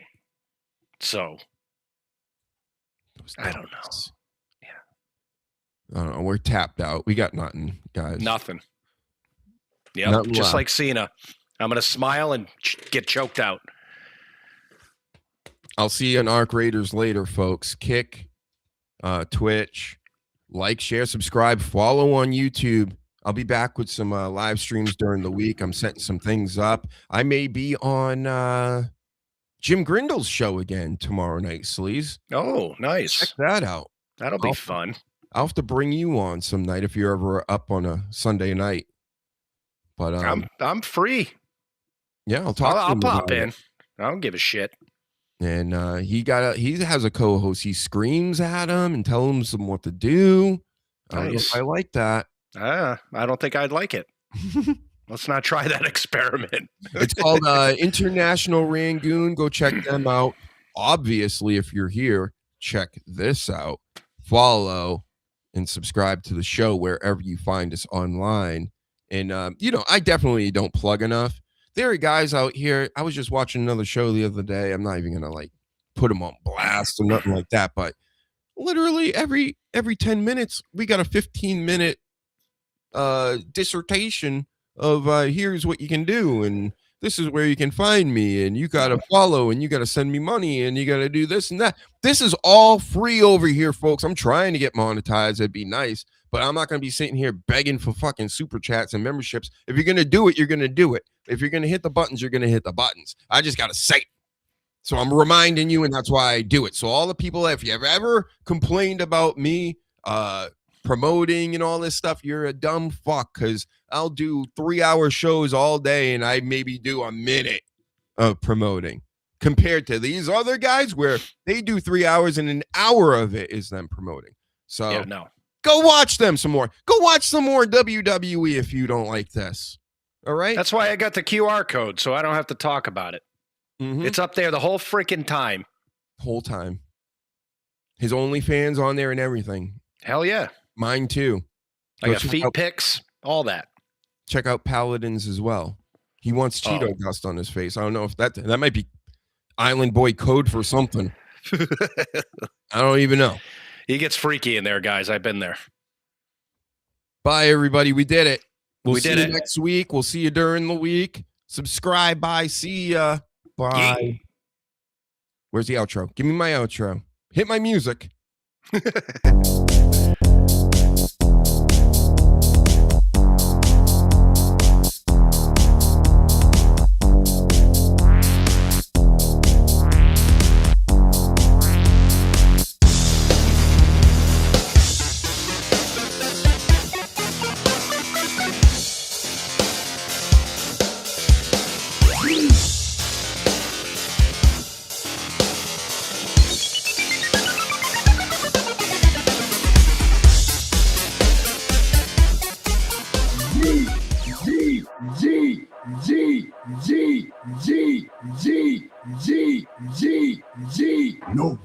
So, I don't know. I don't know. We're tapped out. We got nothing, guys. Nothing. Yep. Nothing just left. like Cena. I'm going to smile and get choked out. I'll see you on Arc Raiders later, folks. Kick, Twitch, like, share, subscribe, follow on YouTube. I'll be back with some live streams during the week. I'm setting some things up. I may be on Jim Grindel's show again tomorrow night, Sleaze. Oh, nice. Check that out. That'll be fun. I'll have to bring you on some night if you're ever up on a Sunday night. But I'm free. Yeah, I'll talk. I'll pop in. I don't give a shit. And he has a co-host. He screams at him and tells him some what to do. Nice. I like that. I don't think I'd like it. Let's not try that experiment. It's called International Rangoon. Go check them out. Obviously, if you're here, check this out. Follow and subscribe to the show wherever you find us online. And, I definitely don't plug enough. There are guys out here. I was just watching another show the other day. I'm not even going to put them on blast or nothing like that. But literally every 10 minutes, we got a 15-minute dissertation of here's what you can do. And this is where you can find me. And you got to follow and you got to send me money and you got to do this and that. This is all free over here, folks. I'm trying to get monetized. It'd be nice. But I'm not going to be sitting here begging for fucking super chats and memberships. If you're going to do it, you're going to do it. If you're going to hit the buttons, you're going to hit the buttons. I just got to say it. So I'm reminding you, and that's why I do it. So all the people, if you have ever complained about me promoting and all this stuff, you're a dumb fuck because I'll do 3-hour shows all day and I maybe do a minute of promoting compared to these other guys where they do 3 hours and an hour of it is them promoting. So yeah, no. Go watch them some more. Go watch some more WWE if you don't like this. All right? That's why I got the QR code, so I don't have to talk about it. Mm-hmm. It's up there the whole freaking time. Whole time. His OnlyFans on there and everything. Hell yeah. Mine too. I got feet pics, all that. Check out Paladins as well. He wants Cheeto dust on his face. I don't know if that might be Island Boy code for something. I don't even know. He gets freaky in there, guys. I've been there. Bye, everybody. We did it. We see did you it. next week. We'll see you during the week. Subscribe. Bye. See ya. Bye. Yay. Where's the outro? Give me my outro. Hit my music. G. No